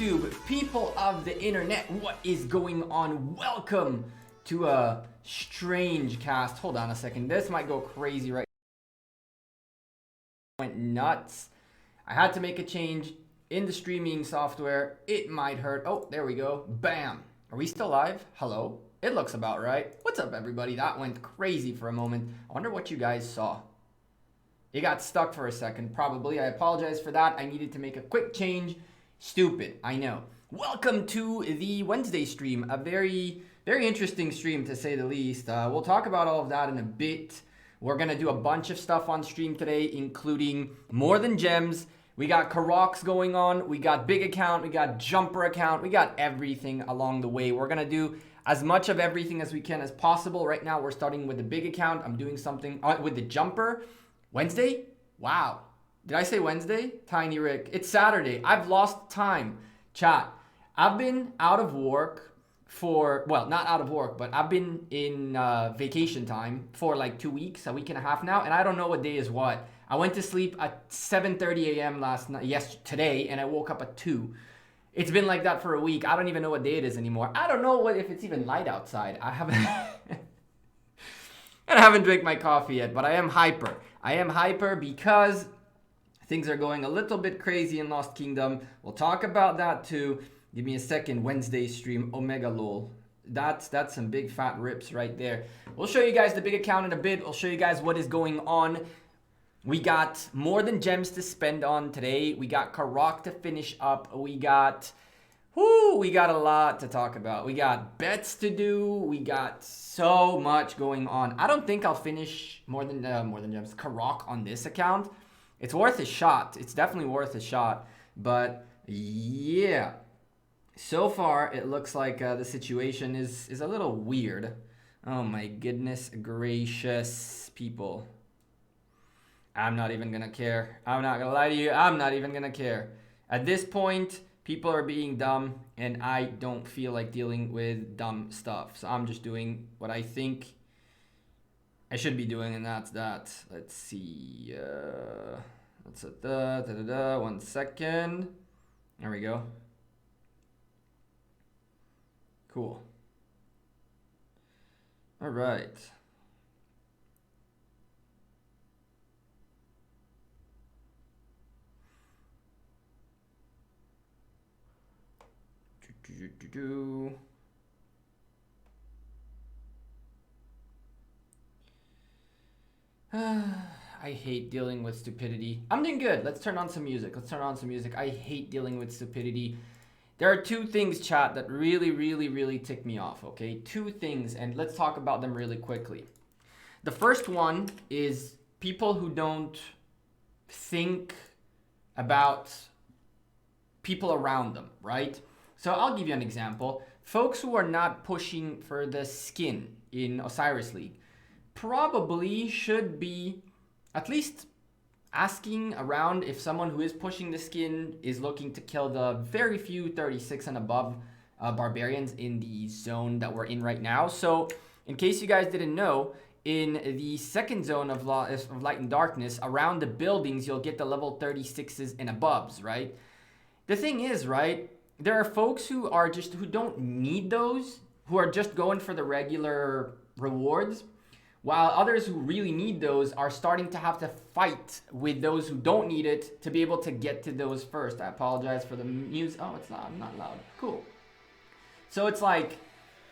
YouTube, people of the internet, what is going on? Welcome to a strange cast. Hold on a second, this might go crazy right now. Went nuts. I had to make a change in the streaming software. It might hurt. Oh, there we go. Bam. Are we still live? Hello? It looks about right. What's up, everybody? That went crazy for a moment. I wonder what you guys saw. It got stuck for a second, probably. I apologize for that. I needed to make a quick change. Stupid, I know. Welcome to the Wednesday stream. A very interesting stream, to say the least. We'll talk about all of that in a bit. We're going to do a bunch of stuff on stream today, including More Than Gems. We got Karoks going on. We got Big Account. We got Jumper Account. We got everything along the way. We're going to do as much of everything as we can as possible. Right now, we're starting with the Big Account. I'm doing something with the Jumper. Wednesday? Wow. Did I say Wednesday? Tiny Rick. It's Saturday. I've lost time. Chat. I've been out of work for, well, not out of work, but I've been in vacation time for like 2 weeks, a week and a half now, and I don't know what day is what. I went to sleep at 7:30 a.m. last night, today, and I woke up at 2. It's been like that for a week. I don't even know what day it is anymore. I don't know if it's even light outside. I haven't and I haven't drank my coffee yet, but I am hyper. I am hyper because things are going a little bit crazy in Lost Kingdom. We'll talk about that too. Give me a second. Wednesday stream, Omega lol. That's some big fat rips right there. We'll show you guys the Big Account in a bit. We'll show you guys what is going on. We got More Than Gems to spend on today. We got Karok to finish up. We got a lot to talk about. We got bets to do. We got so much going on. I don't think I'll finish More Than Gems Karok on this account. It's worth a shot. It's definitely worth a shot. But yeah, so far it looks like the situation is a little weird. Oh my goodness gracious, people. I'm not even gonna care. I'm not gonna lie to you. I'm not even gonna care. At this point, people are being dumb, and I don't feel like dealing with dumb stuff. So I'm just doing what I think I should be doing, and that's that. Let's see. That's a 1 second. There we go. Cool. All right. I hate dealing with stupidity. I'm doing good. Let's turn on some music. I hate dealing with stupidity. There are 2 things, chat, that really tick me off, okay? 2 things, and let's talk about them really quickly. The first one is people who don't think about people around them, right? So I'll give you an example. Folks who are not pushing for the skin in Osiris League probably should be at least asking around if someone who is pushing the skin is looking to kill the very few 36 and above barbarians in the zone that we're in right now. So in case you guys didn't know, in the second zone of Light and Darkness, around the buildings, you'll get the level 36s and aboves, right? The thing is, right, there are folks who don't need those, who are just going for the regular rewards, while others who really need those are starting to have to fight with those who don't need it to be able to get to those first. I apologize for the music. Oh, it's loud. I'm not loud. Cool. So it's like,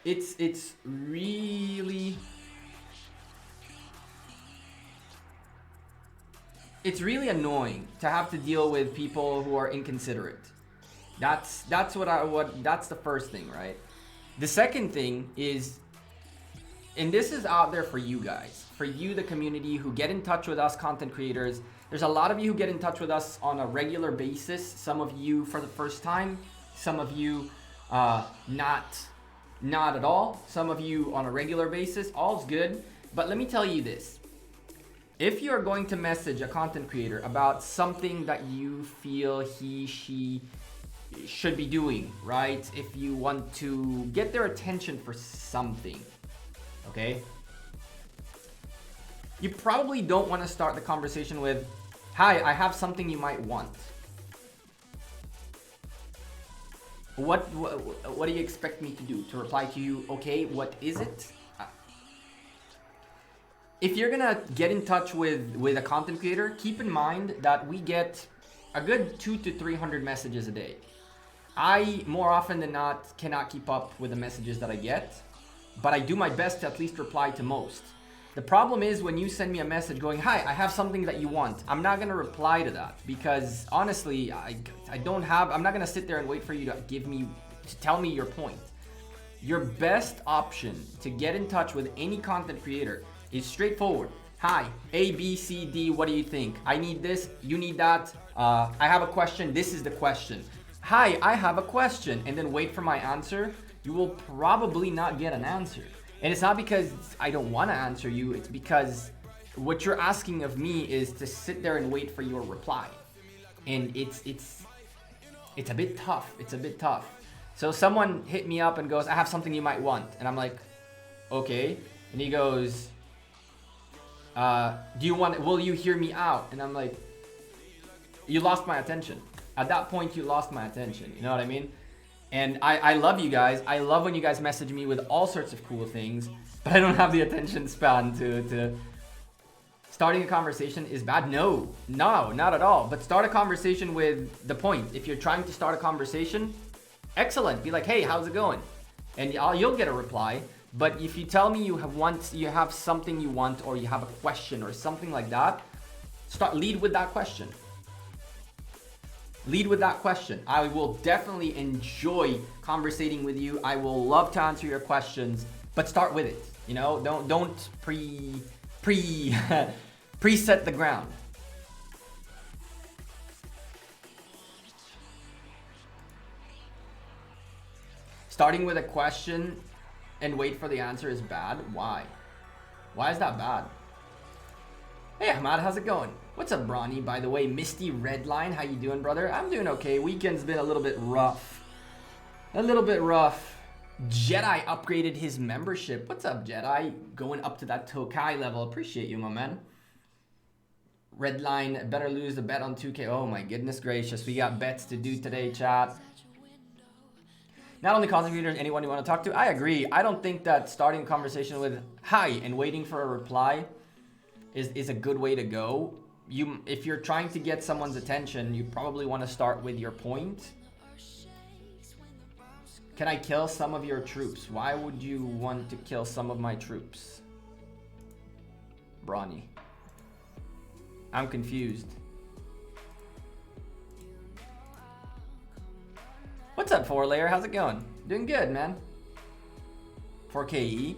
it's really annoying to have to deal with people who are inconsiderate. That's the first thing, right? The second thing is, and this is out there for you guys, for you, the community who get in touch with us, content creators. There's a lot of you who get in touch with us on a regular basis. Some of you for the first time, some of you not at all. Some of you on a regular basis. All's good. But let me tell you this. If you're going to message a content creator about something that you feel she should be doing, right? If you want to get their attention for something, okay? You probably don't want to start the conversation with, "Hi, I have something you might want." What do you expect me to do? To reply to you, okay, what is it? If you're gonna get in touch with a content creator, keep in mind that we get a good 200 to 300 messages a day. I, more often than not, cannot keep up with the messages that I get, but I do my best to at least reply to most. The problem is when you send me a message going, hi, I have something that you want. I'm not gonna reply to that because honestly, I'm not gonna sit there and wait for you to tell me your point. Your best option to get in touch with any content creator is straightforward. Hi, A, B, C, D, what do you think? I need this, you need that. I have a question, this is the question. Hi, I have a question, and then wait for my answer. You will probably not get an answer. And it's not because I don't want to answer you, it's because what you're asking of me is to sit there and wait for your reply. And it's a bit tough. It's a bit tough. So someone hit me up and goes, I have something you might want. And I'm like, okay. And he goes, will you hear me out? And I'm like, you lost my attention. At that point, you lost my attention. You know what I mean? And I love you guys. I love when you guys message me with all sorts of cool things, but I don't have the attention span to... Starting a conversation is bad? No, not at all. But start a conversation with the point. If you're trying to start a conversation, excellent. Be like, hey, how's it going? And you'll get a reply. But if you tell me you have something you want, or you have a question or something like that, lead with that question. Lead with that question. I will definitely enjoy conversating with you. I will love to answer your questions, but start with it. You know, don't preset the ground. Starting with a question and wait for the answer is bad. Why? Why is that bad? Hey Ahmad, how's it going? What's up, Brawny? By the way, Misty Redline, how you doing, brother? I'm doing okay. Weekend's been a little bit rough. Jedi upgraded his membership. What's up, Jedi? Going up to that Tokai level. Appreciate you, my man. Redline, better lose the bet on 2K. Oh my goodness gracious. We got bets to do today, chat. Not only content creators, anyone you want to talk to. I agree. I don't think that starting a conversation with hi and waiting for a reply is a good way to go. If you're trying to get someone's attention, you probably want to start with your point. Can I kill some of your troops? Why would you want to kill some of my troops? Brawny. I'm confused. What's up, 4-layer? How's it going? Doing good, man. 4KE.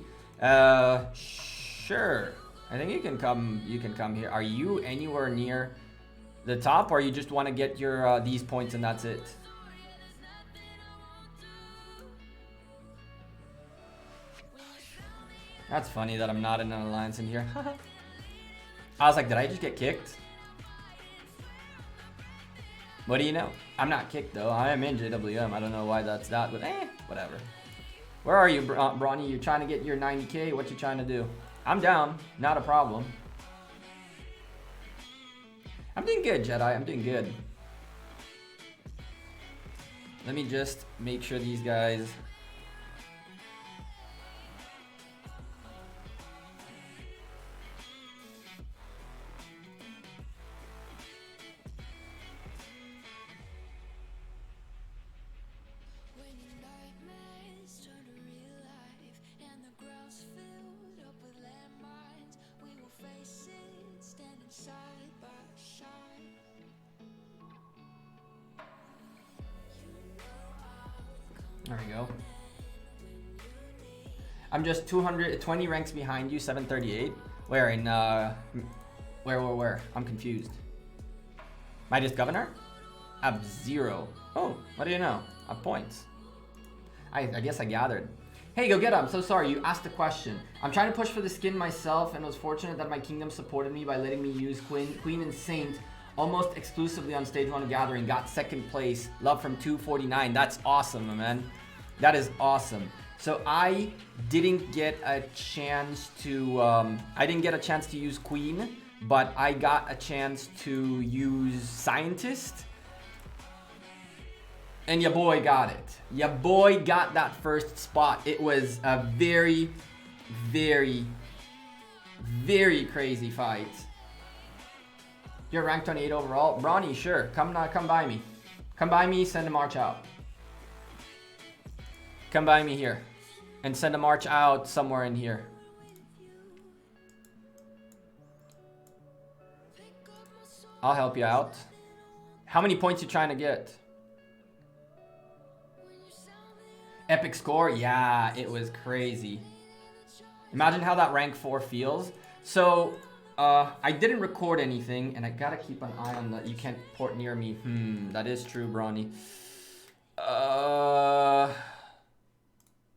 Sure. I think you can come here. Are you anywhere near the top, or you just want to get your these points and that's it? That's funny that I'm not in an alliance in here. I was like, did I just get kicked? What do you know? I'm not kicked though. I am in JWM. I don't know why that's that, but whatever. Where are you, Brawny? You're trying to get your 90K? What you trying to do? I'm down. Not a problem. I'm doing good, Jedi. I'm doing good. Let me just make sure these guys... There we go. I'm just 220 ranks behind you, 738. Where in, where? I'm confused. Am I just governor? I have 0. Oh, what do you know? I have points. I guess I gathered. Hey, go get him. I'm so sorry. You asked the question. I'm trying to push for the skin myself and was fortunate that my kingdom supported me by letting me use Queen and Saint almost exclusively on stage 1 of Gathering. Got 2nd place. Love from 249. That's awesome, my man. That is awesome. So I didn't get a chance to use Queen, but I got a chance to use Scientist. And your boy got it. Your boy got that first spot. It was a very, very, very crazy fight. You're ranked 28 overall? Ronnie, sure. Come by me. Come by me, send a march out. Come by me here. And send a march out somewhere in here. I'll help you out. How many points you trying to get? Epic score? Yeah, it was crazy. Imagine how that rank 4 feels. So, I didn't record anything, and I gotta keep an eye on that. You can't port near me. That is true, Brawny.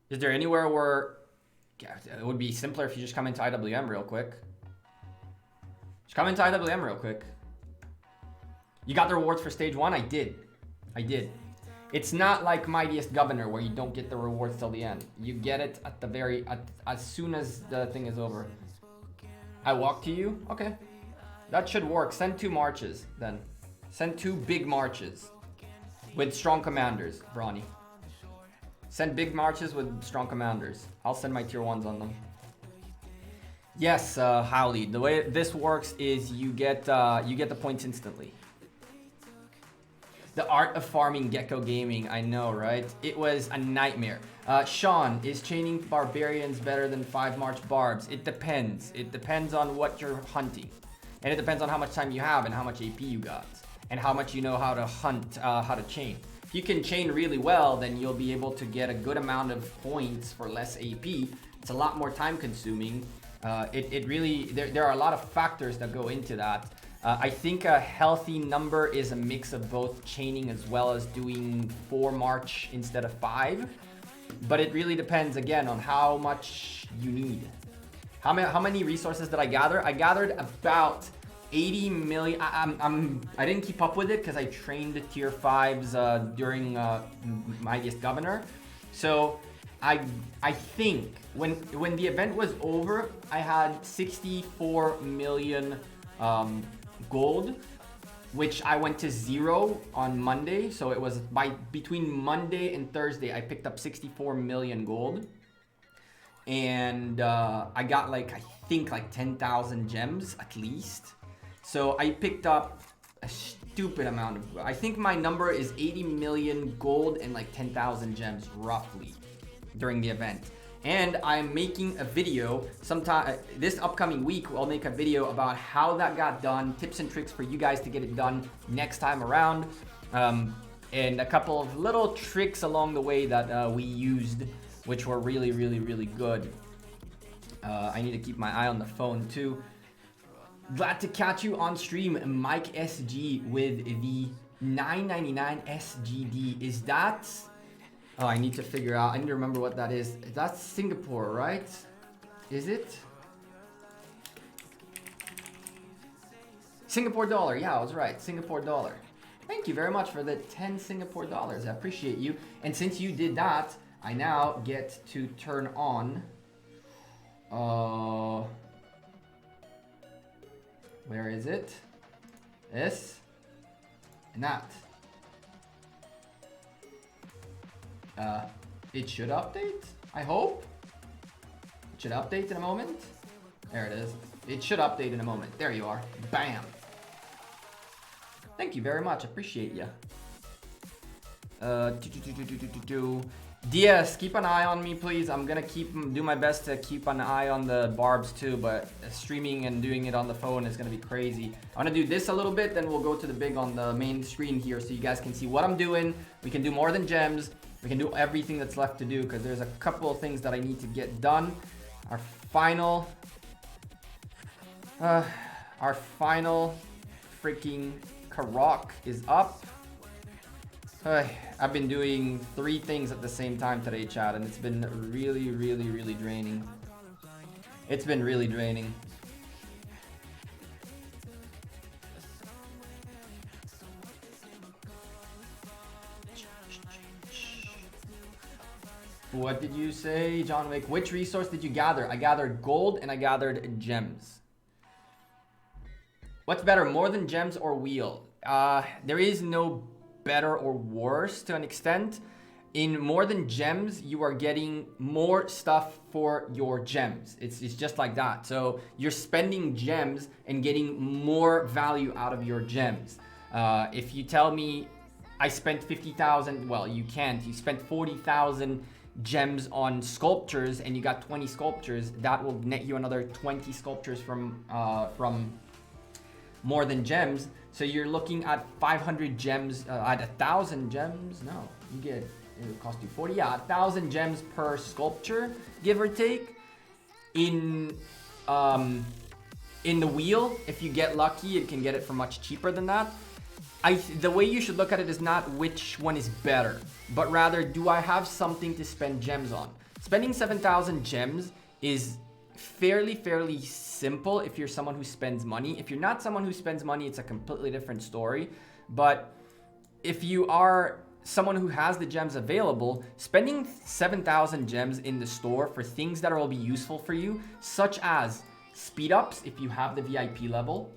Is there anywhere where... Yeah, it would be simpler if you just come into IWM real quick. Just come into IWM real quick. You got the rewards for stage 1? I did. It's not like Mightiest Governor where you don't get the rewards till the end. You get it at the very... as soon as the thing is over. I walk to you? Okay. That should work. Send 2 marches, then. Send 2 big marches. With strong commanders, Brawny. Send big marches with strong commanders. I'll send my tier 1s on them. Yes, Howley. The way this works is you get the points instantly. The art of farming Gekko Gaming, I know, right? It was a nightmare. Sean, is chaining barbarians better than 5 March barbs? It depends. It depends on what you're hunting. And it depends on how much time you have and how much AP you got. And how much you know how to hunt, how to chain. If you can chain really well, then you'll be able to get a good amount of points for less AP. It's a lot more time consuming. It really, there are a lot of factors that go into that. I think a healthy number is a mix of both chaining as well as doing 4 March instead of 5. But it really depends, again, on how much you need. How many resources did I gather? I gathered about 80 million. I didn't keep up with it because I trained tier 5s during Mightiest Governor. So I think when the event was over, I had 64 million gold, which I went to 0 on Monday. So it was between Monday and Thursday, I picked up 64 million gold. And I got I think 10,000 gems at least. So I picked up a stupid amount of, I think my number is 80 million gold and 10,000 gems roughly during the event. And I'm making a video sometime this upcoming week. I'll make a video about how that got done, tips and tricks for you guys to get it done next time around, and a couple of little tricks along the way that we used, which were really, really, really good. I need to keep my eye on the phone too. Glad to catch you on stream, Mike SG, with the 999 SGD. Is that... Oh, I need to figure out. I need to remember what that is. That's Singapore, right? Is it? Singapore dollar. Yeah, I was right. Singapore dollar. Thank you very much for the 10 Singapore dollars. I appreciate you. And since you did that, I now get to turn on... where is it? This. And that. It should update, I hope. It should update in a moment. There it is. It should update in a moment. There you are. Bam. Thank you very much. Appreciate ya. DS, keep an eye on me, please. I'm gonna do my best to keep an eye on the barbs too, but streaming and doing it on the phone is gonna be crazy. I'm gonna do this a little bit, then we'll go to the big on the main screen here so you guys can see what I'm doing. We can do more than gems. We can do everything that's left to do because there's a couple of things that I need to get done. Our final freaking Karok is up. I've been doing 3 things at the same time today, chat, and it's been really, really, really draining. It's been really draining. What did you say, John Wick? Which resource did you gather? I gathered gold and I gathered gems. What's better, more than gems or wheel? There is no better or worse to an extent. In More Than Gems, you are getting more stuff for your gems. It's just like that. So you're spending gems and getting more value out of your gems. If you tell me I spent 50,000, well, you can't. You spent 40,000 gems on sculptures and you got 20 sculptures, that will net you another 20 sculptures from More Than Gems. So you're looking at 500 gems, at 1,000 gems. No, you get, it would cost you 40. Yeah, 1,000 gems per sculpture, give or take. In the wheel, if you get lucky, you can get it for much cheaper than that. The way you should look at it is not which one is better, but rather, do I have something to spend gems on? Spending 7,000 gems is fairly simple if you're someone who spends money. If you're not someone who spends money, it's a completely different story. But if you are someone who has the gems available, spending 7,000 gems in the store for things that will be useful for you, such as speed ups if you have the VIP level,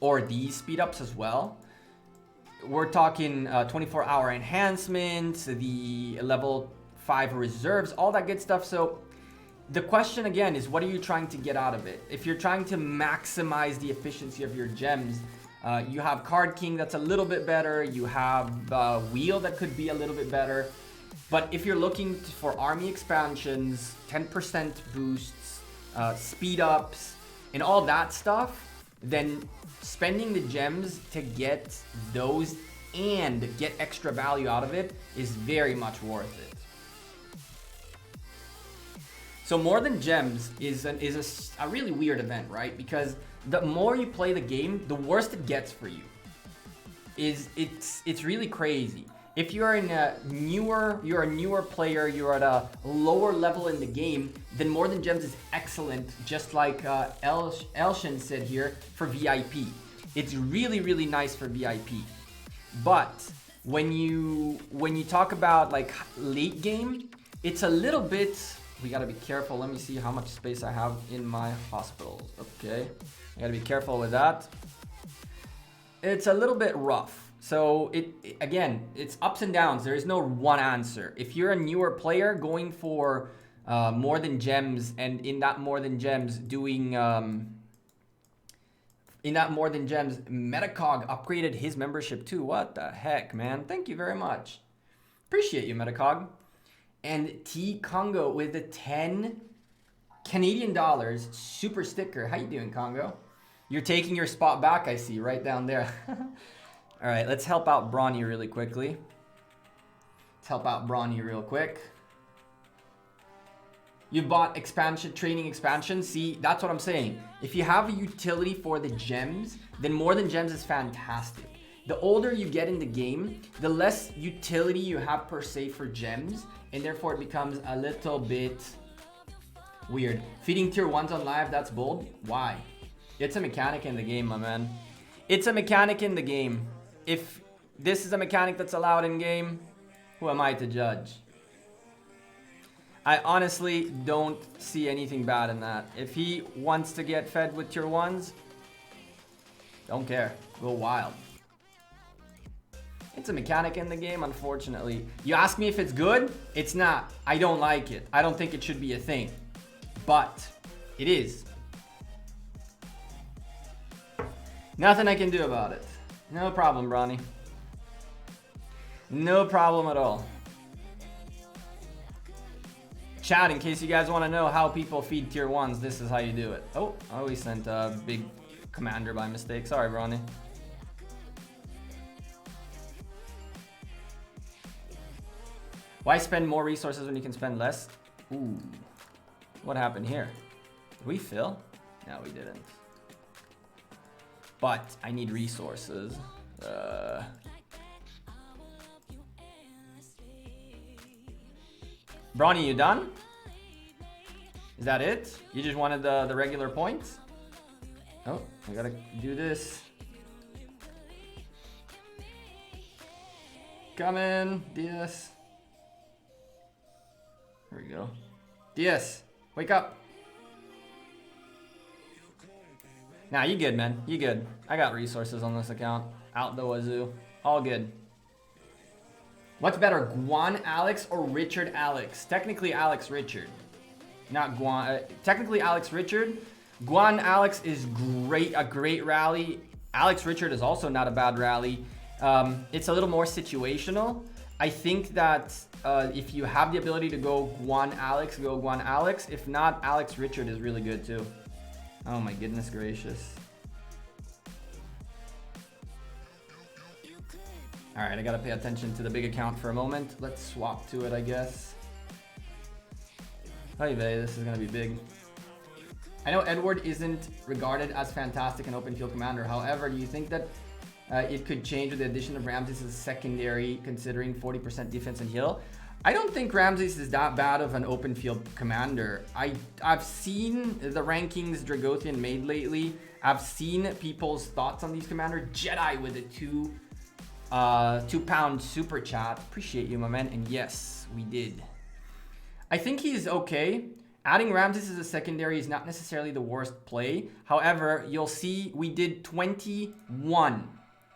or these speed ups as well. We're talking 24-hour enhancements, the level 5 reserves, all that good stuff. So the question again is, what are you trying to get out of it? If you're trying to maximize the efficiency of your gems, you have Card King that's a little bit better. You have Wheel that could be a little bit better. But if you're looking for army expansions, 10% boosts, speed ups, and all that stuff, then spending the gems to get those and get extra value out of it is very much worth it. So More Than Gems is a really weird event, right? Because the more you play the game, the worse it gets for you. It's really crazy. If you're a newer player, you're at a lower level in the game, then More Than Gems is excellent, just like Elshin said here, for VIP. It's really nice for VIP. But when you talk about like late game, it's a little bit, we gotta be careful. Let me see how much space I have in my hospitals. Okay, I gotta be careful with that. It's a little bit rough. So again, it's ups and downs. There is no one answer. If you're a newer player going for More Than Gems, and in that More Than Gems doing Metacog upgraded his membership too. What the heck, man? Thank you very much. Appreciate you, Metacog. And T Congo with the 10 Canadian dollars super sticker. How you doing, Congo? You're taking your spot back, I see, right down there. All right, let's help out Brawny really quickly. Let's help out Brawny real quick. You bought training expansion. See, that's what I'm saying. If you have a utility for the gems, then More Than Gems is fantastic. The older you get in the game, the less utility you have per se for gems, and therefore it becomes a little bit weird. Feeding tier 1s on live, that's bold. Why? It's a mechanic in the game, my man. It's a mechanic in the game. If this is a mechanic that's allowed in game, who am I to judge? I honestly don't see anything bad in that. If he wants to get fed with tier 1s, don't care. Go wild. It's a mechanic in the game, unfortunately. You ask me if it's good? It's not. I don't like it. I don't think it should be a thing. But it is. Nothing I can do about it. No problem, Brawny. No problem at all. Chat, in case you guys want to know how people feed tier 1s, this is how you do it. Oh, we sent a big commander by mistake. Sorry, Brawny. Why spend more resources when you can spend less? Ooh. What happened here? Did we fill? No, we didn't. But I need resources. Brawny, you done? Is that it? You just wanted the regular points? Oh, I gotta do this. Come in, DS. There we go. DS, wake up. Nah, you good, man. You good. I got resources on this account. Out the wazoo. All good. What's better, Guan Alex or Richard Alex? Technically Alex Richard. Not Guan. Technically Alex Richard. Guan Alex is great, a great rally. Alex Richard is also not a bad rally. It's a little more situational. I think that if you have the ability to go Guan Alex, go Guan Alex. If not, Alex Richard is really good too. Oh my goodness gracious. All right, I gotta pay attention to the big account for a moment. Let's swap to it, I guess. Hi, this is gonna be big. I know Edward isn't regarded as fantastic an open field commander. However, do you think that it could change with the addition of Ramses as a secondary, considering 40% defense and heal? I don't think Ramses is that bad of an open field commander. I've seen the rankings Dragothian made lately. I've seen people's thoughts on these commanders. Jedi with a 2-pound super chat. Appreciate you, my man. And yes, we did. I think he's okay. Adding Ramses as a secondary is not necessarily the worst play. However, you'll see we did 21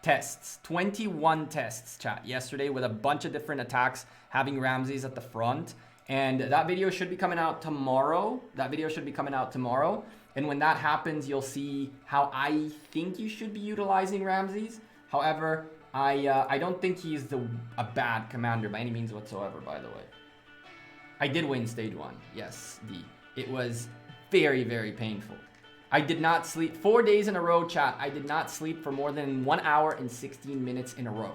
tests. 21 tests, chat, yesterday with a bunch of different attacks having Ramses at the front. And that video should be coming out tomorrow. And when that happens, you'll see how I think you should be utilizing Ramses. However, I don't think he's a bad commander by any means whatsoever, by the way. I did win stage 1. Yes, D. It was very, very painful. I did not sleep 4 days in a row, chat. I did not sleep for more than 1 hour and 16 minutes in a row.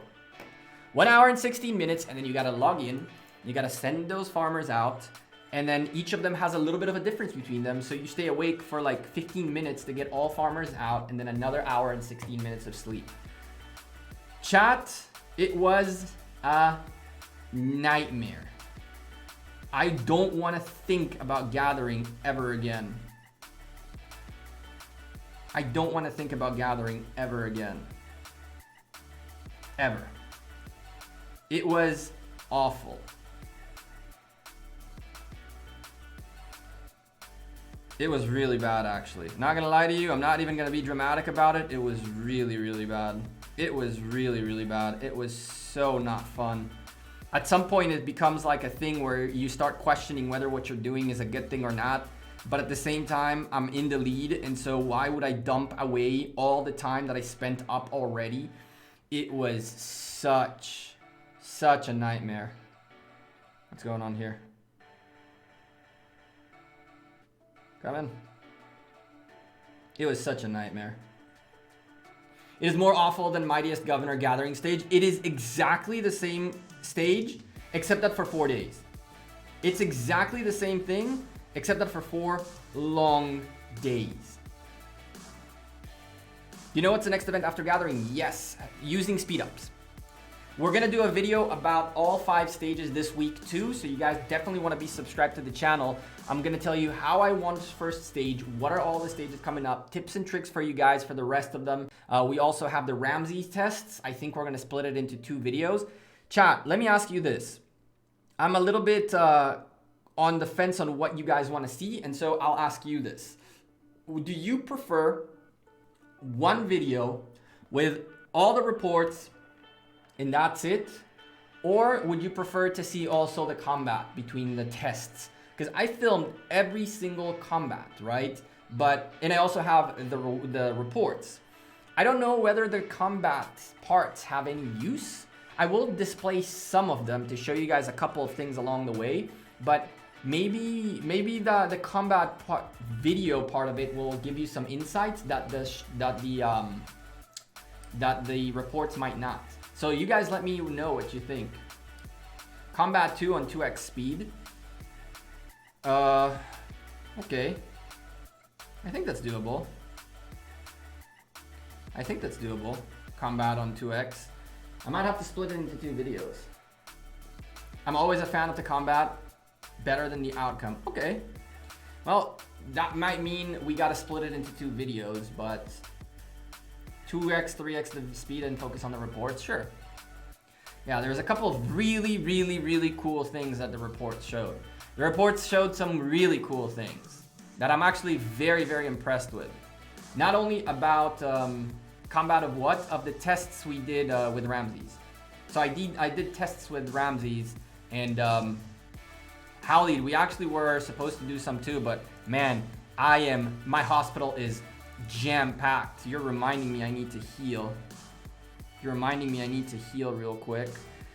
1 hour and 16 minutes, and then you gotta log in. You gotta send those farmers out, and then each of them has a little bit of a difference between them. So you stay awake for like 15 minutes to get all farmers out, and then another hour and 16 minutes of sleep. Chat, it was a nightmare. I don't want to think about gathering ever again. I don't want to think about gathering ever again. Ever. It was awful. It was really bad, actually. Not gonna lie to you, I'm not even gonna be dramatic about it. It was really, really bad. It was really, really bad. It was so not fun. At some point, it becomes like a thing where you start questioning whether what you're doing is a good thing or not. But at the same time, I'm in the lead. And so why would I dump away all the time that I spent up already? It was such a nightmare. What's going on here? Come in. It was such a nightmare. It is more awful than Mightiest Governor Gathering stage. It is exactly the same stage, except that for 4 days. It's exactly the same thing, except that for 4 long days. You know what's the next event after Gathering? Yes, using speed ups. We're gonna do a video about all 5 stages this week too, so you guys definitely wanna be subscribed to the channel. I'm gonna tell you how I won first stage, what are all the stages coming up, tips and tricks for you guys for the rest of them. We also have the Ramses tests. I think we're gonna split it into 2 videos. Chat, let me ask you this. I'm a little bit on the fence on what you guys wanna see, and so I'll ask you this. Do you prefer one video with all the reports and that's it? Or would you prefer to see also the combat between the tests? Because I filmed every single combat, right? And I also have the reports. I don't know whether the combat parts have any use. I will display some of them to show you guys a couple of things along the way, but maybe the combat video part of it will give you some insights that the reports might not. So you guys let me know what you think. Combat 2 on 2x speed. Okay. I think that's doable. Combat on 2x. I might have to split it into 2 videos. I'm always a fan of the combat. Better than the outcome. Okay. Well, that might mean we gotta split it into 2 videos, but 2x, 3x the speed and focus on the reports, sure. Yeah, there's a couple of really cool things that the reports showed. The reports showed some really cool things that I'm actually very impressed with. Not only about combat of what? Of the tests we did with Ramses. So I did tests with Ramses, and Howley, we actually were supposed to do some too, but man, my hospital is jam-packed. You're reminding me I need to heal. You're reminding me I need to heal real quick.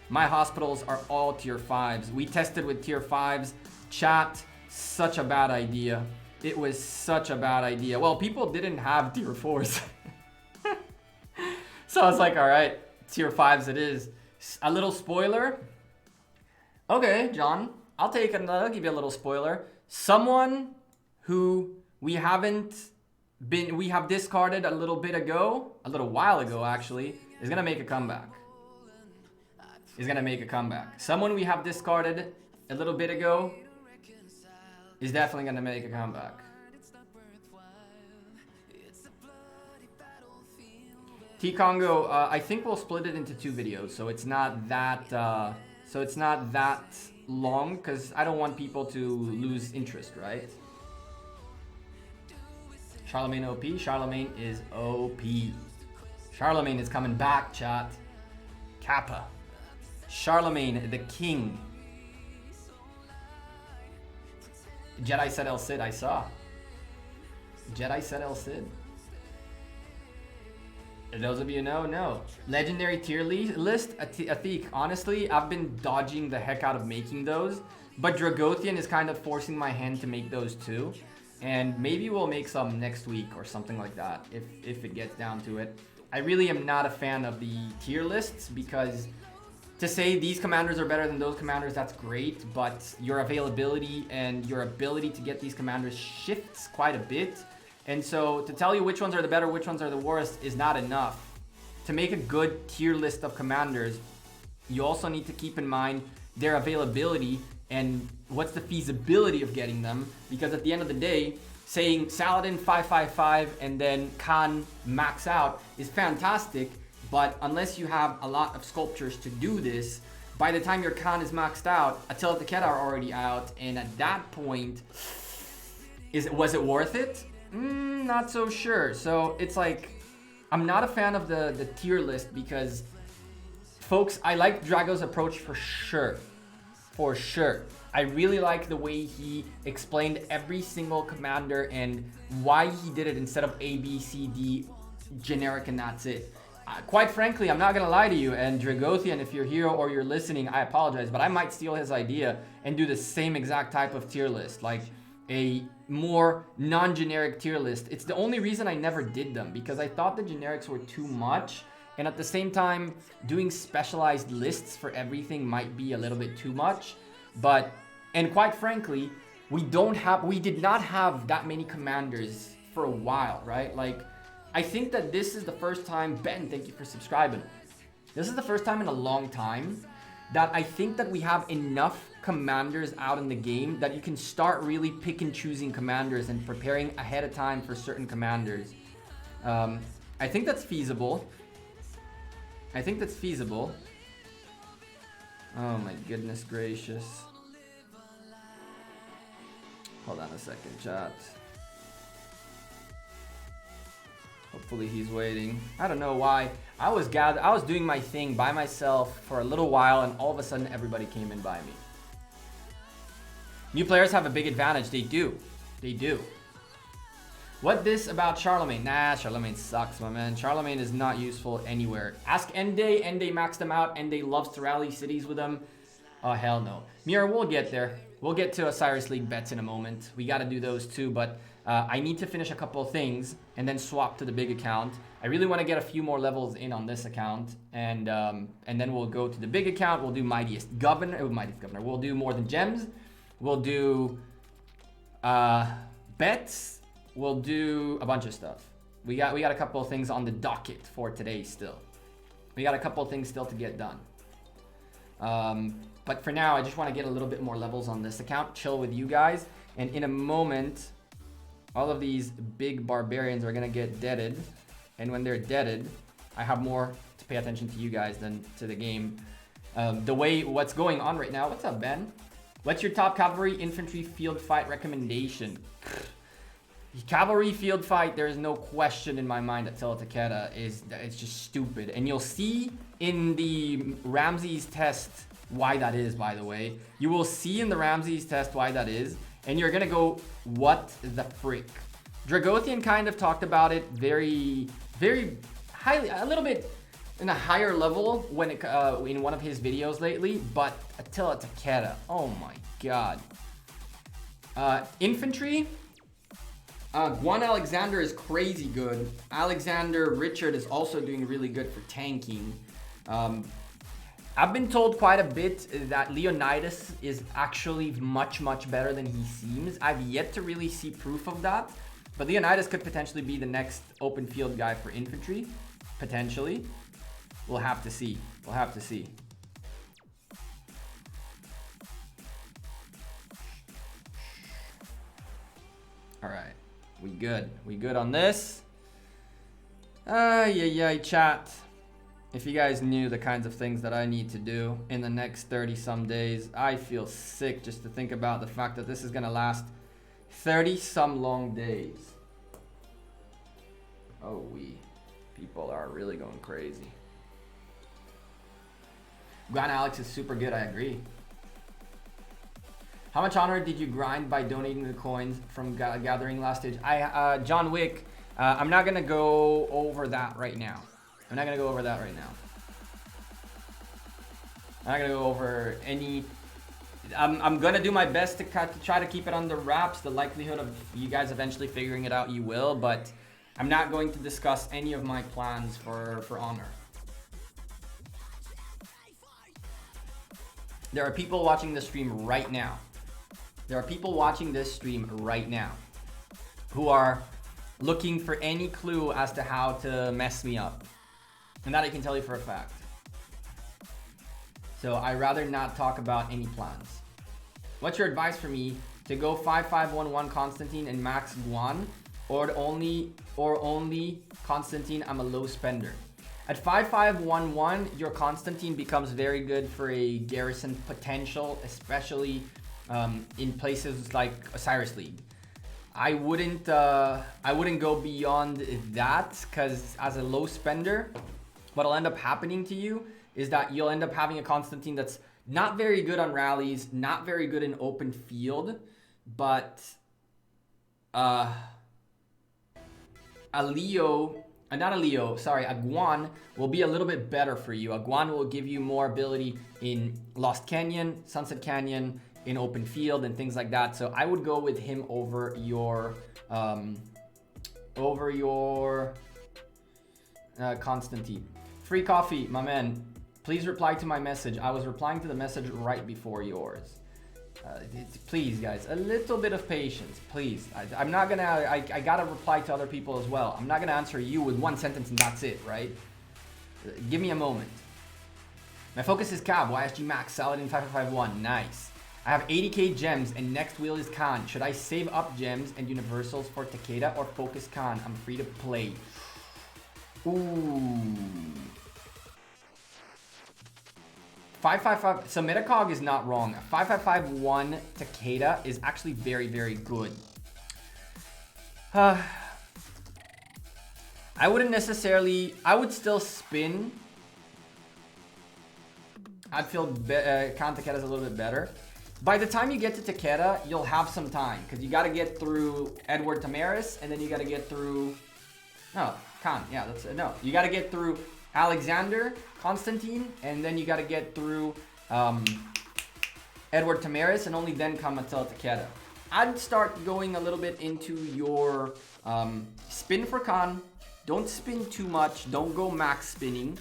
My hospitals are all tier 5s. We tested with tier 5s. Chat, such a bad idea. It was such a bad idea. Well, people didn't have tier 4s. So I was like, all right, tier 5s it is. A little spoiler. Okay, John, I'll take it. I'll give you a little spoiler. Someone who we have discarded a little while ago actually, is gonna make a comeback. Someone we have discarded a little bit ago is definitely gonna make a comeback. T-Congo, I think we'll split it into 2 videos, so it's not that long, because I don't want people to lose interest, right? Charlemagne OP. Charlemagne is OP. Charlemagne is coming back, chat. Kappa. Charlemagne, the king. Jedi said El Cid, I saw. Jedi said El Cid. Those of you know, no. Legendary tier list, Athik. Honestly, I've been dodging the heck out of making those, but Dragothian is kind of forcing my hand to make those too. And maybe we'll make some next week or something like that, if it gets down to it. I really am not a fan of the tier lists, because to say these commanders are better than those commanders, that's great, but your availability and your ability to get these commanders shifts quite a bit. And so to tell you which ones are the better, which ones are the worst is not enough. To make a good tier list of commanders, you also need to keep in mind their availability and what's the feasibility of getting them. Because at the end of the day, saying Saladin 555 and then Khan max out is fantastic, but unless you have a lot of sculptures to do this, by the time your Khan is maxed out, Attila the Ket are already out, and at that point, was it worth it? Not so sure. So it's like, I'm not a fan of the tier list, because folks, I like Drago's approach for sure. For sure. I really like the way he explained every single commander and why he did it instead of A, B, C, D, generic, and that's it. Quite frankly, I'm not gonna lie to you, and Dragothian, if you're here or you're listening, I apologize, but I might steal his idea and do the same exact type of tier list, like a more non-generic tier list. It's the only reason I never did them, because I thought the generics were too much, and at the same time, doing specialized lists for everything might be a little bit too much. But, and quite frankly, we did not have that many commanders for a while, right? Like, I think that this is the first time, Ben, thank you for subscribing. This is the first time in a long time that I think that we have enough commanders out in the game that you can start really pick and choosing commanders and preparing ahead of time for certain commanders. I think that's feasible. Oh my goodness gracious. Hold on a second, chat. Hopefully he's waiting. I don't know why. I was doing my thing by myself for a little while, and all of a sudden everybody came in by me. New players have a big advantage. They do. What this about Charlemagne? Nah, Charlemagne sucks, my man. Charlemagne is not useful anywhere. Ask Ende. Ende maxed them out. Ende loves to rally cities with them. Oh, hell no. Mira, we'll get there. We'll get to Osiris League bets in a moment. We got to do those too, but I need to finish a couple of things and then swap to the big account. I really want to get a few more levels in on this account, and then we'll go to the big account. We'll do Mightiest Governor. We'll do More Than Gems. We'll do bets. We'll do a bunch of stuff. We got a couple of things on the docket for today still. We got a couple of things still to get done. But for now, I just want to get a little bit more levels on this account, chill with you guys, and in a moment, all of these big barbarians are gonna get deaded, and when they're deaded, I have more to pay attention to you guys than to the game. What's going on right now? What's up, Ben? What's your top cavalry infantry field fight recommendation? Cavalry field fight, there is no question in my mind that Takeda it's just stupid. And you'll see in the Ramses test why that is, by the way. You will see in the Ramses test why that is. And you're going to go, what the frick? Dragothian kind of talked about it very, very highly, a little bit in a higher level when it, in one of his videos lately. But Attila Takeda, oh my god. Infantry. Guan Alexander is crazy good. Alexander Richard is also doing really good for tanking. I've been told quite a bit that Leonidas is actually much, much better than he seems. I've yet to really see proof of that. But Leonidas could potentially be the next open field guy for infantry. Potentially. We'll have to see. We'll have to see. All right. We good. We good on this. Yeah, chat. If you guys knew the kinds of things that I need to do in the next 30 some days, I feel sick just to think about the fact that this is gonna last 30 some long days. Oh, people are really going crazy. Gran Alex is super good, I agree. How much honor did you grind by donating the coins from gathering last stage? John Wick, I'm not gonna go over that right now. I'm not gonna go over that right now. I'm not gonna go over any. I'm gonna do my best to try to keep it under wraps. The likelihood of you guys eventually figuring it out, you will, but I'm not going to discuss any of my plans for honor. There are people watching this stream right now. There are people watching this stream right now who are looking for any clue as to how to mess me up. And that I can tell you for a fact. So I'd rather not talk about any plans. What's your advice for me to go 5511 Constantine and max Guan, or only Constantine? I'm a low spender. At 5511, your Constantine becomes very good for a garrison potential, especially in places like Osiris League. I wouldn't go beyond that, because as a low spender, what'll end up happening to you is that you'll end up having a Constantine that's not very good on rallies, not very good in open field, but a Guan will be a little bit better for you. A Guan will give you more ability in Lost Canyon, Sunset Canyon, in open field and things like that. So I would go with him over your Constantine. Free coffee, my man. Please reply to my message. I was replying to the message right before yours. Please, guys, a little bit of patience, please. I'm not gonna. I gotta reply to other people as well. I'm not gonna answer you with one sentence and that's it, right? Give me a moment. My focus is Cav. YSG Max. Saladin 5551. Nice. I have 80k gems and next wheel is Khan. Should I save up gems and universals for Takeda or focus Khan? I'm free to play. Ooh. 555. So Metacog is not wrong. 5551 Takeda is actually very, very good. I wouldn't necessarily. I would still spin. I'd feel Khan Takeda's a little bit better. By the time you get to Takeda, you'll have some time because you got to get through Edward Tamaris and then you got to get through. No, Khan. Yeah, that's no. You got to get through Alexander, Constantine, and then you got to get through Edward Tamaris, and only then come until Takeda. I'd start going a little bit into your spin for Khan. Don't spin too much. Don't go max spinning.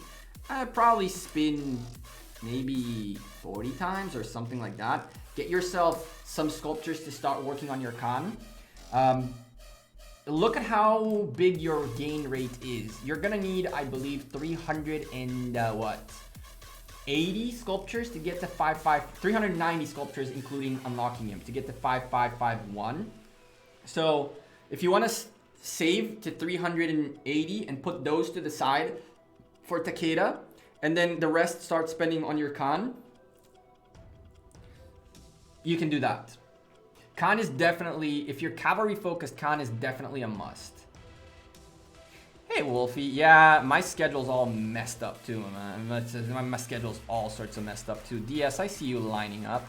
I'd probably spin maybe 40 times or something like that. Get yourself some sculptures to start working on your Khan. Look at how big your gain rate is. You're gonna need, I believe, 380 sculptures to get to 390 sculptures, including unlocking him, to get to 5551. So if you want to save to 380 and put those to the side for Takeda, and then the rest start spending on your Khan, you can do that. Khan is definitely, if you're cavalry focused, Khan is definitely a must. Hey, Wolfie. Yeah, my schedule's all messed up too, man. My schedule's all sorts of messed up too. DS, I see you lining up.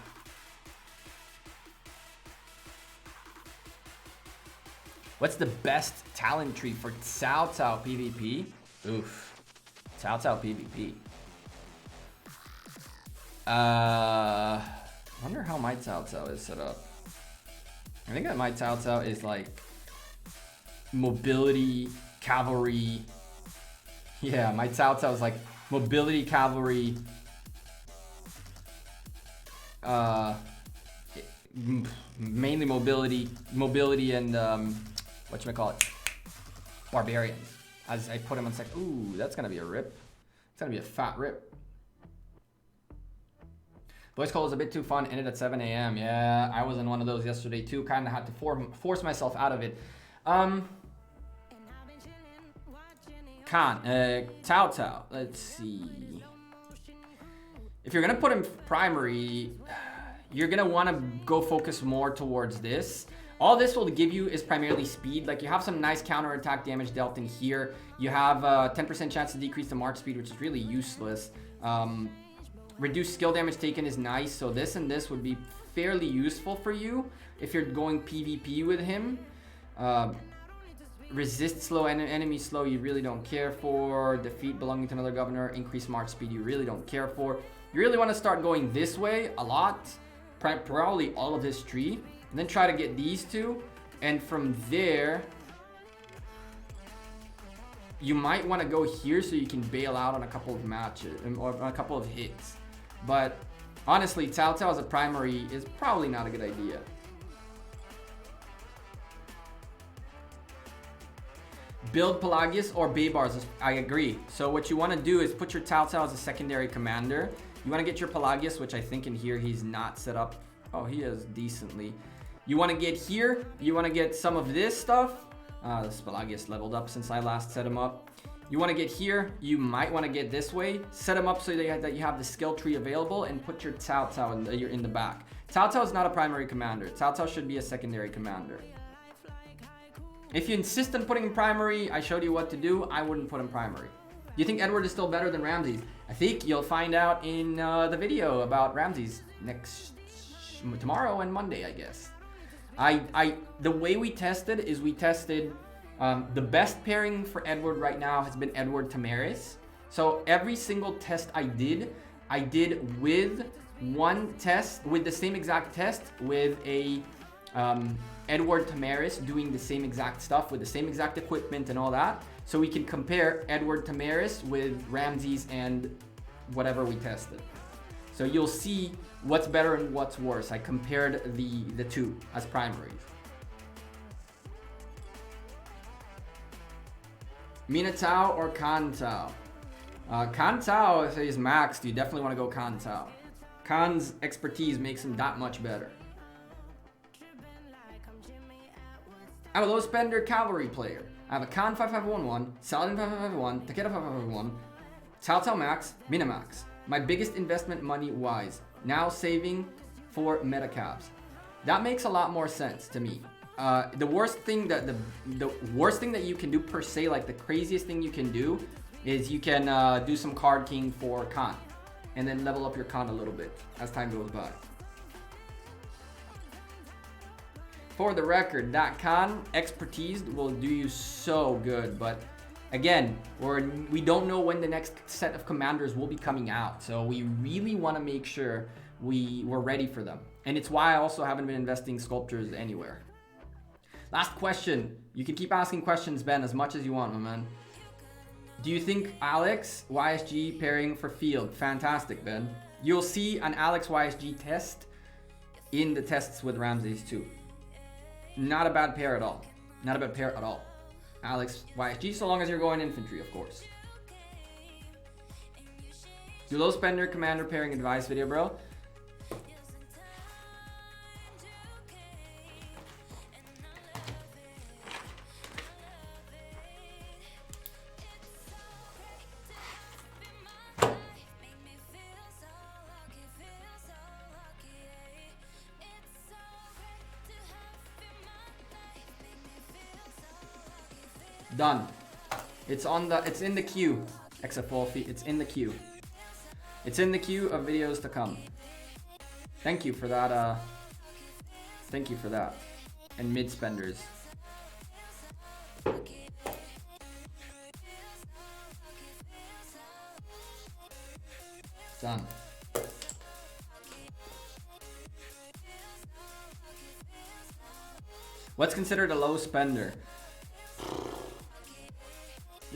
What's the best talent tree for Cao Cao PvP? Oof. Cao Cao PvP. Wonder how my Cao Cao is set up. I think that my Cao Cao is like mobility, cavalry. Yeah, my Cao Cao is like mobility, cavalry. Mainly mobility and whatchamacallit, barbarians. As I put him on sec. Ooh, that's gonna be a rip. It's gonna be a fat rip. Voice call was a bit too fun, ended at 7 a.m. Yeah, I was in one of those yesterday too. Kind of had to force myself out of it. Khan, Cao Cao. Let's see. If you're gonna put him primary, you're gonna want to go focus more towards this. All this will give you is primarily speed. Like you have some nice counterattack damage dealt in here. You have a 10% chance to decrease the march speed, which is really useless. Reduced skill damage taken is nice. So this and this would be fairly useful for you if you're going PvP with him. Resist slow and enemy slow, you really don't care for. Defeat belonging to another governor. Increase march speed, you really don't care for. You really want to start going this way a lot. Probably all of this tree. And then try to get these two. And from there, you might want to go here so you can bail out on a couple of matches or on a couple of hits. But honestly, Cao Cao as a primary is probably not a good idea. Build Pelagius or BARBS. I agree. So what you want to do is put your Cao Cao as a secondary commander. You want to get your Pelagius, which I think in here he's not set up. Oh, he is decently. You want to get here. You want to get some of this stuff. This Pelagius leveled up since I last set him up. You want to get here. You might want to get this way. Set him up so that you have the skill tree available and put your Cao Cao in the back. Cao Cao is not a primary commander. Cao Cao should be a secondary commander. If you insist on putting him primary, I showed you what to do. I wouldn't put him primary. Do you think Edward is still better than Ramses? I think you'll find out in the video about Ramses tomorrow and Monday, I guess. The way we tested is we tested the best pairing for Edward right now has been Edward Tamaris. So every single test I did with one test, with the same exact test, with a Edward Tamaris doing the same exact stuff with the same exact equipment and all that. So we can compare Edward Tamaris with Ramses and whatever we tested. So you'll see what's better and what's worse. I compared the two as primaries. Mina Cao or Khan Cao? Khan Cao, if he's maxed, you definitely want to go Khan Cao. Khan's expertise makes him that much better. I'm a low spender cavalry player. I have a Khan 5511, Saladin 5551, Takeda 5551, Cao Cao max, Mina max. My biggest investment money wise. Now saving for metacabs. That makes a lot more sense to me. The worst thing that you can do per se, like the craziest thing you can do, is you can do some card king for Khan, and then level up your Khan a little bit as time goes by. For the record, that Khan expertise will do you so good, but again, we don't know when the next set of commanders will be coming out, so we really want to make sure we're ready for them. And it's why I also haven't been investing sculptures anywhere. Last question. You can keep asking questions, Ben, as much as you want, my man. Do you think Alex YSG pairing for field? Fantastic, Ben. You'll see an Alex YSG test in the tests with Ramses too. Not a bad pair at all. Not a bad pair at all. Alex YSG, so long as you're going infantry, of course. Do low spender commander pairing advice video, bro. Done. It's in the queue. XFOLFI, it's in the queue. It's in the queue of videos to come. Thank you for that, thank you for that. And mid spenders. Done. What's considered a low spender?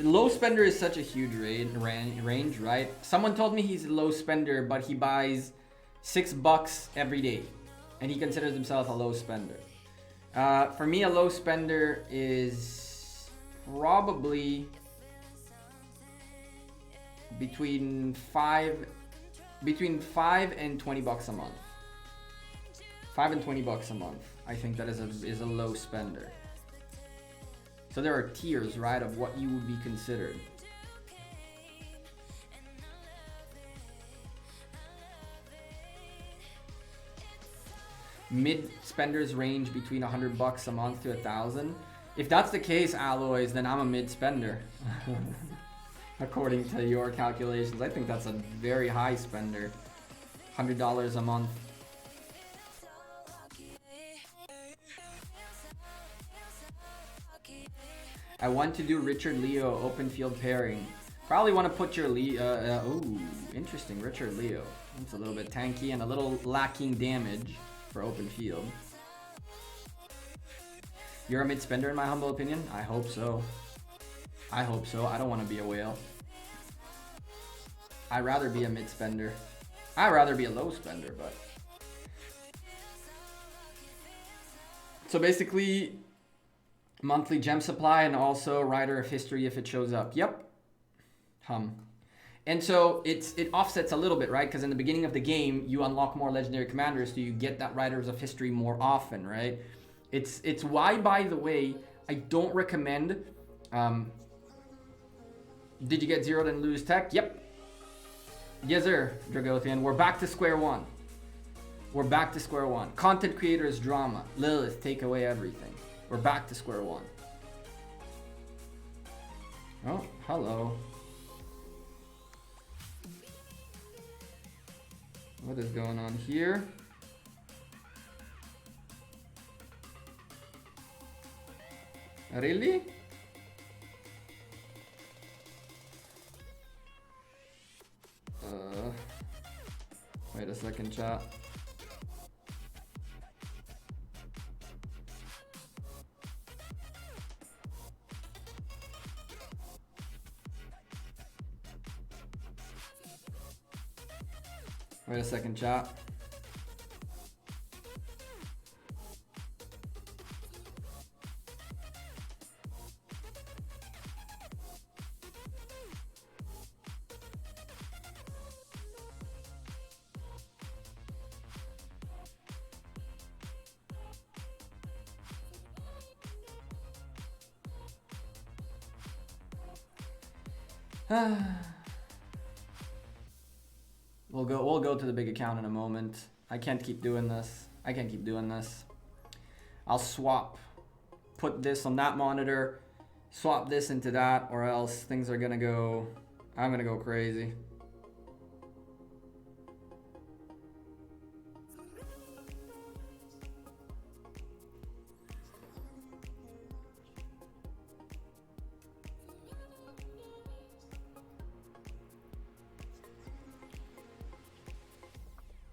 Low spender is such a huge range, right? Someone told me he's a low spender, but he buys $6 every day, and he considers himself a low spender. For me, a low spender is probably between 5 and $20 a month. 5 and $20 a month. I think that is a low spender. So there are tiers, right, of what you would be considered. Mid spenders range between $100 a month to $1,000. If that's the case, Alloys, then I'm a mid spender. According to your calculations, I think that's a very high spender. $100 a month. I want to do Richard Leo open field pairing. Probably want to put your ooh, interesting, Richard Leo. It's a little bit tanky and a little lacking damage for open field. You're a mid spender in my humble opinion? I hope so. I hope so. I don't want to be a whale. I'd rather be a mid spender. I'd rather be a low spender, but. So basically, monthly gem supply and also Rider of History if it shows up. Yep. And so it offsets a little bit, right? Because in the beginning of the game, you unlock more legendary commanders, so you get that Riders of History more often, right? It's why, by the way, I don't recommend. Did you get zeroed and lose tech? Yep. Yes, sir, Dragothian. We're back to square one. We're back to square one. Content creators drama. Lilith, take away everything. We're back to square one. Oh, hello. What is going on here? Really? Wait a second, chat. Wait a second, chat. We'll go to the big account in a moment. I can't keep doing this. I can't keep doing this. I'll swap. Put this on that monitor. Swap this into that, or else things are gonna go. I'm gonna go crazy.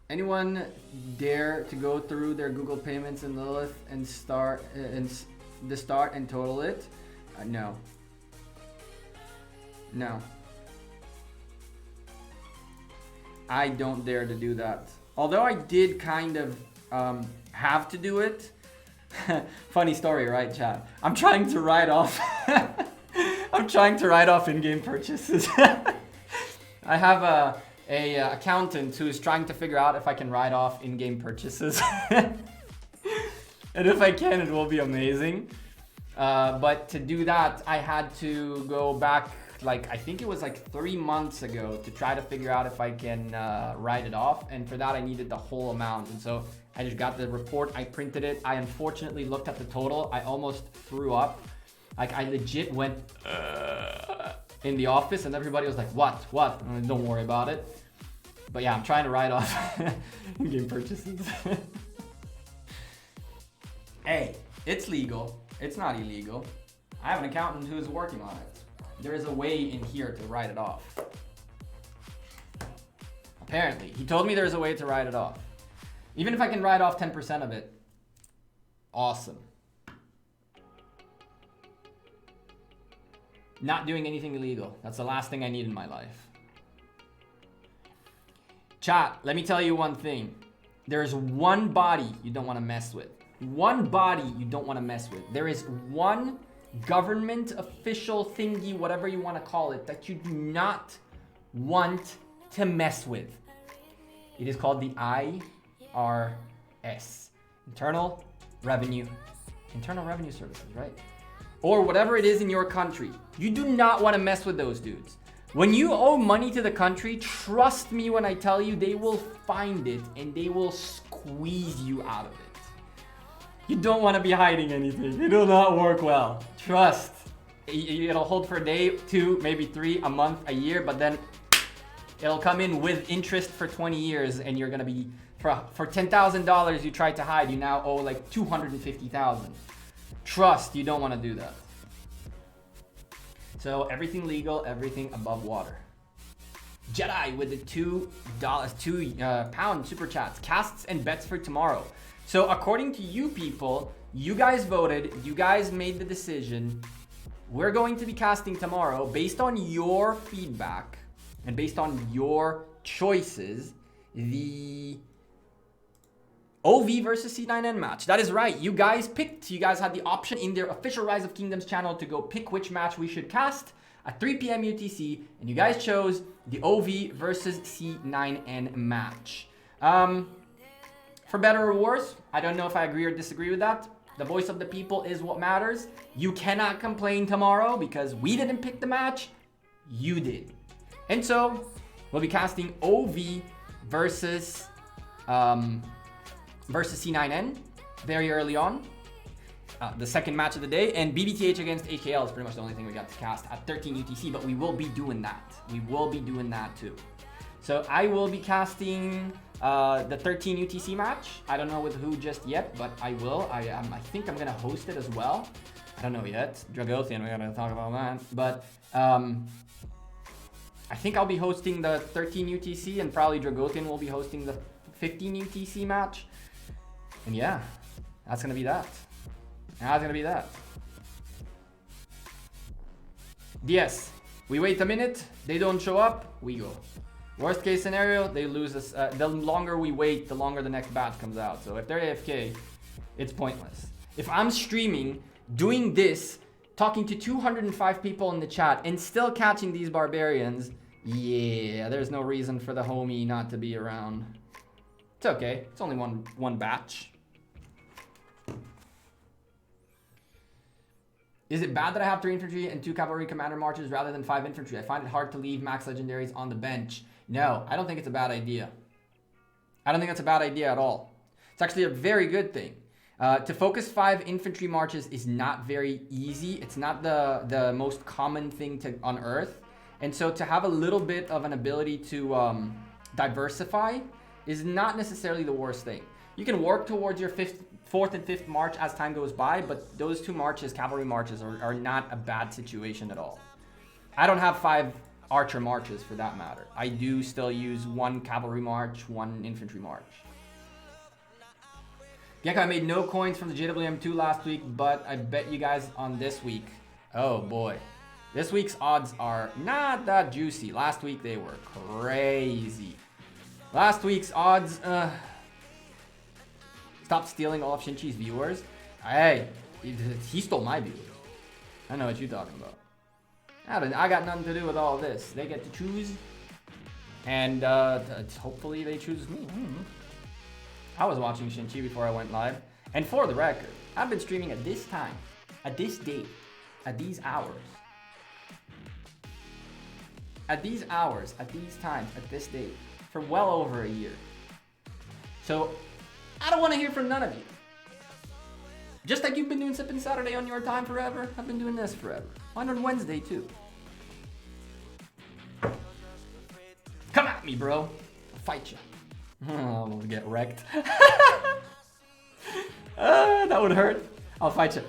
Anyone dare to go through their Google payments in Lilith and start and total it? No. No. I don't dare to do that. Although I did kind of have to do it. Funny story, right, chat? I'm trying to write off. I'm trying to write off in-game purchases. I have a accountant who is trying to figure out if I can write off in-game purchases. And if I can, it will be amazing. But to do that, I had to go back, like, I think it was like 3 months ago to try to figure out if I can write it off. And for that, I needed the whole amount. And so I just got the report, I printed it. I unfortunately looked at the total. I almost threw up. Like I legit went in the office and everybody was like, what? Don't worry about it. But yeah, I'm trying to write off in-game purchases. Hey, it's legal. It's not illegal. I have an accountant who's working on it. There is a way in here to write it off. Apparently, he told me there's a way to write it off. Even if I can write off 10% of it, awesome. Not doing anything illegal. That's the last thing I need in my life. Chat, let me tell you one thing. There is one body you don't want to mess with. One body you don't want to mess with. There is one government official thingy, whatever you want to call it, that you do not want to mess with. It is called the IRS. Internal Revenue Services, right? Or whatever it is in your country. You do not want to mess with those dudes. When you owe money to the country, trust me when I tell you, they will find it and they will squeeze you out of it. You don't want to be hiding anything. It will not work well. Trust. It'll hold for a day, 2, maybe 3, a month, a year, but then it'll come in with interest for 20 years and you're going to be, for $10,000 you tried to hide, you now owe like $250,000. Trust, you don't want to do that. So everything legal, everything above water. Jedi with the $2 pound super chats. Casts and bets for tomorrow. So according to you people, you guys voted, you guys made the decision. We're going to be casting tomorrow based on your feedback and based on your choices, the OV versus C9N match. That is right. You guys picked. You guys had the option in their official Rise of Kingdoms channel to go pick which match we should cast at 3 p.m. UTC. And you guys chose the OV versus C9N match. For better or worse, I don't know if I agree or disagree with that. The voice of the people is what matters. You cannot complain tomorrow because we didn't pick the match. You did. And so we'll be casting OV versus C9N very early on, the second match of the day, and BBTH against HKL is pretty much the only thing we got to cast at 13 UTC, but we will be doing that. We will be doing that too. So I will be casting the 13 UTC match. I don't know with who just yet, but I will. I think I'm gonna host it as well. I don't know yet. Dragothian, we gotta talk about that. But I think I'll be hosting the 13 UTC, and probably Dragothian will be hosting the 15 UTC match. And yeah, that's gonna be that. That's gonna be that. DS, we wait a minute, they don't show up, we go. Worst case scenario, they lose us. The longer we wait, the longer the next batch comes out. So if they're AFK, it's pointless. If I'm streaming, doing this, talking to 205 people in the chat, and still catching these barbarians, yeah, there's no reason for the homie not to be around. It's okay. It's only one batch. Is it bad that I have 3 infantry and 2 cavalry commander marches rather than 5 infantry? I find it hard to leave max legendaries on the bench. No, I don't think it's a bad idea. I don't think that's a bad idea at all. It's actually a very good thing. To focus 5 infantry marches is not very easy. It's not the most common thing on Earth. And so to have a little bit of an ability to diversify is not necessarily the worst thing. You can work towards your 4th and 5th march as time goes by, but those 2 marches, cavalry marches, are not a bad situation at all. I don't have 5 archer marches for that matter. I do still use 1 cavalry march, 1 infantry march. Gekko, I made no coins from the JWM2 last week, but I bet you guys on this week. Oh boy. This week's odds are not that juicy. Last week they were crazy. Last week's odds, stop stealing all of Shinchi's viewers. Hey, he stole my viewers. I know what you're talking about. I got nothing to do with all this. They get to choose, and hopefully they choose me. I was watching Shinchi before I went live, and for the record, I've been streaming at this time, at this date, at these hours. At these hours, at these times, at this date, for well over a year. So, I don't want to hear from none of you. Just like you've been doing Sippin' Saturday on your time forever, I've been doing this forever. Mine on Wednesday too. Come at me, bro. I'll fight you. I'm gonna get wrecked. That would hurt. I'll fight you.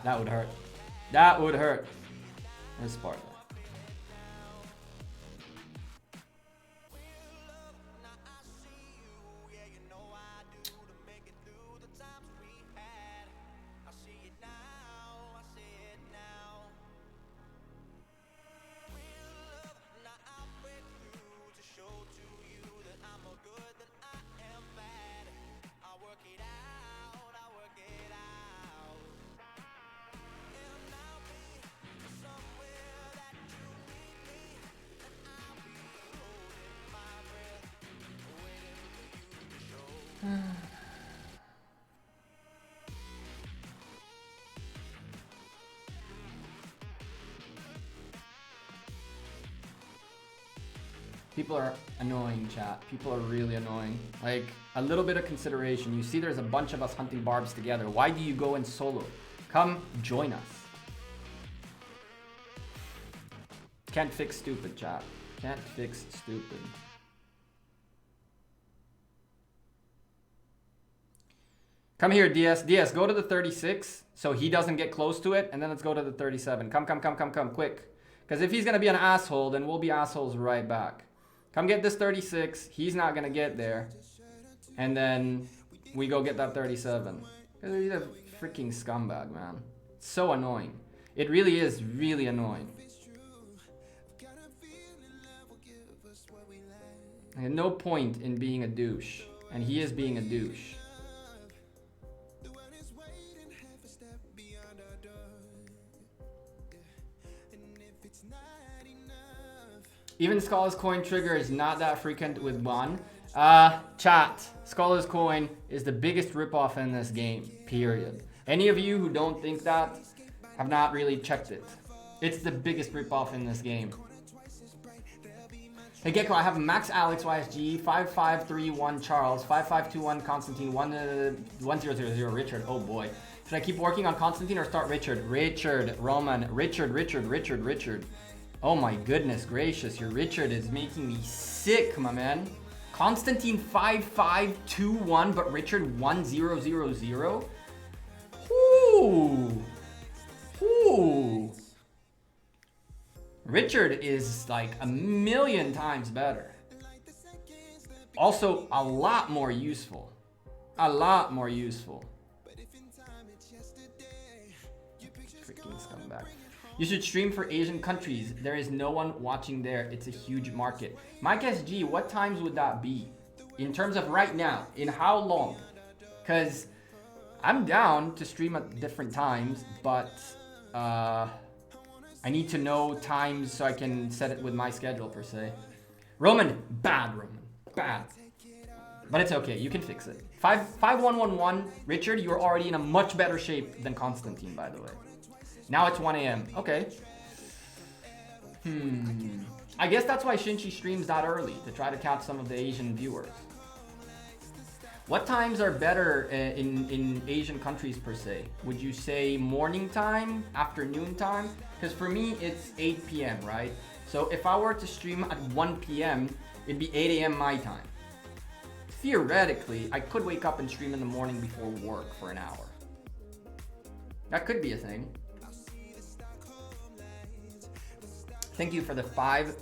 That would hurt. That would hurt. Where's Sparta? People are annoying, chat. People are really annoying. Like, a little bit of consideration. You see there's a bunch of us hunting barbs together. Why do you go in solo? Come join us. Can't fix stupid, chat. Can't fix stupid. Come here, DS. DS, go to the 36 so he doesn't get close to it, and then let's go to the 37. Come, quick. Because if he's going to be an asshole, then we'll be assholes right back. Come get this 36. He's not going to get there. And then we go get that 37. He's a freaking scumbag, man. It's so annoying. It really is really annoying. I had no point in being a douche. And he is being a douche. Even Scholar's Coin trigger is not that frequent with one. Chat, Scholar's Coin is the biggest ripoff in this game, period. Any of you who don't think that have not really checked it. It's the biggest ripoff in this game. Hey Gekko, I have Max Alex YSG, 5531 Charles, 5521 Constantine, 1000 Richard. Oh boy. Should I keep working on Constantine or start Richard? Richard, Roman, Richard. Oh my goodness gracious, your Richard is making me sick, my man. Constantine 5521, but Richard 1000. Ooh. Ooh. Richard is like a million times better. Also, a lot more useful. Freaking scumbag. You should stream for Asian countries. There is no one watching there. It's a huge market. Mike SG, what times would that be? In terms of right now, in how long? Because I'm down to stream at different times, but I need to know times so I can set it with my schedule per se. Roman, bad Roman, bad. But it's okay, you can fix it. 5111, Richard, you're already in a much better shape than Constantine, by the way. Now it's 1 a.m. Okay. I guess that's why Shinchi streams that early, to try to catch some of the Asian viewers. What times are better in Asian countries per se? Would you say morning time, afternoon time? Because for me, it's 8 p.m., right? So if I were to stream at 1 p.m., it'd be 8 a.m. my time. Theoretically, I could wake up and stream in the morning before work for an hour. That could be a thing. Thank you for the 5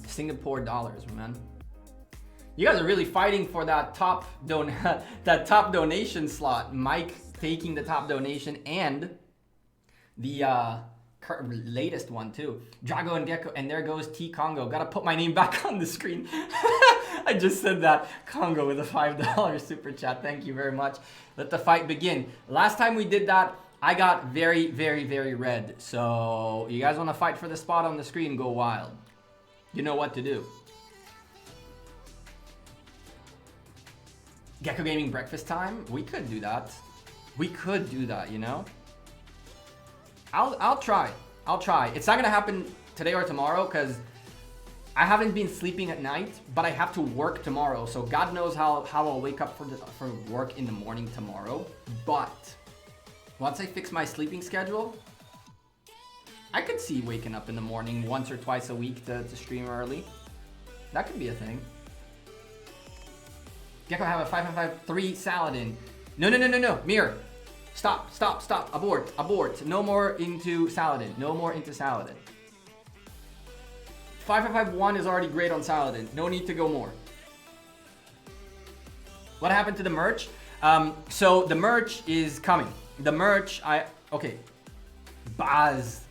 Singapore dollars, man. You guys are really fighting for that top donation slot. Mike taking the top donation and the latest one too. Drago and Gekko, and there goes T Congo. Gotta put my name back on the screen. I just said that. Congo with a $5 super chat. Thank you very much. Let the fight begin. Last time we did that, I got very, very, very red. So you guys want to fight for the spot on the screen, go wild. You know what to do. Gekko Gaming breakfast time? We could do that. We could do that, you know? I'll try. I'll try. It's not gonna happen today or tomorrow because I haven't been sleeping at night, but I have to work tomorrow. So God knows how I'll wake up for work in the morning tomorrow. But Once I fix my sleeping schedule, I could see waking up in the morning once or twice a week to stream early. That could be a thing. Gekko have a 5-5-3 Saladin. No, no, no, no, no. Mirror. Stop, stop, stop. Abort, abort. No more into Saladin. No more into Saladin. 5-5-1 is already great on Saladin. No need to go more. What happened to the merch? So the merch is coming. The merch, okay. Baz.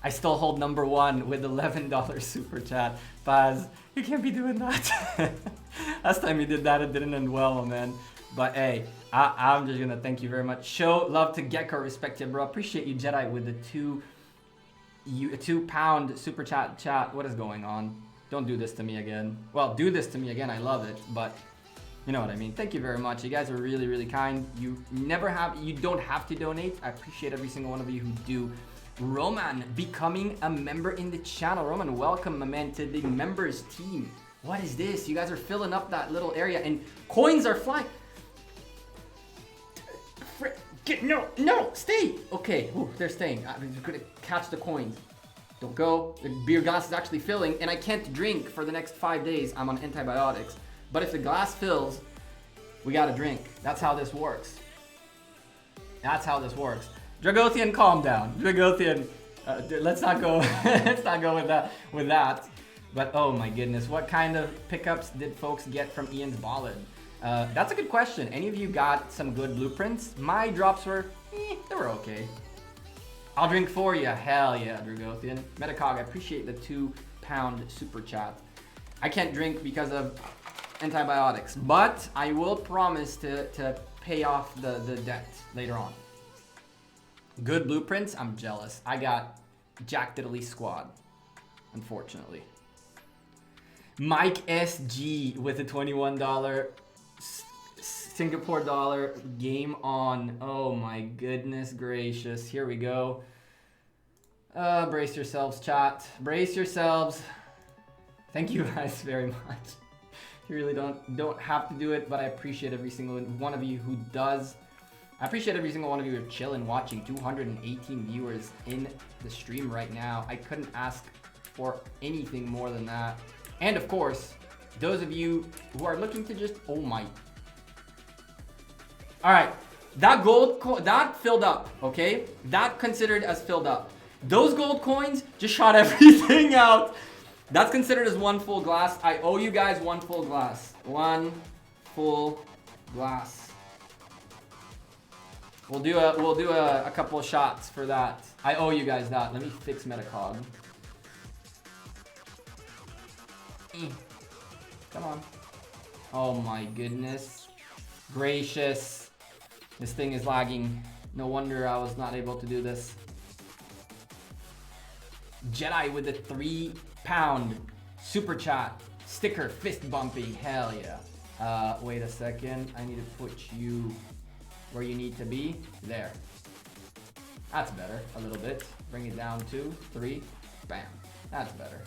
I still hold number one with $11 super chat. Baz, you can't be doing that. Last time you did that, it didn't end well, man. But hey, I'm just gonna thank you very much. Show love to Gekko, respect you, bro. Appreciate you, Jedi, with the £2 super chat. What is going on? Don't do this to me again. Well, do this to me again. I love it, but you know what I mean. Thank you very much. You guys are really, really kind. You don't have to donate. I appreciate every single one of you who do. Roman becoming a member in the channel. Roman, welcome, my man, to the members team. What is this? You guys are filling up that little area and coins are flying. No, stay. Okay, ooh, they're staying. I'm gonna catch the coins. Don't go. The beer glass is actually filling and I can't drink for the next 5 days. I'm on antibiotics. But if the glass fills, we gotta drink. That's how this works. That's how this works. Dragothian, calm down. Dragothian, let's not go. Let's not go with that. But oh my goodness, what kind of pickups did folks get from Ian's Ballad? That's a good question. Any of you got some good blueprints? My drops were, they were okay. I'll drink for you. Hell yeah, Dragothian. Metacog, I appreciate the £2 super chat. I can't drink because of antibiotics, but I will promise to pay off the debt later on. Good blueprints, I'm jealous. I got Jack Diddley squad, unfortunately. Mike SG with a $21 Singapore dollar game on. Oh my goodness gracious. Here we go. Brace yourselves, chat. Brace yourselves. Thank you guys very much. You really don't have to do it, but I appreciate every single one of you who does. I appreciate every single one of you who are chilling, watching. 218 viewers in the stream right now. I couldn't ask for anything more than that. And of course, those of you who are looking to just, oh my. All right, that gold, that filled up, okay? That considered as filled up. Those gold coins just shot everything out. That's considered as one full glass. I owe you guys one full glass. One full glass. We'll do a couple of shots for that. I owe you guys that. Let me fix Metacog. Come on. Oh my goodness gracious. This thing is lagging. No wonder I was not able to do this. Jedi with a £3 super chat. Sticker fist bumping. Hell yeah. Wait a second. I need to put you where you need to be. There. That's better. A little bit. Bring it down 2, 3. Bam. That's better.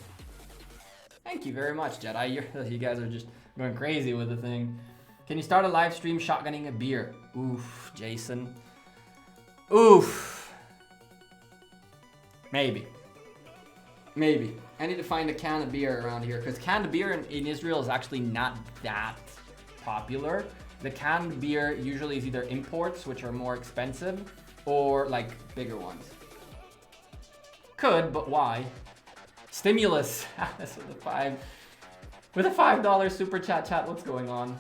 Thank you very much, Jedi. You guys are just going crazy with the thing. Can you start a live stream shotgunning a beer? Oof, Jason. Oof. Maybe. Maybe. I need to find a can of beer around here because canned beer in Israel is actually not that popular. The canned beer usually is either imports, which are more expensive, or like bigger ones. Could, but why? Stimulus. That's with a $5 super chat. What's going on?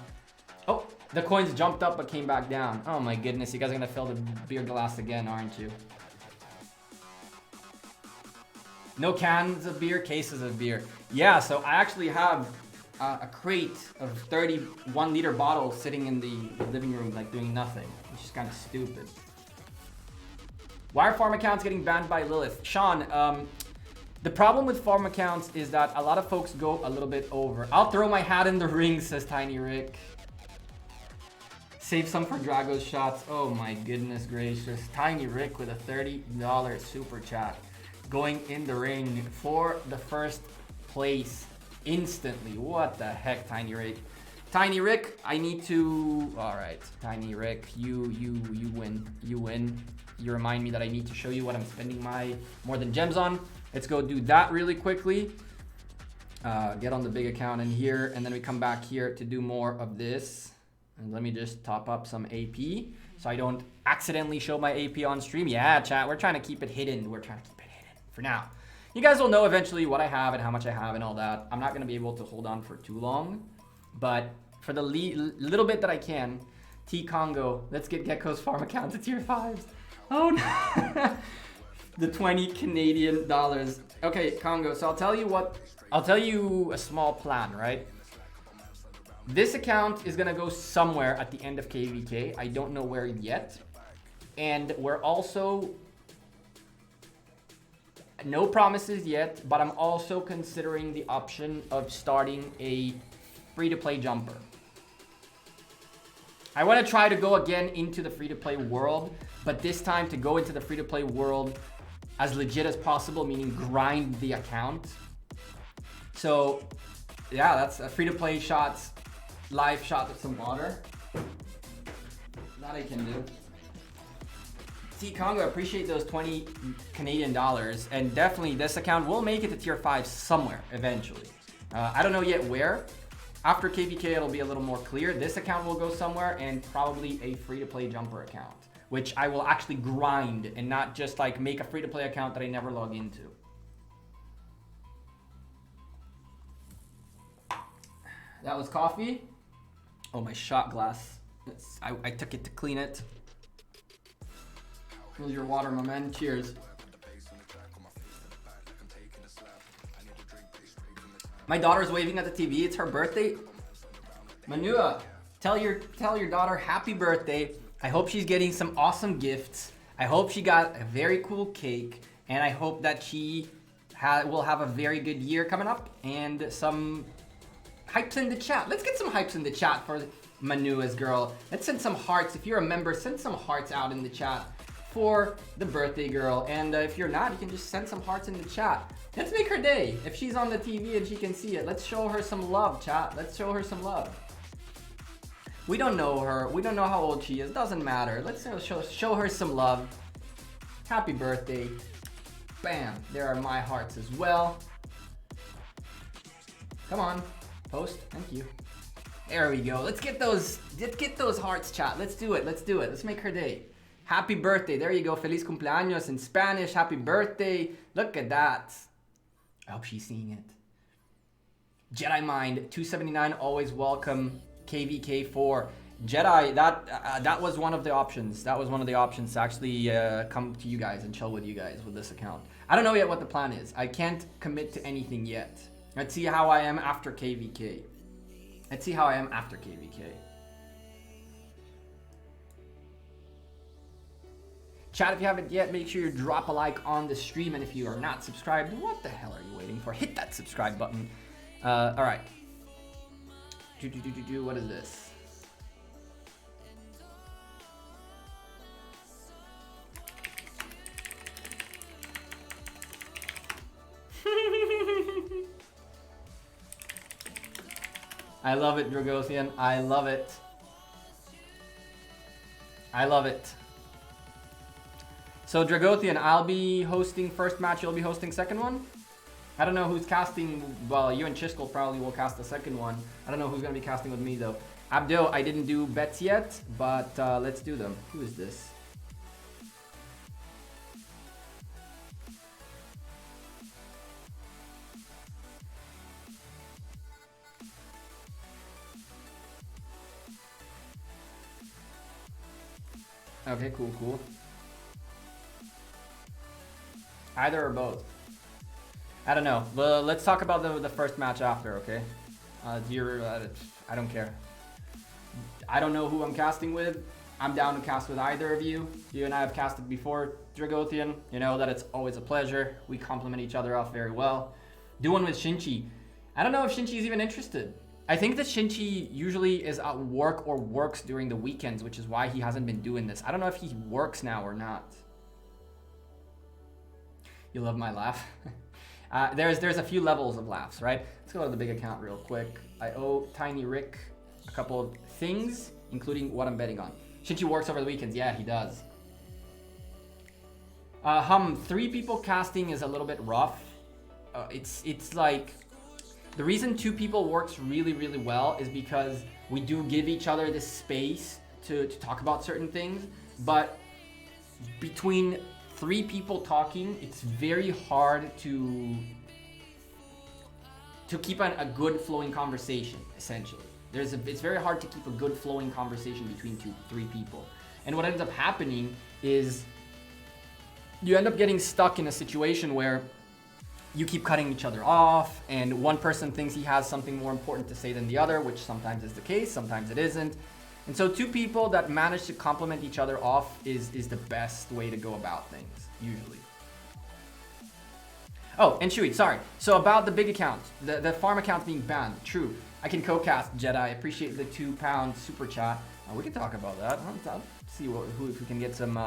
Oh, the coins jumped up but came back down. Oh my goodness, you guys are gonna fill the beer glass again, aren't you? No cans of beer, cases of beer. Yeah, so I actually have a crate of 31 liter bottles sitting in the living room, like doing nothing. It's just kind of stupid. Why are farm accounts getting banned by Lilith? Sean, the problem with farm accounts is that a lot of folks go a little bit over. I'll throw my hat in the ring, says Tiny Rick. Save some for Drago's shots. Oh my goodness gracious. Tiny Rick with a $30 super chat. Going in the ring for the first place instantly. What the heck, Tiny Rick? Tiny Rick, I need to... Alright, Tiny Rick, you win. You win. You remind me that I need to show you what I'm spending my more than gems on. Let's go do that really quickly. Get on the big account in here, and then we come back here to do more of this. And let me just top up some AP so I don't accidentally show my AP on stream. Yeah, chat, we're trying to keep it hidden. We're trying to keep it hidden for now. You guys will know eventually what I have and how much I have and all that. I'm not going to be able to hold on for too long. But for the little bit that I can, T-Congo, let's get Gekko's farm account to tier 5s. Oh no. The 20 Canadian dollars. Okay, Congo, so I'll tell you a small plan, right? This account is gonna go somewhere at the end of KVK. I don't know where yet. And we're also, no promises yet, but I'm also considering the option of starting a free-to-play jumper. I want to try to go again into the free-to-play world, but this time to go into the free-to-play world as legit as possible, meaning grind the account. So yeah, that's a free-to-play shots, live shot with some water. That I can do. See, Congo, appreciate those 20 Canadian dollars, and definitely this account will make it to tier 5 somewhere eventually. I don't know yet where. After KVK, it'll be a little more clear. This account will go somewhere, and probably a free-to-play jumper account, which I will actually grind and not just like make a free-to-play account that I never log into. That was coffee. Oh, my shot glass. I took it to clean it. Here's your water, my man. Cheers. My daughter's waving at the TV. It's her birthday. Manua, tell your daughter happy birthday. I hope she's getting some awesome gifts. I hope she got a very cool cake, and I hope that she will have a very good year coming up and some hypes in the chat. Let's get some hypes in the chat for Manua's girl. Let's send some hearts. If you're a member, send some hearts out in the chat for the birthday girl. And if you're not, you can just send some hearts in the chat. Let's make her day. If she's on the TV and she can see it, let's show her some love, chat. Let's show her some love. We don't know her. We don't know how old she is. Doesn't matter. Let's show her some love. Happy birthday. Bam. There are my hearts as well. Come on. Post. Thank you. There we go. Let's get those hearts, chat. Let's do it. Let's do it. Let's make her day. Happy birthday. There you go. Feliz cumpleaños in Spanish. Happy birthday. Look at that. I hope she's seeing it. Jedi Mind 279. Always welcome. KVK4. Jedi. That was one of the options. That was one of the options to actually come to you guys and chill with you guys with this account. I don't know yet what the plan is. I can't commit to anything yet. Let's see how I am after KVK. Let's see how I am after KVK. Chat, if you haven't yet, make sure you drop a like on the stream. And if you are not subscribed, what the hell are you waiting for? Hit that subscribe button. All right. What is this? I love it, Dragothian. I love it. I love it. So Dragothian, I'll be hosting first match, you'll be hosting second one? I don't know who's casting, well, you and Chiskel probably will cast the second one. I don't know who's gonna be casting with me though. Abdel, I didn't do bets yet, but let's do them. Who is this? Okay, cool. Either or both. I don't know. Well, let's talk about the first match after, okay? I don't care. I don't know who I'm casting with. I'm down to cast with either of you. You and I have casted before, Dragothian. You know that it's always a pleasure. We complement each other off very well. Do one with Shinchi. I don't know if Shinchi's even interested. I think that Shinchi usually is at work or works during the weekends, which is why he hasn't been doing this. I don't know if he works now or not. You love my laugh? There's a few levels of laughs, right? Let's go to the big account real quick. I owe Tiny Rick a couple of things, including what I'm betting on. Shinchi works over the weekends. Yeah, he does. 3 people casting is a little bit rough. It's like, the reason 2 people works really, really well is because we do give each other this space to talk about certain things, but between 3 people talking, it's very hard to keep a good flowing conversation, essentially. It's very hard to keep a good flowing conversation between 3 people. And what ends up happening is you end up getting stuck in a situation where you keep cutting each other off, and one person thinks he has something more important to say than the other, which sometimes is the case, sometimes it isn't. And so 2 people that manage to complement each other off is the best way to go about things, usually. Oh, and Shui, sorry. So about the big account, the farm account being banned, true. I can co-cast Jedi. Appreciate the £2 super chat. We can talk about that. I'll see if we can get some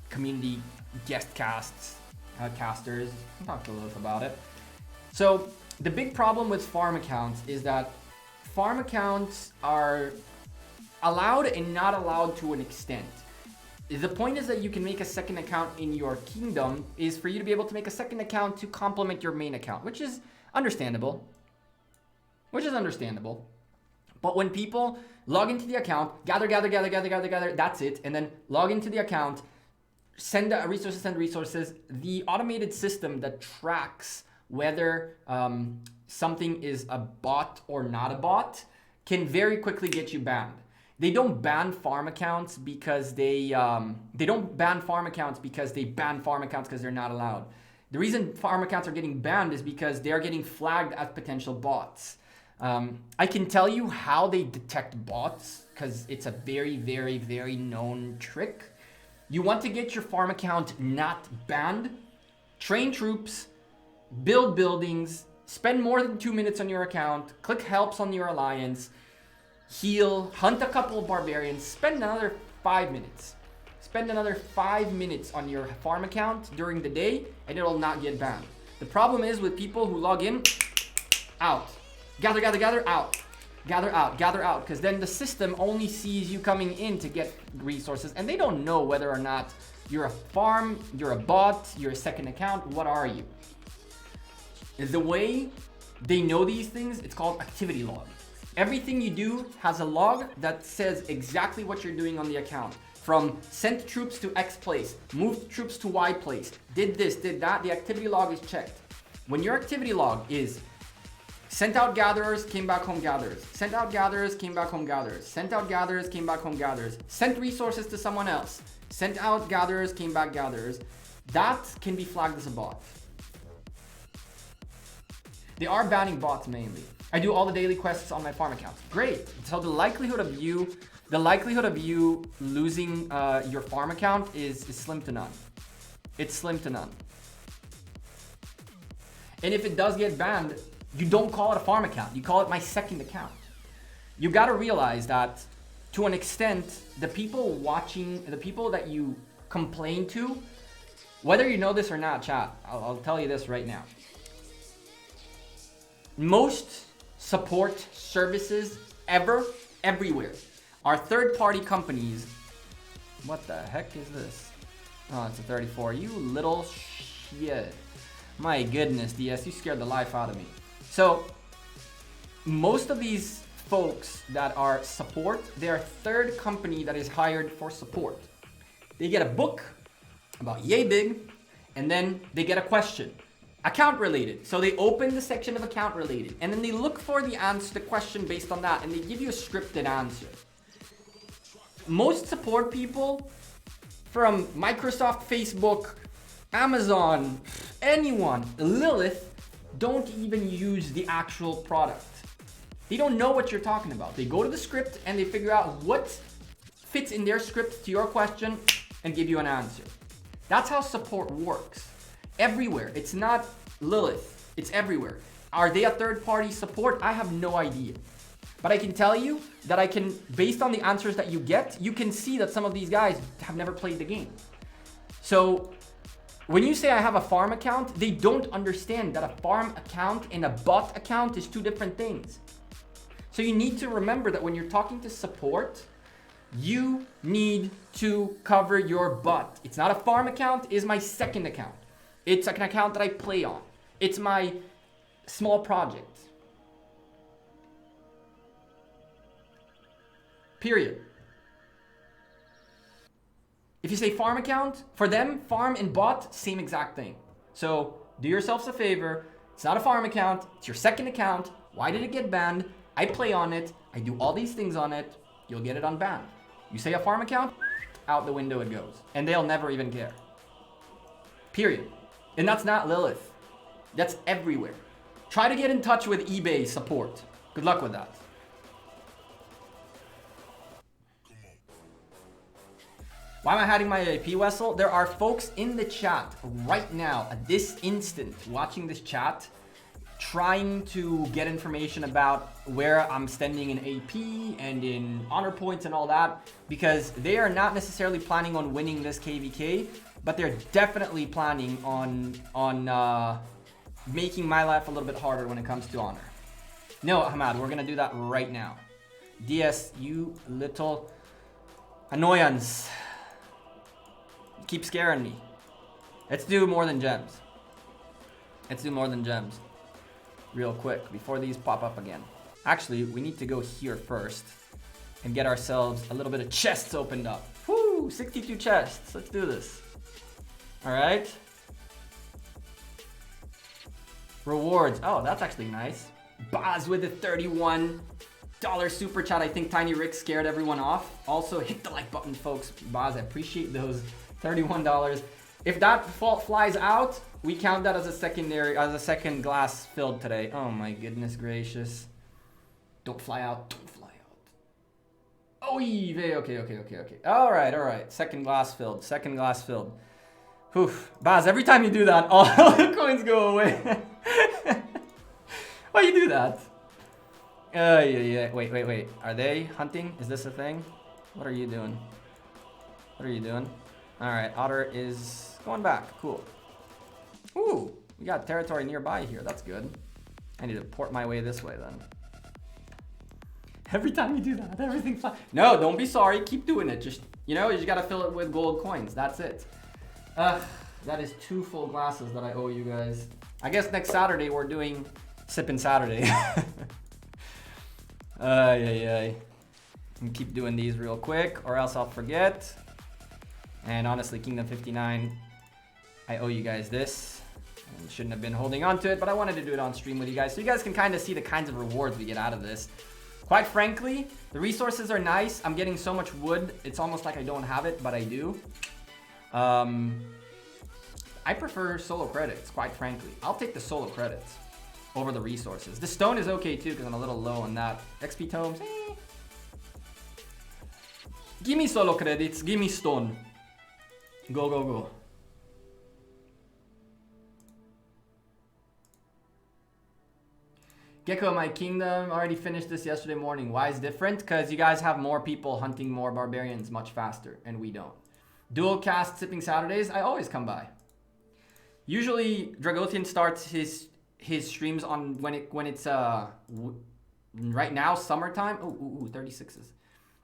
community guest casters. We'll talk to Lilith about it. So the big problem with farm accounts is that farm accounts are allowed and not allowed to an extent. The point is that you can make a second account in your kingdom is for you to be able to make a second account to complement your main account, which is understandable. But when people log into the account, gather, that's it, and then log into the account, send resources, the automated system that tracks whether something is a bot or not a bot can very quickly get you banned. They don't ban farm accounts because they ban farm accounts because they're not allowed. The reason farm accounts are getting banned is because they are getting flagged as potential bots. I can tell you how they detect bots because it's a very, very, very known trick. You want to get your farm account not banned, train troops, build buildings, spend more than 2 minutes on your account, click helps on your alliance, heal, hunt a couple of barbarians, spend another 5 minutes. Spend another 5 minutes on your farm account during the day and it'll not get banned. The problem is with people who log in, out. Gather, out. Gather out. Because then the system only sees you coming in to get resources and they don't know whether or not you're a farm, you're a bot, you're a second account, what are you? The way they know these things, it's called activity log. Everything you do has a log that says exactly what you're doing on the account. From sent troops to X place, moved troops to Y place, did this, did that, the activity log is checked. When your activity log is sent out gatherers, came back home gatherers, sent out gatherers, came back home gatherers, sent out gatherers, came back home gatherers, sent resources to someone else, sent out gatherers, came back gatherers, that can be flagged as a bot. They are banning bots mainly. I do all the daily quests on my farm accounts. Great. So the likelihood of you losing your farm account is slim to none. It's slim to none. And if it does get banned, you don't call it a farm account. You call it my second account. You got to realize that to an extent, the people watching, the people that you complain to, whether you know this or not, chat, I'll tell you this right now. Most support services everywhere are third-party companies. What the heck is this? Oh, it's a 34. You little shit. My goodness, DS, you scared the life out of me. So, most of these folks that are support, they're a third company that is hired for support. They get a book about yay big, and then they get a question. Account related. So they open the section of account related and then they look for the answer, the question based on that, and they give you a scripted answer. Most support people from Microsoft, Facebook, Amazon, anyone, Lilith, don't even use the actual product. They don't know what you're talking about. They go to the script and they figure out what fits in their script to your question and give you an answer. That's how support works. Everywhere. It's not Lilith. It's everywhere. Are they a third-party support? I have no idea. But I can tell you that based on the answers that you get, you can see that some of these guys have never played the game. So when you say I have a farm account, they don't understand that a farm account and a bot account is two different things. So you need to remember that when you're talking to support, you need to cover your butt. It's not a farm account, it's my second account. It's like an account that I play on. It's my small project. Period. If you say farm account, for them, farm and bot, same exact thing. So do yourselves a favor. It's not a farm account. It's your second account. Why did it get banned? I play on it. I do all these things on it. You'll get it unbanned. You say a farm account, out the window it goes. And they'll never even care. Period. And that's not Lilith. That's everywhere. Try to get in touch with eBay support. Good luck with that. Why am I hiding my AP vessel? There are folks in the chat right now, at this instant, watching this chat, trying to get information about where I'm standing in AP and in honor points and all that, because they are not necessarily planning on winning this KVK, but they're definitely planning on making my life a little bit harder when it comes to honor. No, Ahmad, we're gonna do that right now. DS, you little annoyance. Keep scaring me. Let's do more than gems. Let's do more than gems. Real quick, before these pop up again. Actually, we need to go here first and get ourselves a little bit of chests opened up. Woo, 62 chests. Let's do this. All right. Rewards. Oh, that's actually nice. Baz with the $31 super chat. I think Tiny Rick scared everyone off. Also, hit the like button, folks. Baz, I appreciate those $31. If that flies out, we count that as a second glass filled today. Oh my goodness gracious. Don't fly out. Don't fly out. Oh, okay. All right. Second glass filled. Second glass filled. Whew. Baz, every time you do that, all the coins go away. Why you do that? Yeah. Wait. Are they hunting? Is this a thing? What are you doing? All right, Otter is going back. Cool. Ooh, we got territory nearby here. That's good. I need to port my way this way then. Every time you do that, everything flies. No, don't be sorry. Keep doing it. Just, you just gotta fill it with gold coins. That's it. That is 2 full glasses that I owe you guys. I guess next Saturday we're doing Sippin' Saturday. Yeah. And keep doing these real quick or else I'll forget. And honestly, Kingdom 59, I owe you guys this. I shouldn't have been holding on to it, but I wanted to do it on stream with you guys so you guys can kind of see the kinds of rewards we get out of this. Quite frankly, the resources are nice. I'm getting so much wood. It's almost like I don't have it, but I do. I prefer solo credits, quite frankly. I'll take the solo credits over the resources. The stone is okay too because I'm a little low on that. XP tomes, Give me solo credits, give me stone. Go. Gekko, my kingdom already finished this yesterday morning. Why is different? Because you guys have more people hunting more barbarians much faster, and we don't. Dual cast Sipping Saturdays, I always come by. Usually, Dragothian starts his streams on when it's right now summertime. Ooh, 36s.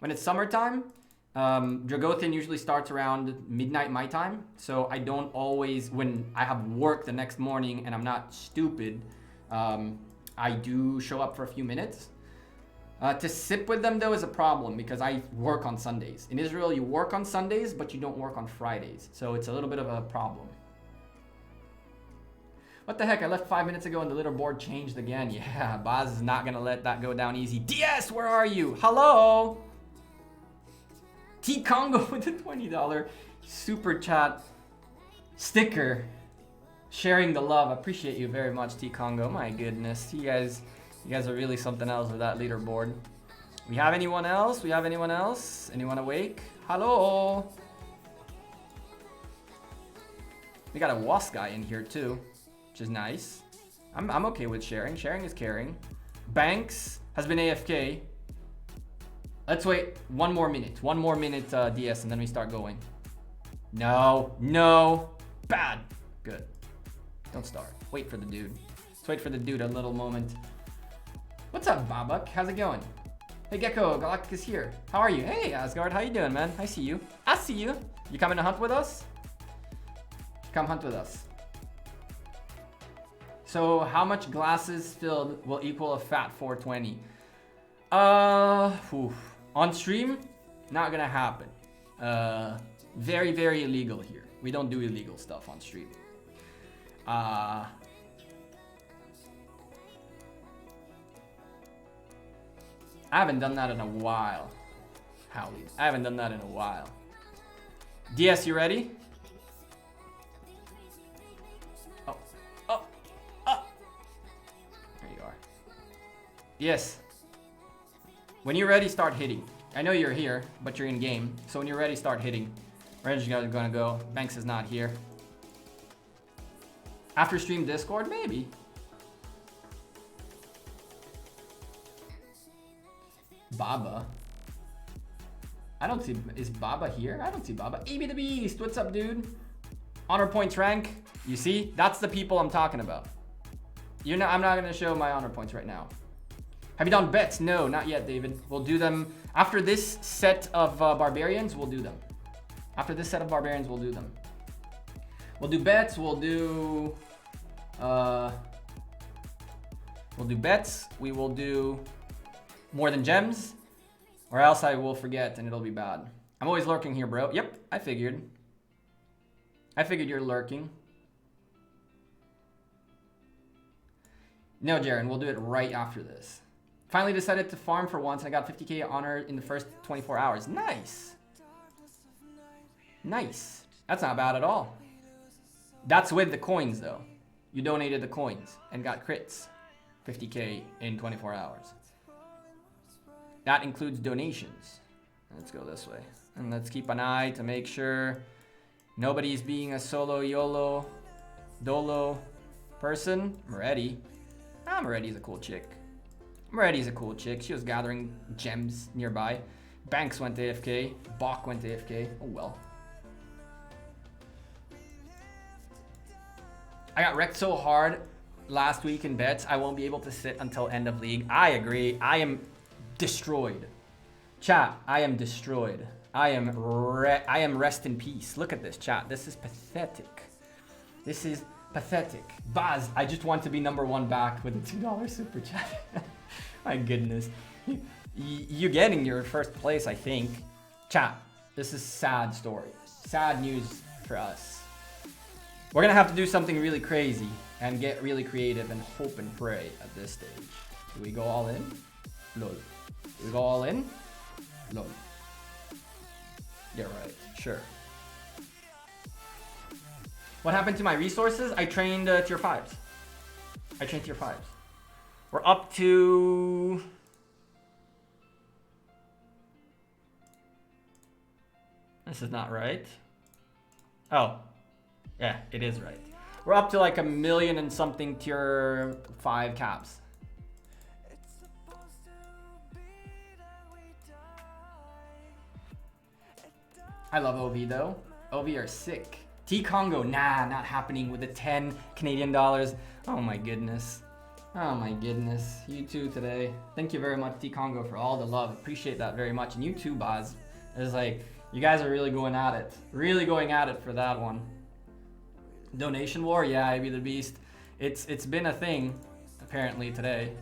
When it's summertime. Dragothian usually starts around midnight my time, so I don't always, when I have work the next morning and I'm not stupid, I do show up for a few minutes. To sip with them though is a problem because I work on Sundays. In Israel you work on Sundays but you don't work on Fridays, so it's a little bit of a problem. What the heck, I left 5 minutes ago and the leaderboard changed again. Yeah, Baz is not gonna let that go down easy. DS, where are you? Hello? T Congo with a $20 super chat sticker, sharing the love. I appreciate you very much, T Congo. My goodness, you guys are really something else with that leaderboard. We have anyone else? Anyone awake? Hello. We got a wasp guy in here too, which is nice. I'm okay with sharing. Sharing is caring. Banks has been AFK. Let's wait one more minute, DS, and then we start going. No, bad, good. Don't start, wait for the dude. Let's wait for the dude a little moment. What's up, Babak? How's it going? Hey, Gekko, Galactic is here. How are you? Hey, Asgard, how you doing, man? I see you. I see you. You coming to hunt with us? Come hunt with us. So, how much glasses filled will equal a fat 420? On stream, not gonna happen. Very, very illegal here. We don't do illegal stuff on stream. I haven't done that in a while. Howie, I haven't done that in a while. DS, you ready? Oh. There you are. Yes. When you're ready, start hitting. I know you're here, but you're in game. So when you're ready, start hitting. Range is gonna go. Banks is not here. After stream Discord, maybe. Baba. I don't see, is Baba here? I don't see Baba. EB the Beast, what's up, dude? Honor points rank. You see, that's the people I'm talking about. I'm not gonna show my honor points right now. Have you done bets? No, not yet, David. We'll do them after this set of barbarians. We'll do them. After this set of barbarians, we'll do them. We'll do bets. We'll do bets. We will do more than gems, or else I will forget and it'll be bad. I'm always lurking here, bro. Yep, I figured. I figured you're lurking. No, Jaren, we'll do it right after this. Finally decided to farm for once. I got 50k honor in the first 24 hours. Nice. Nice. That's not bad at all. That's with the coins, though. You donated the coins and got crits. 50k in 24 hours. That includes donations. Let's go this way. And let's keep an eye to make sure nobody's being a solo YOLO dolo person. Moretti's a cool chick. Moretti's a cool chick. She was gathering gems nearby. Banks went to AFK. Bach went to AFK. Oh well. I got wrecked so hard last week in bets, I won't be able to sit until end of league. I agree. I am destroyed. Chat, I am destroyed. I am rest in peace. Look at this, chat. This is pathetic. This is pathetic. Baz, I just want to be #1 back with a $2 super chat. My goodness. You're getting your first place, I think. Chat, this is sad story. Sad news for us. We're gonna have to do something really crazy and get really creative and hope and pray at this stage. Do we go all in? Lol. Do we go all in? Lol. You're right, sure. What happened to my resources? I trained tier 5s. I trained tier 5s. We're up to... This is not right. Oh. Yeah, it is right. We're up to like 1 million and something tier 5 caps. I love OV though. OV are sick. T-Congo, nah, not happening with the 10 Canadian dollars. Oh my goodness. Oh my goodness. You too today. Thank you very much, T-Congo, for all the love. Appreciate that very much. And you too, Baz. It's like, you guys are really going at it. Really going at it for that one. Donation war, yeah, I be the beast. It's been a thing, apparently, today.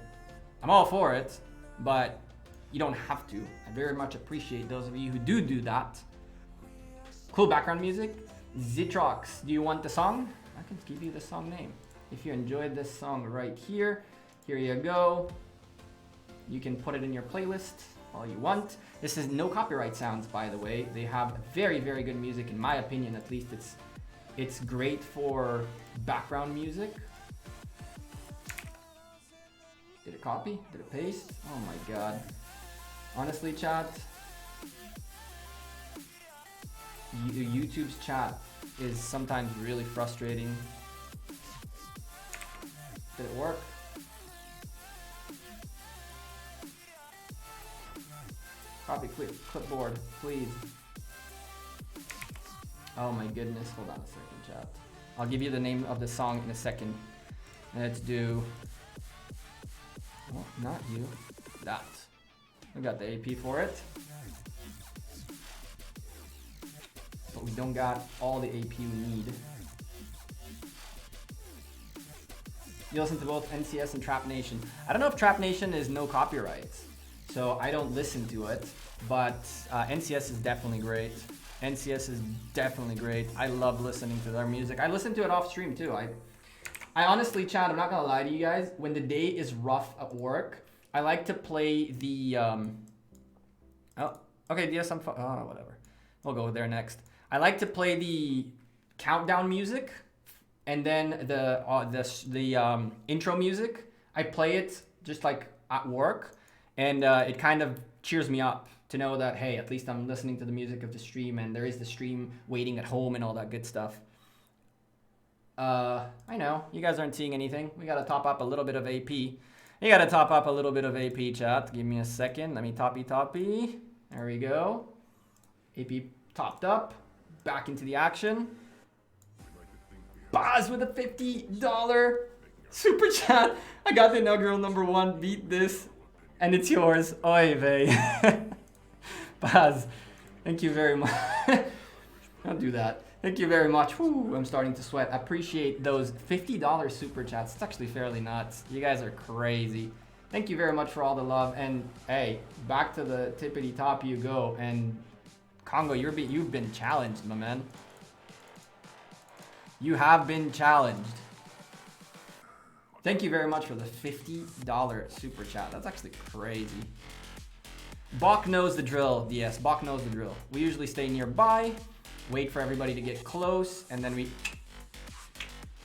I'm all for it, but you don't have to. I very much appreciate those of you who do that. Cool background music. Zitrox, do you want the song? I can give you the song name. If you enjoyed this song right here, here you go. You can put it in your playlist all you want. This is no copyright sounds, by the way. They have very, very good music, in my opinion, at least. It's great for background music. Did it copy? Did it paste? Oh my god. Honestly, chat, YouTube's chat is sometimes really frustrating. Did it work? Copy clipboard, please. Oh my goodness, hold on a second, chat. I'll give you the name of the song in a second. Let's do Oh, not you. That. We got the AP for it. But we don't got all the AP we need. You listen to both NCS and Trap Nation. I don't know if Trap Nation is no copyrights, so I don't listen to it, but NCS is definitely great. NCS is definitely great. I love listening to their music. I listen to it off stream too. I honestly, Chad, I'm not gonna lie to you guys, when the day is rough at work, I like to play the, oh, okay, DSM, oh, whatever. We'll go there next. I like to play the countdown music, and then the intro music. I play it just like at work, and it kind of cheers me up to know that, hey, at least I'm listening to the music of the stream, and there is the stream waiting at home and all that good stuff. I know, you guys aren't seeing anything. We gotta top up a little bit of AP. You gotta top up a little bit of AP, chat. Give me a second. Let me toppy. There we go. AP topped up. Back into the action. Baz with a $50 super chat. I got the inaugural #1. Beat this, and it's yours. Oy vey. Baz, thank you very much. Don't do that. Thank you very much. Whew, I'm starting to sweat. I appreciate those $50 super chats. It's actually fairly nuts. You guys are crazy. Thank you very much for all the love. And hey, back to the tippity top you go. And Congo, you've been challenged, my man. You have been challenged. Thank you very much for the $50 super chat. That's actually crazy. Bach knows the drill. Yes, Bach knows the drill. We usually stay nearby, wait for everybody to get close, and then we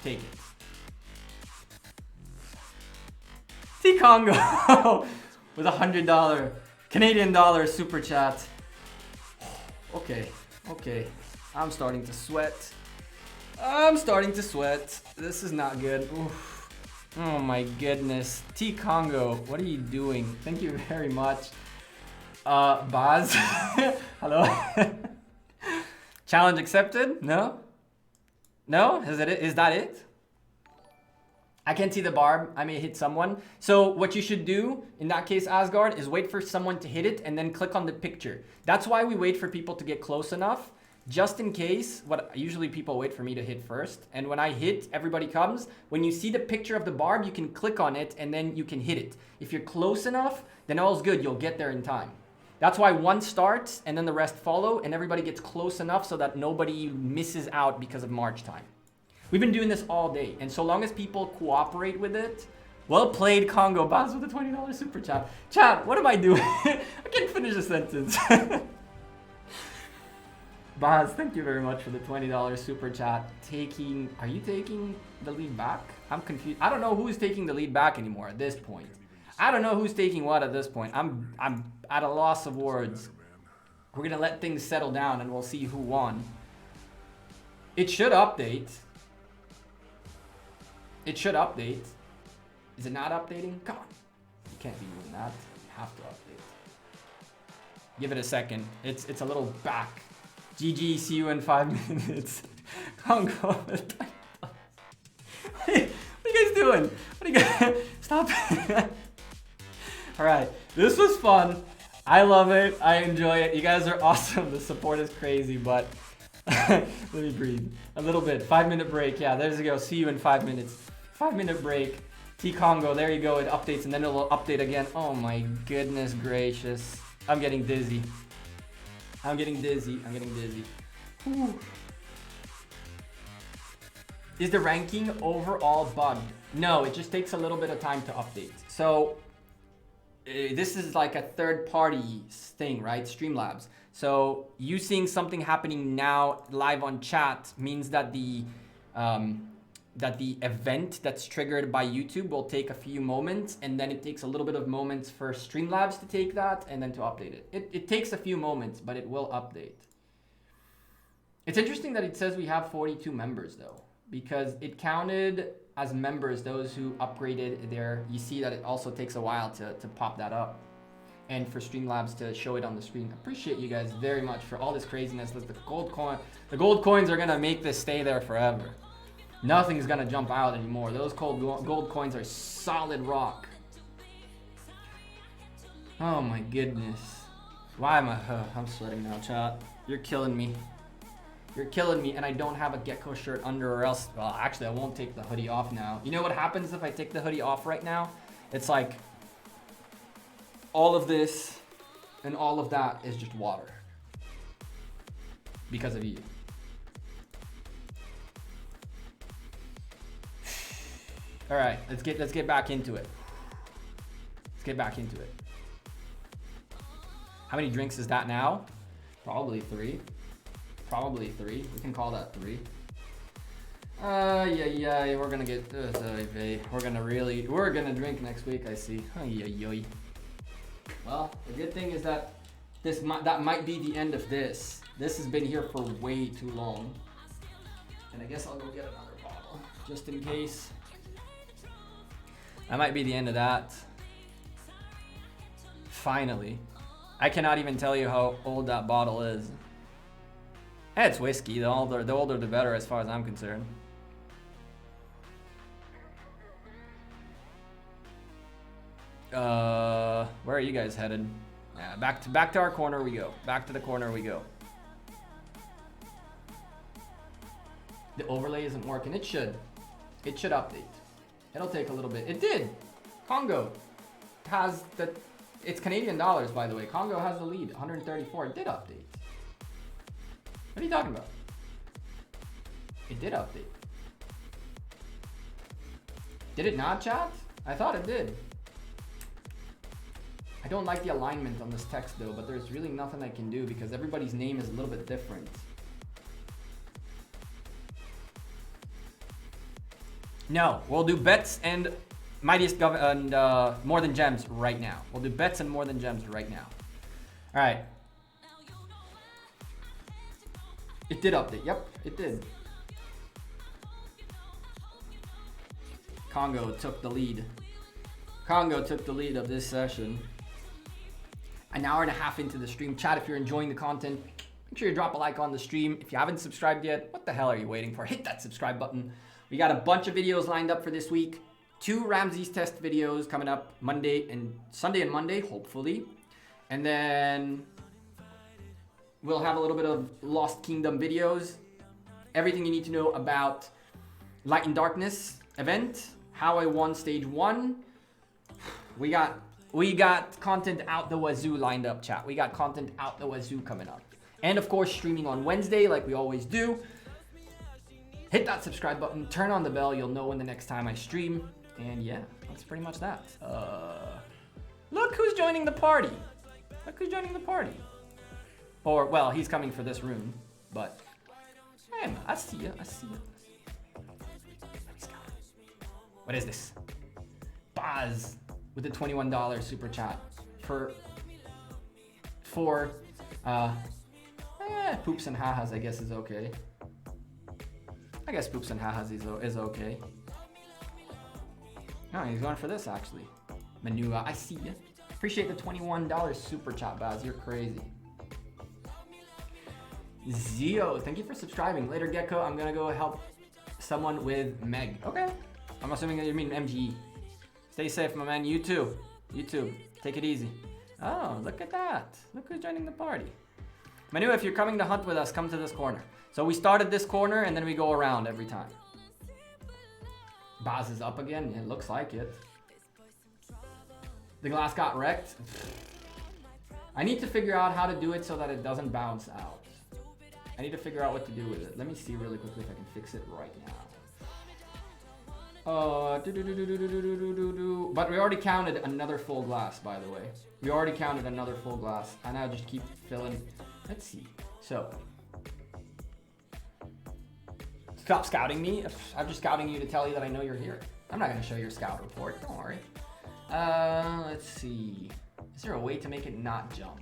take it. T Congo with a $100 Canadian dollar super chat. Okay, okay. I'm starting to sweat. This is not good. Oof. Oh my goodness. T Congo, what are you doing? Thank you very much. Baz. Hello. Challenge accepted? No? No? Is that it? I can't see the barb. I may hit someone. So what you should do in that case, Asgard, is wait for someone to hit it and then click on the picture. That's why we wait for people to get close enough. Just in case, usually people wait for me to hit first. And when I hit, everybody comes. When you see the picture of the barb, you can click on it and then you can hit it. If you're close enough, then all's good. You'll get there in time. That's why one starts and then the rest follow and everybody gets close enough so that nobody misses out because of march time. We've been doing this all day, and so long as people cooperate with it, well played, Congo. Baz with a $20 super chat. Chat, what am I doing? I can't finish a sentence. Baz, thank you very much for the $20 super chat. Are you taking the lead back? I'm confused. I don't know who's taking the lead back anymore at this point. I don't know who's taking what at this point. I'm at a loss of words. We're gonna let things settle down and we'll see who won. It should update. It should update. Is it not updating? Come on. You can't be doing that. You have to update. Give it a second. It's a little back. GG, see you in 5 minutes. Congo. What are you guys doing? What are you guys? Stop. Alright, this was fun. I love it. I enjoy it. You guys are awesome. The support is crazy, but let me breathe a little bit. 5-minute break. Yeah, there you go. See you in 5 minutes. 5-minute break. T Congo, there you go. It updates and then it will update again. Oh my goodness gracious. I'm getting dizzy. Whew. Is the ranking overall bugged? No, it just takes a little bit of time to update. So this is like a third-party thing, right? Streamlabs. So you seeing something happening now live on chat means that the event that's triggered by YouTube will take a few moments, and then it takes a little bit of moments for Streamlabs to take that and then to update it. It takes a few moments, but it will update. It's interesting that it says we have 42 members though, because it counted as members those who upgraded their, you see that it also takes a while to pop that up. And for Streamlabs to show it on the screen. Appreciate you guys very much for all this craziness. The gold coins are gonna make this stay there forever. Nothing's gonna jump out anymore. Those gold coins are solid rock. Oh my goodness. Why am I? I'm sweating now, chat. You're killing me. You're killing me, and I don't have a Gekko shirt under, or else. Well, actually, I won't take the hoodie off now. You know what happens if I take the hoodie off right now? It's like all of this and all of that is just water because of you. All right, let's get back into it. Let's get back into it. How many drinks is that now? Probably 3. Probably 3. We can call that 3. Yeah, we're gonna get, we're gonna drink next week, I see. Well, the good thing is that that might be the end of this. This has been here for way too long. And I guess I'll go get another bottle, just in case. That might be the end of that. Finally. I cannot even tell you how old that bottle is. It's whiskey. The older the better as far as I'm concerned. Where are you guys headed? Yeah, back to our corner we go. Back to the corner we go. The overlay isn't working. It should update. It'll take a little bit. It did. Congo has the. It's Canadian dollars, by the way. Congo has the lead, 134. It did update. What are you talking about? It did update. Did it not, chat? I thought it did. I don't like the alignment on this text though, but there's really nothing I can do because everybody's name is a little bit different. No, we'll do bets and more than gems right now. We'll do bets and more than gems right now. All right. It did update. Yep, it did. Congo took the lead. Congo took the lead of this session. An hour and a half into the stream. Chat, if you're enjoying the content, make sure you drop a like on the stream. If you haven't subscribed yet, what the hell are you waiting for? Hit that subscribe button. We got a bunch of videos lined up for this week. 2 Ramses test videos coming up Sunday and Monday, hopefully. And then we'll have a little bit of Lost Kingdom videos. Everything you need to know about Light and Darkness event. How I won stage 1. We got content out the wazoo lined up, chat. We got content out the wazoo coming up. And of course, streaming on Wednesday like we always do. Hit that subscribe button, turn on the bell, you'll know when the next time I stream. And yeah, that's pretty much that. Look who's joining the party. Look who's joining the party. Or, well, he's coming for this room, but hey, man, I see you. What is this? Baz with the $21 super chat for poops and ha-has, I guess is okay. I guess poops and ha-has is okay. No, he's going for this actually. Manua, I see ya. Appreciate the $21 super chat, Baz. You're crazy. Zio, thank you for subscribing. Later, Gekko, I'm gonna go help someone with Meg. Okay. I'm assuming that you mean MGE. Stay safe, my man. You too. Take it easy. Oh, look at that. Look who's joining the party. Manu, if you're coming to hunt with us, come to this corner. So we started this corner and then we go around every time. Baz is up again. It looks like it. The glass got wrecked. I need to figure out how to do it so that it doesn't bounce out. I need to figure out what to do with it. Let me see really quickly if I can fix it right now. But we already counted another full glass, by the way. We already counted another full glass. And I just keep filling. Let's see. So. Stop scouting me. I'm just scouting you to tell you that I know you're here. I'm not going to show your scout report. Don't worry. Let's see. Is there a way to make it not jump?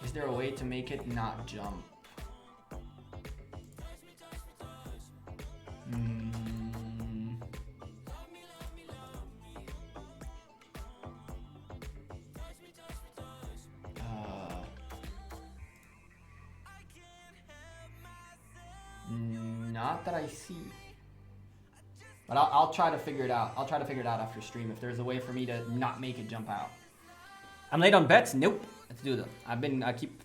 Is there a way to make it not jump? Not that I see. But I'll try to figure it out. I'll try to figure it out after stream if there's a way for me to not make it jump out. I'm late on bets? Nope. Let's do them. I keep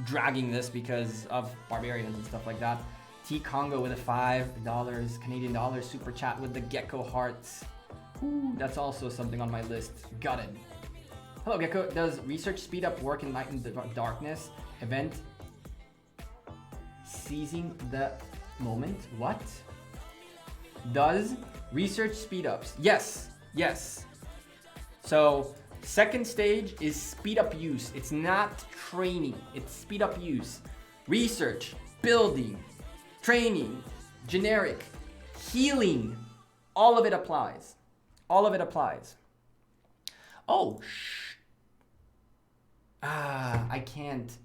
dragging this because of Barbarians and stuff like that. T Congo with a $5 Canadian dollars super chat with the Gekko hearts. Ooh, that's also something on my list. Got it. Hello Gekko. Does research speed up work in Light in the Darkness event? Seizing the moment. What? Does research speed ups? Yes. Yes. So second stage is speed up use. It's not training. It's speed up use. Research, building, training, generic, healing. All of it applies. All of it applies. Oh, I can't.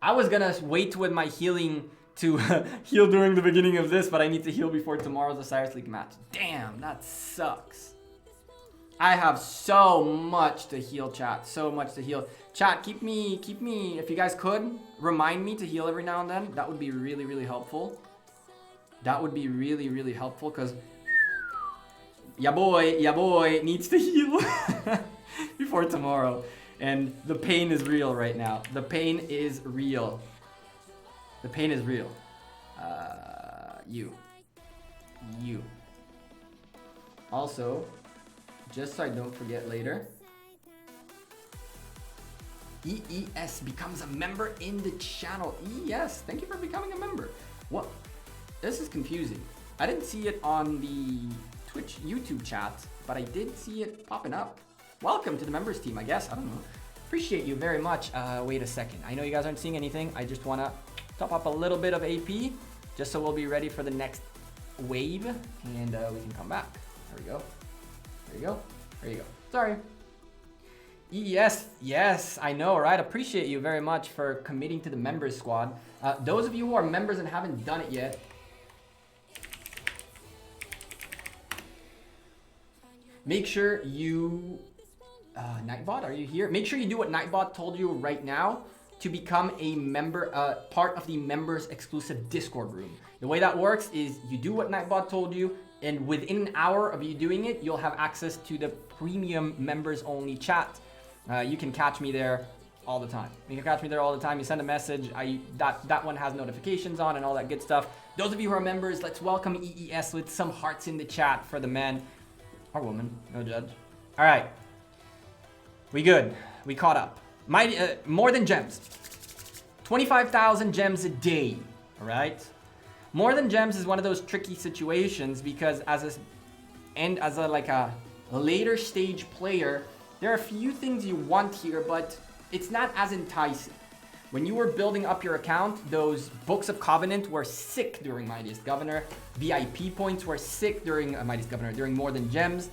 I was gonna wait with my healing to heal during the beginning of this, but I need to heal before tomorrow's Osiris League match. Damn, that sucks. I have so much to heal, chat. So much to heal. Chat, keep me, if you guys could, remind me to heal every now and then. That would be really, really helpful. That would be really, really helpful, because ya boy needs to heal before tomorrow. And the pain is real right now. The pain is real. The pain is real. You. Also, just so I don't forget later, EES becomes a member in the channel. EES, thank you for becoming a member. What? This is confusing. I didn't see it on the Twitch YouTube chat, but I did see it popping up. Welcome to the members team, I guess. I don't know. Appreciate you very much. Wait a second. I know you guys aren't seeing anything. I just want to top up a little bit of AP just so we'll be ready for the next wave, and we can come back. There we go. There you go. There you go. Sorry. Yes, yes, I know, right? Appreciate you very much for committing to the members squad. Those of you who are members and haven't done it yet, make sure you... Nightbot, are you here? Make sure you do what Nightbot told you right now to become a member, part of the members exclusive Discord room. The way that works is you do what Nightbot told you, and within an hour of you doing it, you'll have access to the premium members only chat. You can catch me there all the time. You can catch me there all the time. You send a message. That one has notifications on and all that good stuff. Those of you who are members, let's welcome EES with some hearts in the chat for the men or woman, no judge. All right. We good. We caught up. More than gems. 25,000 gems a day. All right. More than gems is one of those tricky situations because as a later stage player, there are a few things you want here, but it's not as enticing. When you were building up your account, those Books of Covenant were sick during Mightiest Governor. VIP points were sick during Mightiest Governor, during More Than Gems.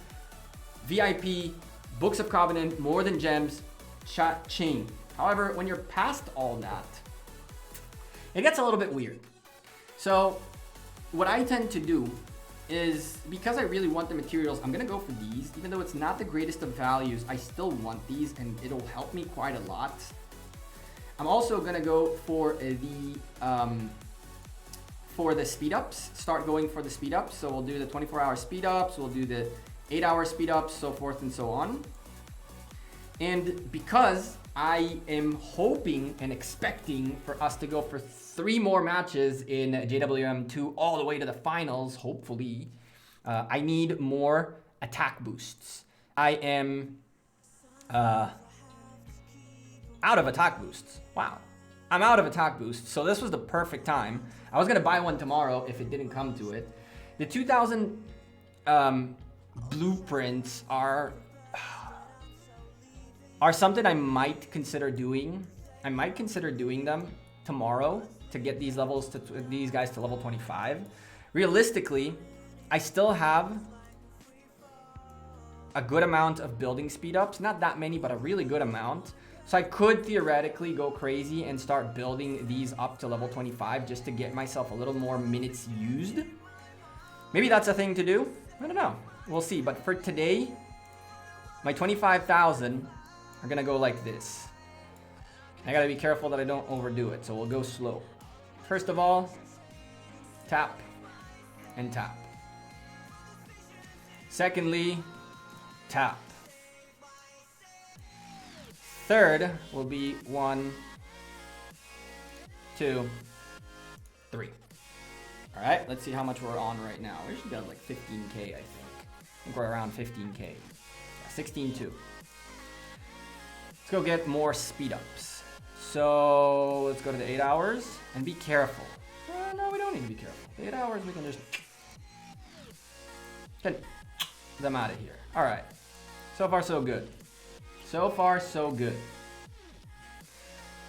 VIP, Books of Covenant, More Than Gems, chain. However, when you're past all that, it gets a little bit weird. So what I tend to do is, because I really want the materials, I'm gonna go for these. Even though it's not the greatest of values, I still want these and it'll help me quite a lot. I'm also gonna go for the speed ups, start going for the speed ups. So we'll do the 24-hour speed ups, we'll do the 8-hour speed ups, so forth and so on. And because I am hoping and expecting for us to go for 3 more matches in JWM2 all the way to the finals, hopefully, I need more attack boosts. I am out of attack boosts. Wow. I'm out of attack boosts, so this was the perfect time. I was gonna buy one tomorrow if it didn't come to it. The 2,000 blueprints are something I might consider doing. I might consider doing them tomorrow to get these guys to level 25. Realistically, I still have a good amount of building speed ups. Not that many, but a really good amount. So I could theoretically go crazy and start building these up to level 25 just to get myself a little more minutes used. Maybe that's a thing to do. I don't know. We'll see. But for today, my 25,000 are gonna go like this. I gotta be careful that I don't overdo it, so we'll go slow. First of all, tap and tap. Secondly, tap. Third will be 1, 2, 3. All right, let's see how much we're on right now. We should be at like 15K, I think. I think we're around 15K. Yeah, 16.2. Let's go get more speed ups. So let's go to the 8 hours and be careful. No, we don't need to be careful. The 8 hours, we can just get them out of here. All right. So far, so good. So far, so good.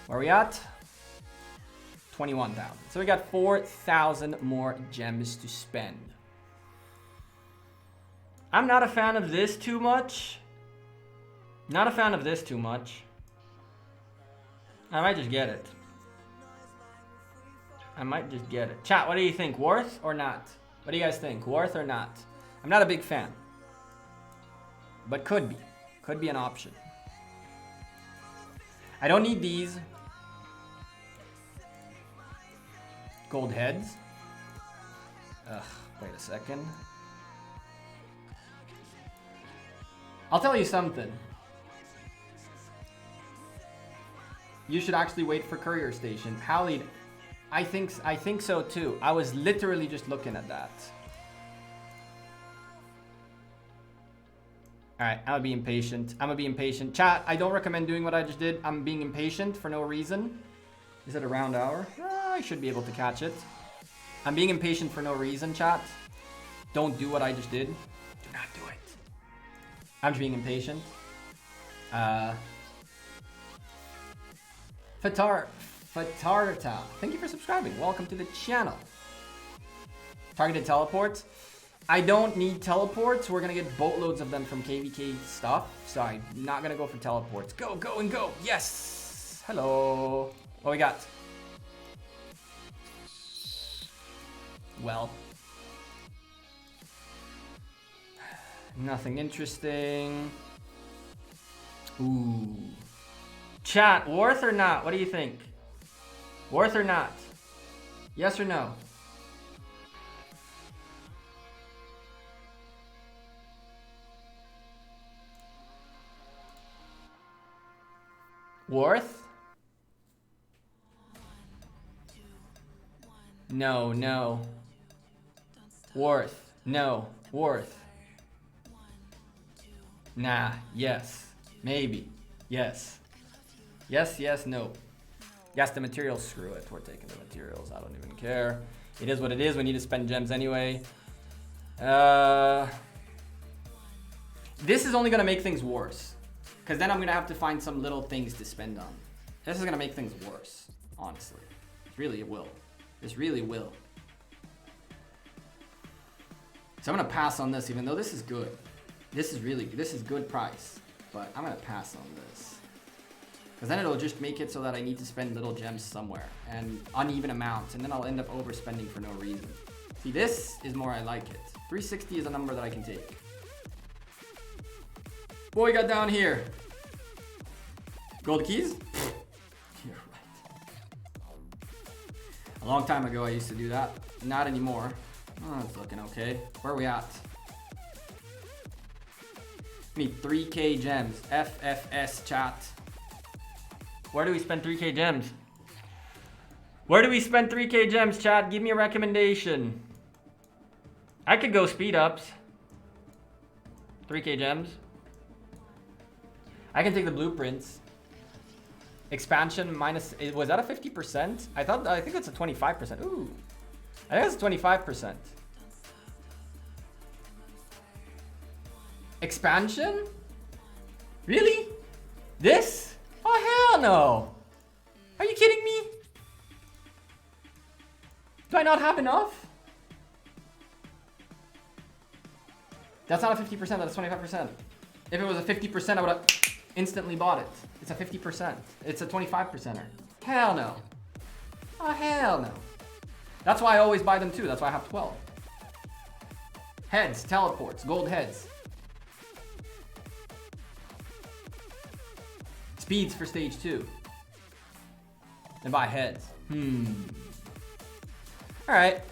Where are we at? 21,000. So we got 4,000 more gems to spend. I'm not a fan of this too much. Not a fan of this too much. I might just get it. I might just get it. Chat, what do you think? Worth or not? What do you guys think? Worth or not? I'm not a big fan. But could be. Could be an option. I don't need these. Gold heads. Ugh, wait a second. I'll tell you something. You should actually wait for courier station. Halid, I think so too. I was literally just looking at that. Alright, I'm gonna be impatient. I'm gonna be impatient. Chat, I don't recommend doing what I just did. I'm being impatient for no reason. Is it a round hour? I should be able to catch it. I'm being impatient for no reason, chat. Don't do what I just did. Do not do it. I'm just being impatient. Fatarta, thank you for subscribing. Welcome to the channel. Targeted teleports. I don't need teleports. We're gonna get boatloads of them from KVK stuff. So I'm not gonna go for teleports. Go, go, and go. Yes. Hello. What we got? Well. Nothing interesting. Ooh. Chat, worth or not? What do you think? Worth or not? Yes or no? Worth? No, no. Worth. No. Worth. Nah. Yes. Maybe. Yes. Yes, yes, no. Yes, the materials, screw it. We're taking the materials. I don't even care. It is what it is. We need to spend gems anyway. This is only going to make things worse. Because then I'm going to have to find some little things to spend on. This is going to make things worse, honestly. Really, it will. This really will. So I'm going to pass on this, even though this is good. This is good price. But I'm going to pass on this. Because then it'll just make it so that I need to spend little gems somewhere. And uneven amounts. And then I'll end up overspending for no reason. See, this is more I like it. 360 is a number that I can take. What we got down here? Gold keys? You're right. A long time ago I used to do that. Not anymore. Oh, it's looking okay. Where are we at? We need 3K gems. FFS chat. Where do we spend 3K gems? Where do we spend 3K gems, chat? Give me a recommendation. I could go speed ups. 3K gems. I can take the blueprints. Expansion minus, was that a 50%? I think it's a 25%. Ooh. I think it's 25%. Expansion? Really? This? Oh, hell no. Are you kidding me? Do I not have enough? That's not a 50%, that's 25%. If it was a 50%, I would have instantly bought it. It's a 50%. It's a 25%er. Hell no. Oh, hell no. That's why I always buy them too. That's why I have 12. Heads, teleports, gold heads. Speeds for stage 2. And buy heads. Alright.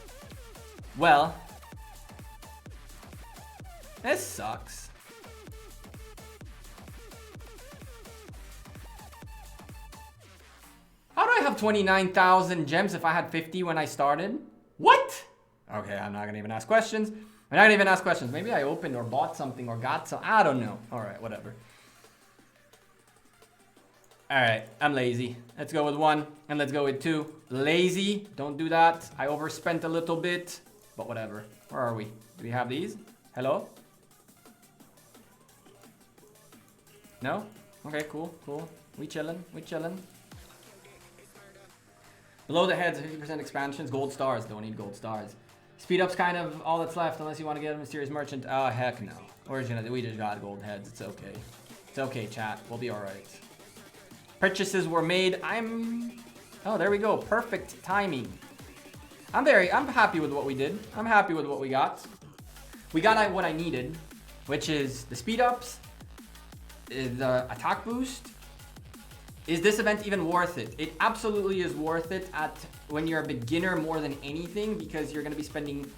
Well. This sucks. How do I have 29,000 gems if I had 50 when I started? What? Okay, I'm not gonna even ask questions. I'm not gonna even ask questions. Maybe I opened or bought something or got some. I don't know. All right, whatever. All right, I'm lazy. Let's go with 1 and let's go with 2. Lazy, don't do that. I overspent a little bit, but whatever. Where are we? Do we have these? Hello? No? Okay, cool, cool. We chillin', we chillin'. Below the heads, 50% expansions, gold stars. Don't need gold stars. Speed up's kind of all that's left unless you want to get a mysterious merchant. Oh, heck no. We just got gold heads. It's okay. It's okay, chat. We'll be all right. Purchases were made. Oh, there we go. Perfect timing. I'm happy with what we did. I'm happy with what we got. We got what I needed, which is the speed ups, the attack boost. Is this event even worth it? It absolutely is worth it when you're a beginner more than anything, because you're going to be spending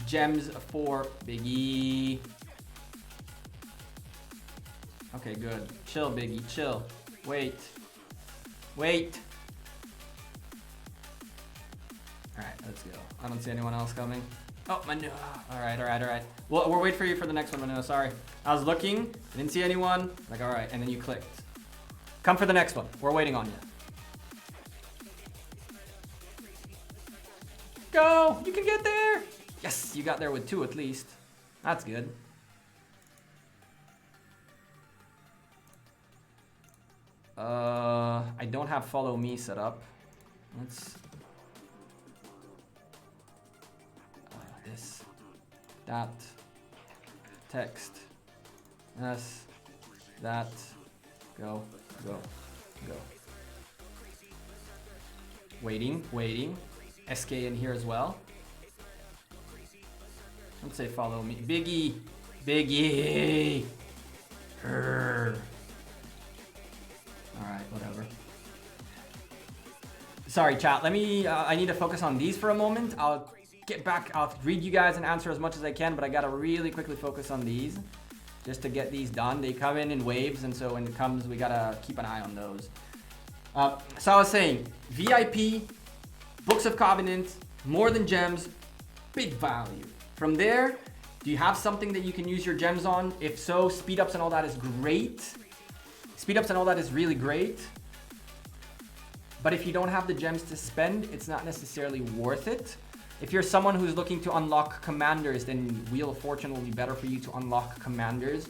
gems for Biggie. Okay, good. Chill, Biggie. Chill. Wait. Wait. Alright, let's go. I don't see anyone else coming. Oh, Manu. Alright, alright, alright. Well, we'll wait for you for the next one, Manu. Sorry. I was looking. I didn't see anyone. Like, alright. And then you clicked. Come for the next one. We're waiting on you. Go! You can get there! Yes, you got there with 2 at least. That's good. I don't have follow me set up. Let's... this. That. Text. This. That. Go. Go. Go. Waiting. Waiting. SK in here as well. Let's say follow me. Biggie. Biggie. Alright, whatever. Sorry, chat. Let me... I need to focus on these for a moment. I'll get back. I'll read you guys and answer as much as I can, but I gotta really quickly focus on these just to get these done. They come in waves, and so when it comes, we gotta keep an eye on those. So I was saying, VIP, Books of Covenant, more than gems, big value. From there, do you have something that you can use your gems on? If so, speed ups and all that is great. Speed ups and all that is really great. But if you don't have the gems to spend, it's not necessarily worth it. If you're someone who's looking to unlock commanders, then Wheel of Fortune will be better for you to unlock commanders.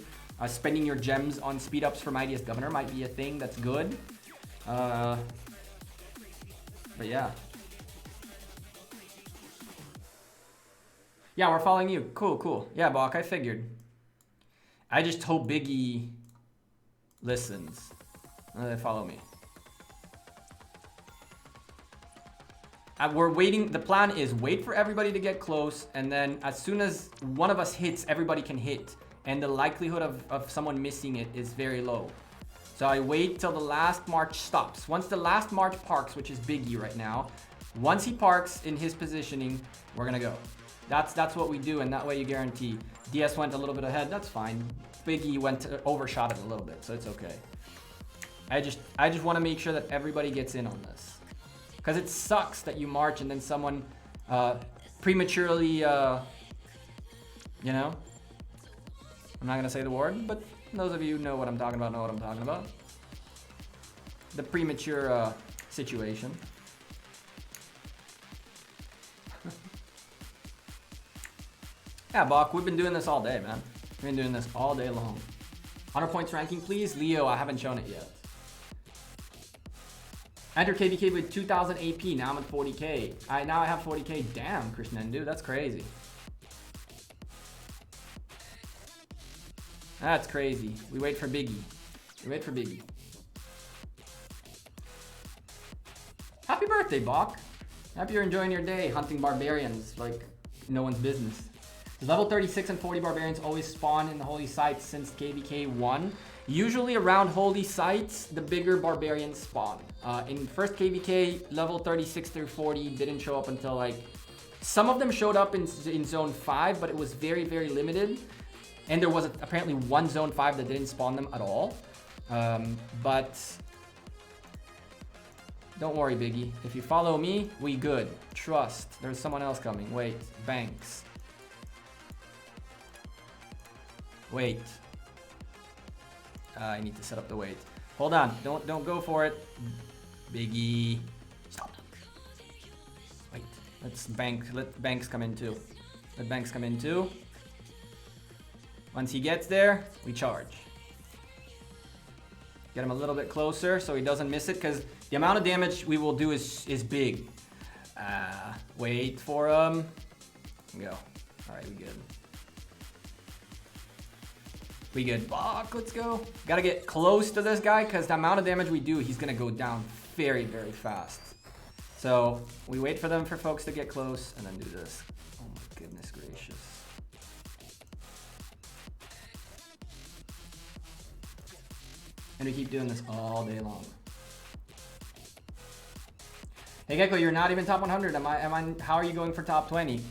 Spending your gems on speed ups for Mightiest Governor might be a thing that's good. But yeah. Yeah, we're following you. Cool, cool. Yeah, Bach, I figured. I just hope Biggie listens. Follow me. We're waiting. The plan is wait for everybody to get close, and then as soon as one of us hits, everybody can hit. And the likelihood of someone missing it is very low. So I wait till the last march stops. Once the last march parks, which is Biggie right now, once he parks in his positioning, we're gonna go. That's what we do, and that way you guarantee. DS went a little bit ahead, that's fine. Biggie overshot it a little bit, so it's okay. I just want to make sure that everybody gets in on this. Because it sucks that you march and then someone prematurely, you know? I'm not going to say the word, but those of you who know what I'm talking about know what I'm talking about. The premature situation. Yeah, Bach, we've been doing this all day, man. We've been doing this all day long. 100 points ranking, please. Leo, I haven't shown it yet. Enter KVK with 2,000 AP. Now I'm at 40k. Now I have 40k. Damn, Krishnendu, that's crazy. That's crazy. We wait for Biggie. We wait for Biggie. Happy birthday, Bach. Happy you're enjoying your day hunting barbarians like no one's business. Level 36 and 40 barbarians always spawn in the holy sites since KVK 1. Usually around holy sites, the bigger barbarians spawn. In first KVK, level 36 through 40 didn't show up until like... Some of them showed up in zone 5, but it was very, very limited. And there was apparently one zone 5 that didn't spawn them at all. But don't worry, Biggie. If you follow me, we good. Trust. There's someone else coming. Wait, Banks. Wait. I need to set up the wait. Hold on. Don't go for it. Biggie. Stop. Wait. Let Banks come in too. Let Banks come in too. Once he gets there, we charge. Get him a little bit closer so he doesn't miss it, because the amount of damage we will do is big. Wait for him. Go. All right, we good. We good. Fuck, let's go. Gotta get close to this guy, because the amount of damage we do, he's gonna go down very, very fast. So we wait for them, for folks to get close, and then do this. Oh my goodness gracious. And we keep doing this all day long. Hey Gekko, you're not even top 100. How are you going for top 20?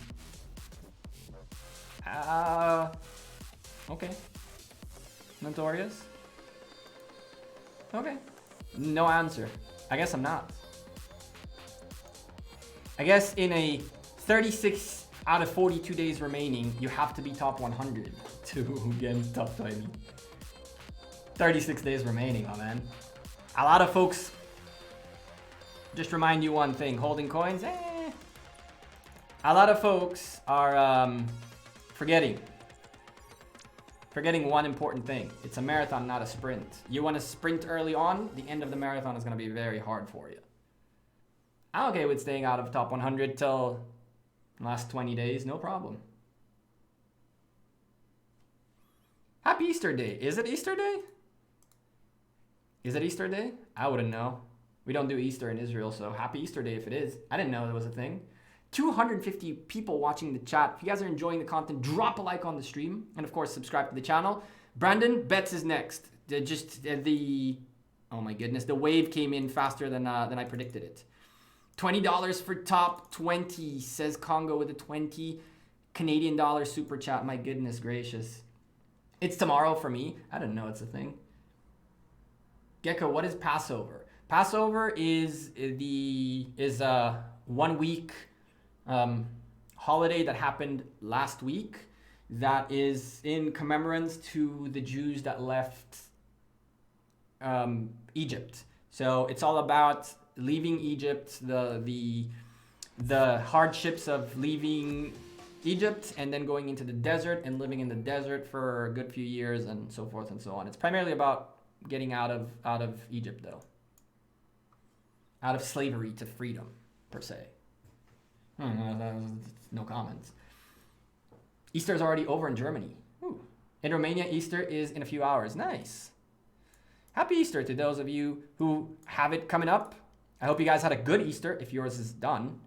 Okay. Notorious? Okay. No answer. I guess I'm not. I guess in a 36 out of 42 days remaining, you have to be top 100 to get in top 20. 36 days remaining, my man. A lot of folks, just remind you one thing, holding coins, A lot of folks are forgetting one important thing. It's a marathon, not a sprint. You want to sprint early on, the end of the marathon is going to be very hard for you. I'm okay with staying out of top 100 till the last 20 days, no problem. Happy Easter Day. Is it Easter Day? Is it Easter Day? I wouldn't know. We don't do Easter in Israel, so happy Easter Day if it is. I didn't know there was a thing. 250 people watching the chat. If you guys are enjoying the content, drop a like on the stream. And of course, subscribe to the channel. Brandon, bets is next. Oh my goodness, the wave came in faster than I predicted it. $20 for top 20, says Congo with a 20 Canadian dollar super chat. My goodness gracious. It's tomorrow for me. I didn't know it's a thing. Gekko, what is Passover? Passover is a 1 week holiday that happened last week that is in commemorance to the Jews that left Egypt. So it's all about leaving Egypt, the hardships of leaving Egypt and then going into the desert and living in the desert for a good few years and so forth and so on. It's primarily about getting out of Egypt though. Out of slavery to freedom, per se. No comments. Easter is already over in Germany. Ooh. In Romania, Easter is in a few hours. Nice. Happy Easter to those of you who have it coming up. I hope you guys had a good Easter if yours is done.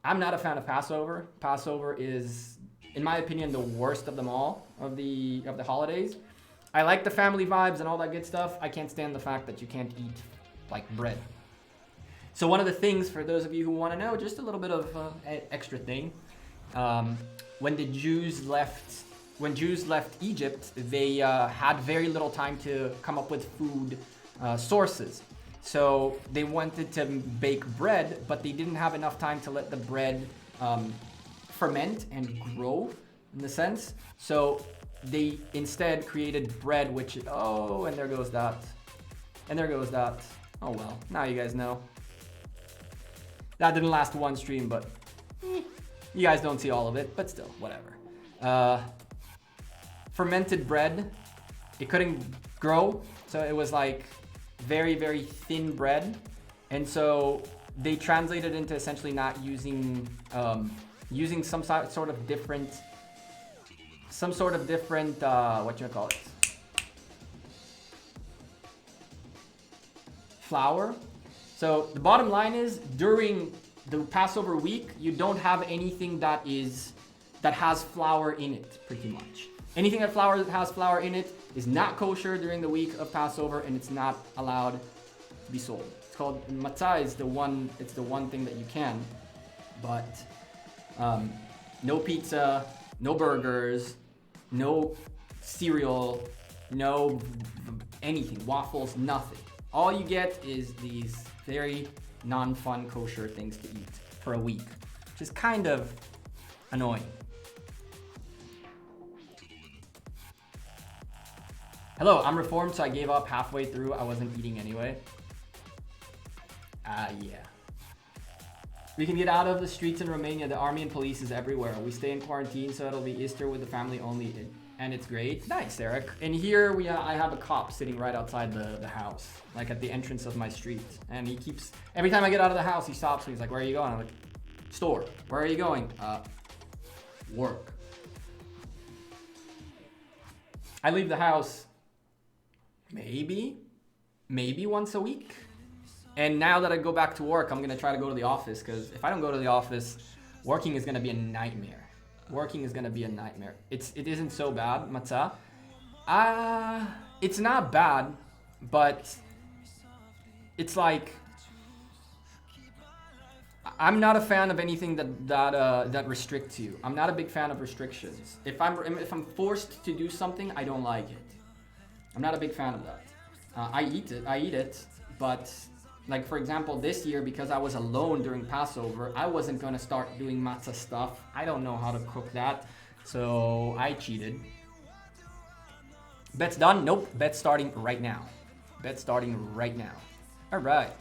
I'm not a fan of Passover. Passover is, in my opinion, the worst of them all, of the holidays. I like the family vibes and all that good stuff. I can't stand the fact that you can't eat like bread. So one of the things, for those of you who want to know, just a little bit of extra thing. When Jews left Egypt, they had very little time to come up with food sources. So they wanted to bake bread, but they didn't have enough time to let the bread ferment and grow, in the sense. So they instead created bread, which, oh, and there goes that. And there goes that. Oh well, now you guys know. That didn't last one stream, but you guys don't see all of it, but still, whatever. Fermented bread, it couldn't grow, so it was like very, very thin bread. And so they translated into essentially not using, using some sort of different, what you call it? Flour. So the bottom line is, during the Passover week, you don't have anything that has flour in it, pretty much. Anything that has flour in it is not kosher during the week of Passover, and it's not allowed to be sold. It's called matzah. It's the one thing that you can, but no pizza, no burgers, no cereal, no anything, waffles, nothing. All you get is these very non-fun kosher things to eat for a week, which is kind of annoying. Hello, I'm reformed, so I gave up halfway through. I wasn't eating anyway. Yeah. We can get out of the streets in Romania. The army and police is everywhere. We stay in quarantine, so it'll be Easter with the family only, and it's great. Nice, Eric. And here I have a cop sitting right outside the house, like at the entrance of my street. And he keeps, every time I get out of the house, he stops me. He's like, where are you going? I'm like, store. Where are you going? Work. I leave the house maybe once a week. And now that I go back to work, I'm going to try to go to the office, because if I don't go to the office, working is going to be a nightmare. Working is going to be a nightmare. It isn't so bad, Matza. It's not bad, but it's like, I'm not a fan of anything that restricts you. I'm not a big fan of restrictions. If I'm forced to do something, I don't like it. I'm not a big fan of that. I eat it, but like, for example, this year, because I was alone during Passover, I wasn't going to start doing matzah stuff. I don't know how to cook that, so I cheated. Bet's done? Nope. Bet's starting right now. Bet's starting right now. All right.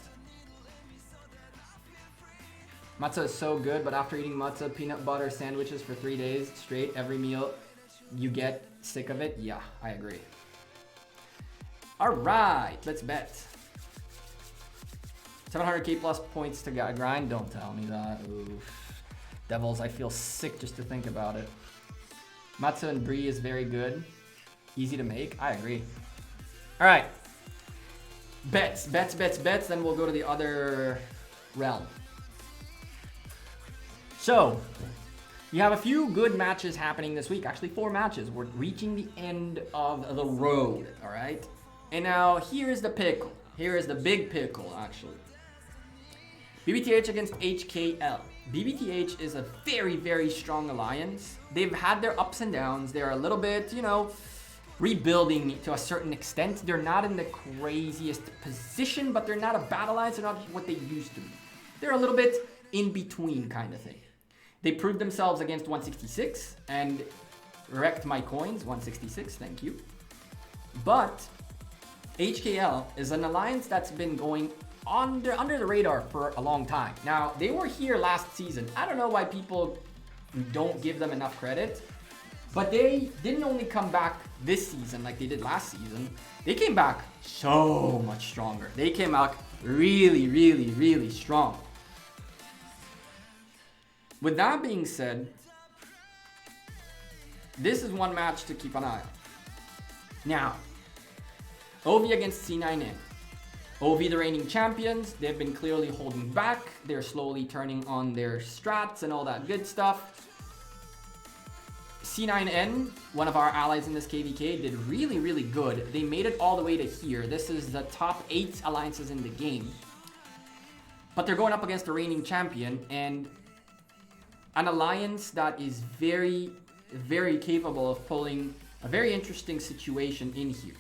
Matzah is so good, but after eating matzah, peanut butter sandwiches for 3 days straight, every meal, you get sick of it? Yeah, I agree. All right, let's bet. 700k plus points to grind. Don't tell me that. Oof. Devils, I feel sick just to think about it. Matzah and brie is very good. Easy to make. I agree. All right. Bets. Then we'll go to the other realm. So, you have a few good matches happening this week. Actually, 4 matches. We're reaching the end of the road. All right. And now, here's the pickle. Here is the big pickle, actually. BBTH against HKL. BBTH is a very, very strong alliance. They've had their ups and downs. They're a little bit, rebuilding to a certain extent. They're not in the craziest position, but they're not a bad alliance. They're not what they used to be. They're a little bit in between kind of thing. They proved themselves against 166 and wrecked my coins. 166, thank you. But HKL is an alliance that's been going under the radar for a long time. Now, they were here last season. I don't know why people don't give them enough credit, but they didn't only come back this season like they did last season. They came back so much stronger. They came out really, really, really strong. With that being said, this is one match to keep an eye on. Now, OV against C9N. OV, the reigning champions, they've been clearly holding back. They're slowly turning on their strats and all that good stuff. C9N, one of our allies in this KVK, did really, really good. They made it all the way to here. This is the top 8 alliances in the game. But they're going up against the reigning champion and an alliance that is very, very capable of pulling a very interesting situation in here.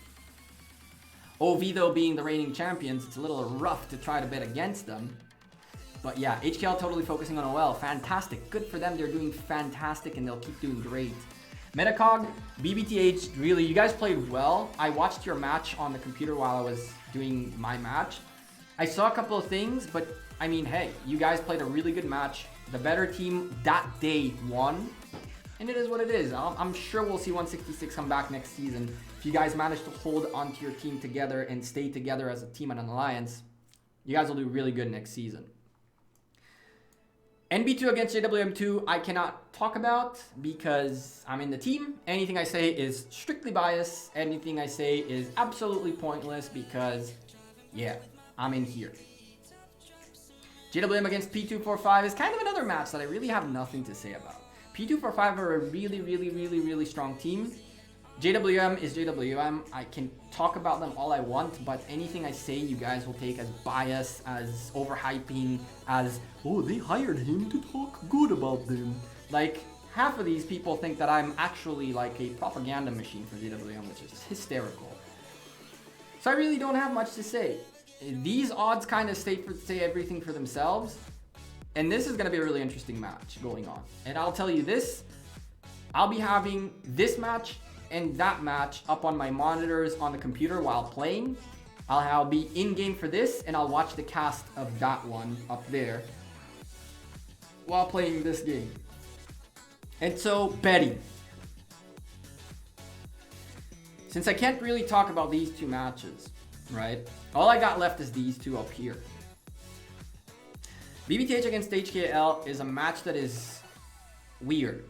OV, though, being the reigning champions, it's a little rough to try to bet against them. But yeah, HKL totally focusing on OL. Fantastic. Good for them. They're doing fantastic and they'll keep doing great. Metacog, BBTH, really, you guys played well. I watched your match on the computer while I was doing my match. I saw a couple of things, but I mean, hey, you guys played a really good match. The better team that day won. And it is what it is. I'm sure we'll see 166 come back next season. If you guys manage to hold onto your team together and stay together as a team and an alliance, you guys will do really good next season. NB2 against JWM2, I cannot talk about because I'm in the team. Anything I say is strictly biased. Anything I say is absolutely pointless because, yeah, I'm in here. JWM against P245 is kind of another match that I really have nothing to say about. P245 are a really, really, really, really strong team. JWM is JWM. I can talk about them all I want, but anything I say you guys will take as bias, as overhyping, as, oh, they hired him to talk good about them. Like, half of these people think that I'm actually like a propaganda machine for JWM, which is hysterical. So I really don't have much to say. These odds kind of say everything for themselves. And this is going to be a really interesting match going on. And I'll tell you this, I'll be having this match and that match up on my monitors on the computer while playing. I'll be in-game for this, and I'll watch the cast of that one up there while playing this game. And so, betting. Since I can't really talk about these two matches, right? All I got left is these two up here. BBTH against HKL is a match that is weird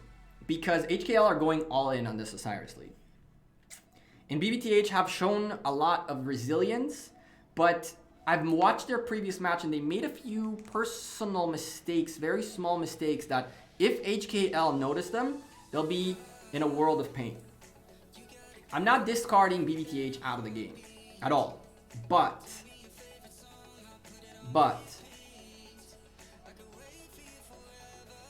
because HKL are going all in on this Osiris League. And BBTH have shown a lot of resilience, but I've watched their previous match and they made a few personal mistakes, very small mistakes that if HKL notice them, they'll be in a world of pain. I'm not discarding BBTH out of the game at all, but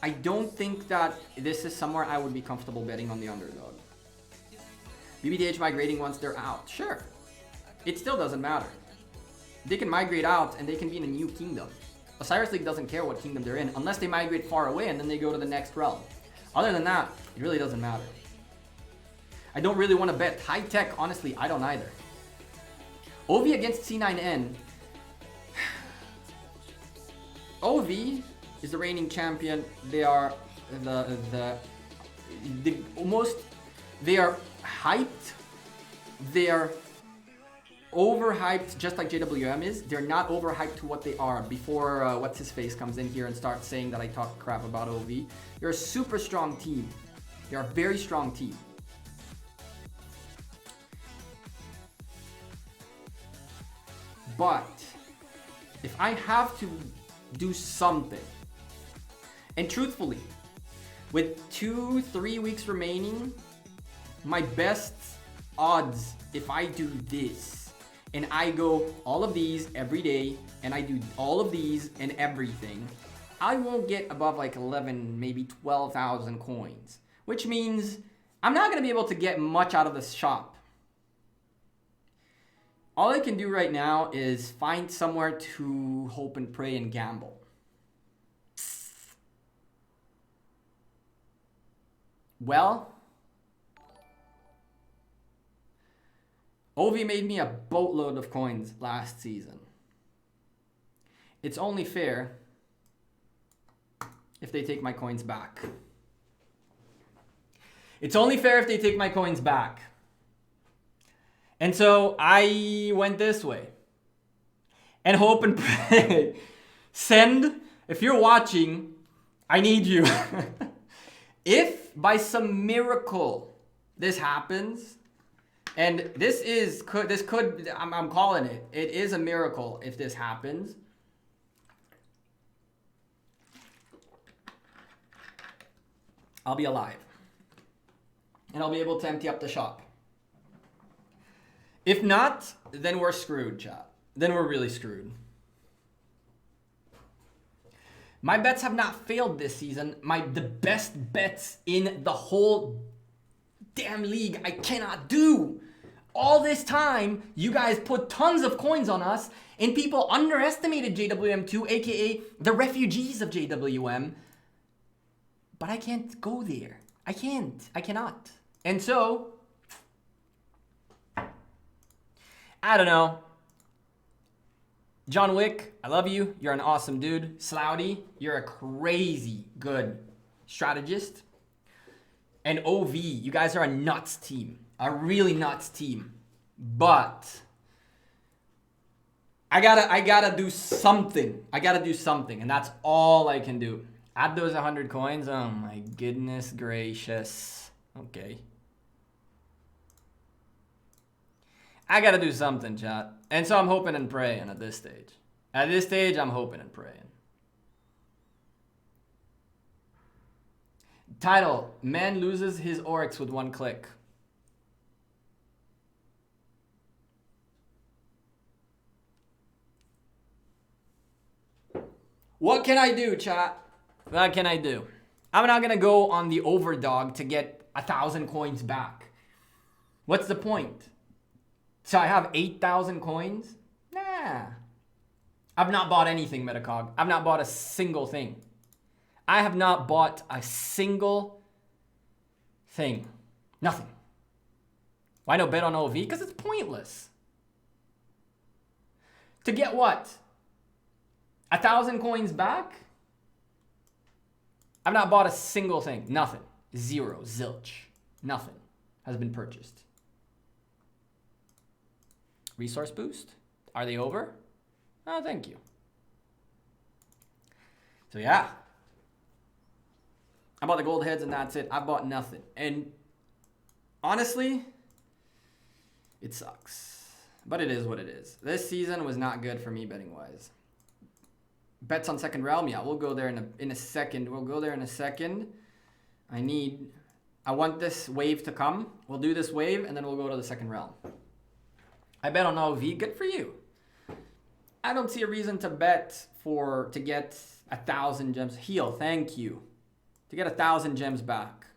I don't think that this is somewhere I would be comfortable betting on the underdog. BBTH migrating once they're out. Sure. It still doesn't matter. They can migrate out and they can be in a new kingdom. Osiris League doesn't care what kingdom they're in unless they migrate far away and then they go to the next realm. Other than that, it really doesn't matter. I don't really want to bet. High tech, honestly, I don't either. OV against C9N. OV is the reigning champion. They are they are hyped. They are overhyped, just like JWM is. They're not overhyped to what they are before what's his face comes in here and starts saying that I talk crap about OV. You're a super strong team. You're a very strong team. But if I have to do something, and truthfully, with 2-3 weeks remaining, my best odds, if I do this, and I go all of these every day, and I do all of these and everything, I won't get above like 11, maybe 12,000 coins, which means I'm not going to be able to get much out of this shop. All I can do right now is find somewhere to hope and pray and gamble. Well, Ovi made me a boatload of coins last season. It's only fair if they take my coins back. It's only fair if they take my coins back. And so I went this way. And hope and pray. Send, if you're watching, I need you. If by some miracle this happens, and I'm calling it. It is a miracle if this happens. I'll be alive. And I'll be able to empty up the shop. If not, then we're screwed, chat. Then we're really screwed. My bets have not failed this season. The best bets in the whole damn league I cannot do. All this time, you guys put tons of coins on us, and people underestimated JWM2, aka the refugees of JWM. But I can't go there. I cannot. And so, I don't know. John Wick, I love you. You're an awesome dude. Slouty, you're a crazy good strategist. And OV, you guys are a nuts team. A really nuts team. But I gotta do something. I gotta do something. And that's all I can do. Add those 100 coins. Oh my goodness gracious. Okay. I gotta do something, chat. And so I'm hoping and praying at this stage. At this stage, I'm hoping and praying. Title, man loses his Oryx with one click. What can I do, chat? What can I do? I'm not gonna go on the overdog to get 1,000 coins back. What's the point? So I have 8,000 coins? Nah. I've not bought anything, Metacog. I've not bought a single thing. I have not bought a single thing. Nothing. Why no bet on OV? Because it's pointless. To get what? 1,000 coins back? I've not bought a single thing. Nothing. Zero. Zilch. Nothing has been purchased. Resource boost? Are they over? Oh, thank you. So yeah. I bought the gold heads and that's it. I bought nothing. And honestly, it sucks. But it is what it is. This season was not good for me betting wise. Bets on second realm? Yeah, we'll go there in a second. We'll go there in a second. I want this wave to come. We'll do this wave and then we'll go to the second realm. I bet on OV. Good for you. I don't see a reason to bet to get 1,000 gems. Heal, thank you. To get 1,000 gems back.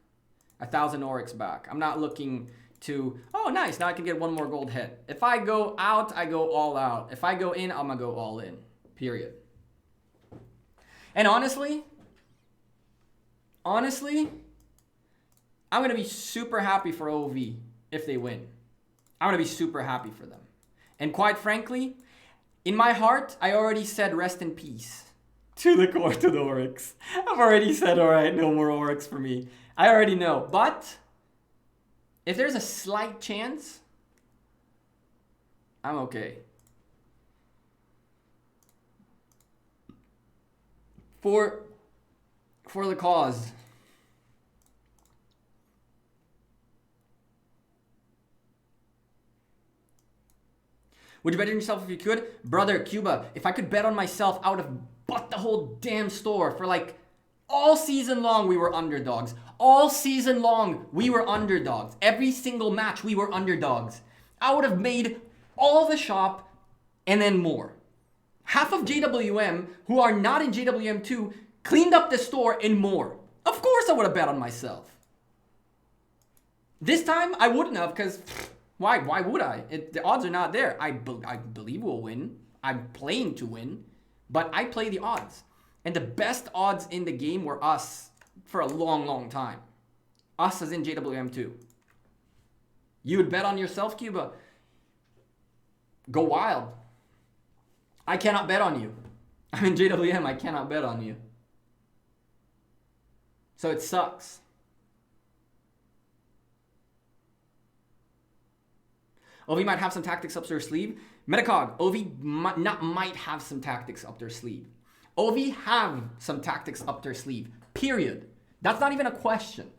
1,000 Oryx back. I'm not looking to, oh nice, now I can get one more gold head. If I go out, I go all out. If I go in, I'm gonna go all in. Period. And honestly, I'm gonna be super happy for OV if they win. I'm gonna be super happy for them. And quite frankly, in my heart, I already said rest in peace to the Oryx. I've already said, all right, no more Oryx for me. I already know. But if there's a slight chance, I'm okay. For the cause. Would you bet on yourself if you could? Brother, Cuba, if I could bet on myself, I would have bought the whole damn store. For like all season long, we were underdogs. All season long, we were underdogs. Every single match, we were underdogs. I would have made all the shop and then more. Half of JWM, who are not in JWM2, cleaned up the store and more. Of course I would have bet on myself. This time, I wouldn't have, because why would I? The odds are not there. I believe we'll win. I'm playing to win, but I play the odds. And the best odds in the game were us for a long, long time. Us as in JWM2. You would bet on yourself, Cuba? Go wild. I cannot bet on you. I'm in JWM. I cannot bet on you. So it sucks. OV might have some tactics up their sleeve. Metacog, OV might have some tactics up their sleeve. OV have some tactics up their sleeve. Period. That's not even a question.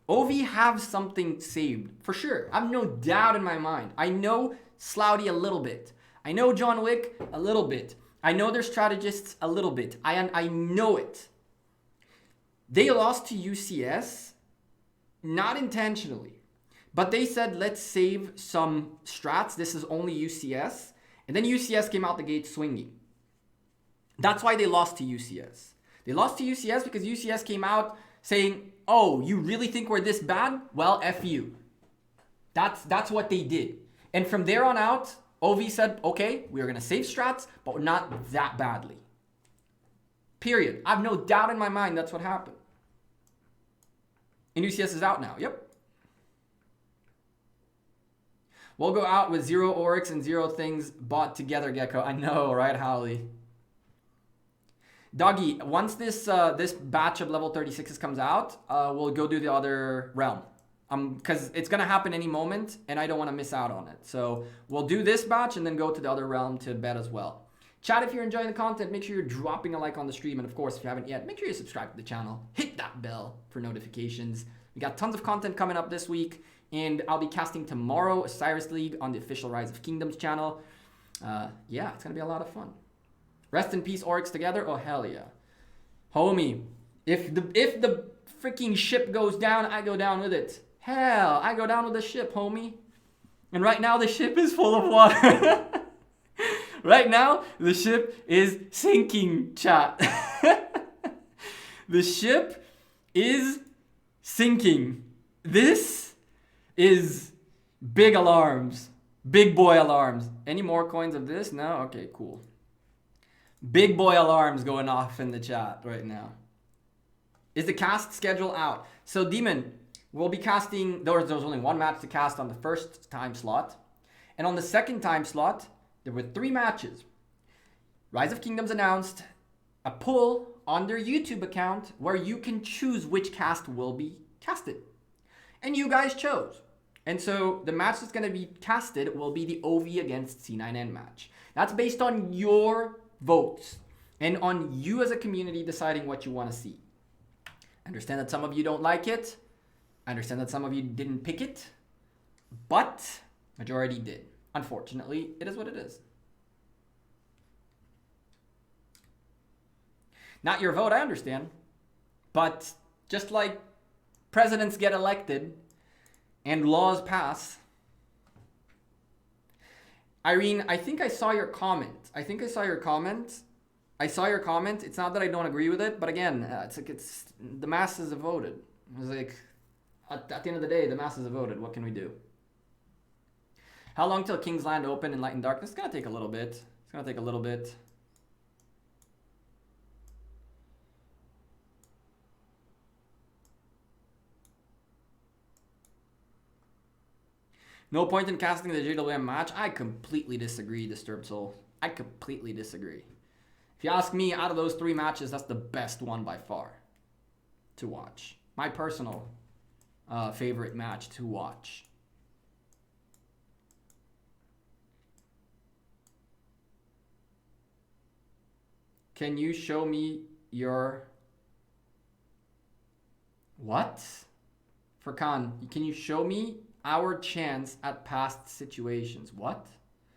OV have something saved. For sure. I have no doubt in my mind. I know Slouty a little bit. I know John Wick a little bit. I know their strategists a little bit. I know it. They lost to UCS, not intentionally. But they said, let's save some strats. This is only UCS. And then UCS came out the gate swinging. That's why they lost to UCS. They lost to UCS because UCS came out saying, oh, you really think we're this bad? Well, F you. That's what they did. And from there on out, OV said, okay, we're going to save strats, but not that badly. Period. I have no doubt in my mind that's what happened. And UCS is out now. Yep. We'll go out with 0 Oryx and 0 things bought together, Gekko. I know, right, Holly? Doggy, once this batch of level 36s comes out, we'll go do the other realm. Because it's going to happen any moment, and I don't want to miss out on it. So we'll do this batch and then go to the other realm to bet as well. Chat, if you're enjoying the content, make sure you're dropping a like on the stream. And of course, if you haven't yet, make sure you subscribe to the channel. Hit that bell for notifications. We got tons of content coming up this week. And I'll be casting tomorrow Osiris League on the official Rise of Kingdoms channel. Yeah, it's going to be a lot of fun. Rest in peace, Oryx together. Oh, hell yeah. Homie, if the freaking ship goes down, I go down with it. Hell, I go down with the ship, homie. And right now, the ship is full of water. Right now, the ship is sinking, chat. The ship is sinking. This is big alarms. Big boy alarms. Any more coins of this? No? Okay, cool. Big boy alarms going off in the chat right now. Is the cast schedule out? So Demon, we'll be casting, there was only one match to cast on the first time slot. And on the second time slot, there were 3 matches. Rise of Kingdoms announced a poll on their YouTube account where you can choose which cast will be casted. And you guys chose. And so the match that's going to be casted will be the OV against C9N match. That's based on your votes and on you as a community deciding what you want to see. I understand that some of you don't like it. I understand that some of you didn't pick it. But majority did. Unfortunately, it is what it is. Not your vote, I understand. But just like presidents get elected and laws pass. Irene, I think I saw your comment. I saw your comment. It's not that I don't agree with it, but again, it's like the masses have voted. It's like at the end of the day, the masses have voted. What can we do? How long till King's Land open in Light and Darkness? It's gonna take a little bit. No point in casting the JWM match. I completely disagree, Disturbed Soul. I completely disagree. If you ask me, out of those 3 matches, that's the best one by far to watch. My personal favorite match to watch. Can you show me your... What? Furkan, can you show me our chance at past situations? What?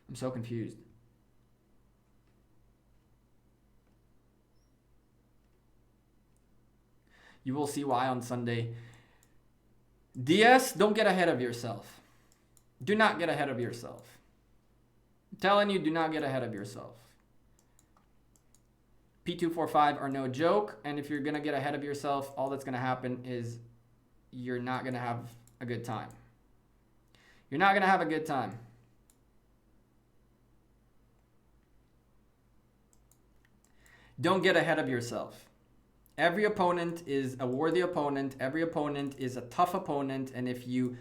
I'm so confused. You will see why on Sunday. DS, don't get ahead of yourself. Do not get ahead of yourself. I'm telling you, do not get ahead of yourself. P245 are no joke, and if you're gonna get ahead of yourself, all that's gonna happen is you're not gonna have a good time. You're not gonna have a good time. Don't get ahead of yourself. Every opponent is a worthy opponent. Every opponent is a tough opponent, and if you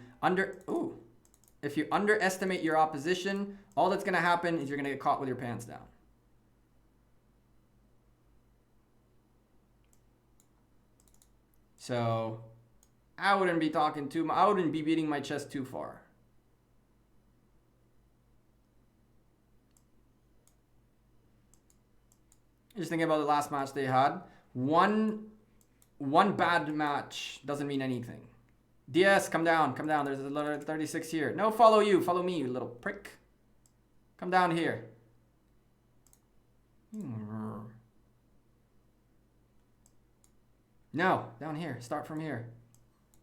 underestimate your opposition, all that's gonna happen is you're gonna get caught with your pants down. So I wouldn't be I wouldn't be beating my chest too far. Just thinking about the last match they had. One bad match doesn't mean anything. DS, come down. There's a 36 here. No, follow me, you little prick. Come down here. No, down here. Start from here.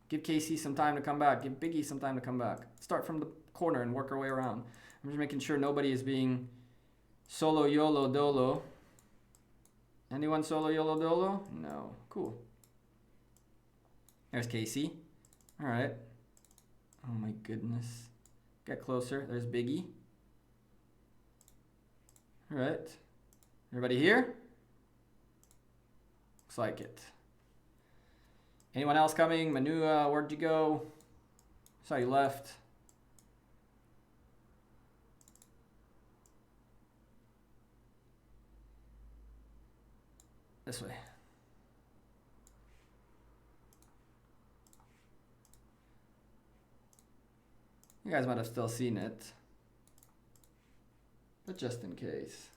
Give KC some time to come back. Give Biggie some time to come back. Start from the corner and work our way around. I'm just making sure nobody is being solo YOLO dolo. Anyone solo YOLO dolo? No. Cool. There's Casey. All right. Oh my goodness. Get closer. There's Biggie. All right. Everybody here? Looks like it. Anyone else coming? Manua, where'd you go? Saw you left. This way. You guys might have still seen it, but just in case.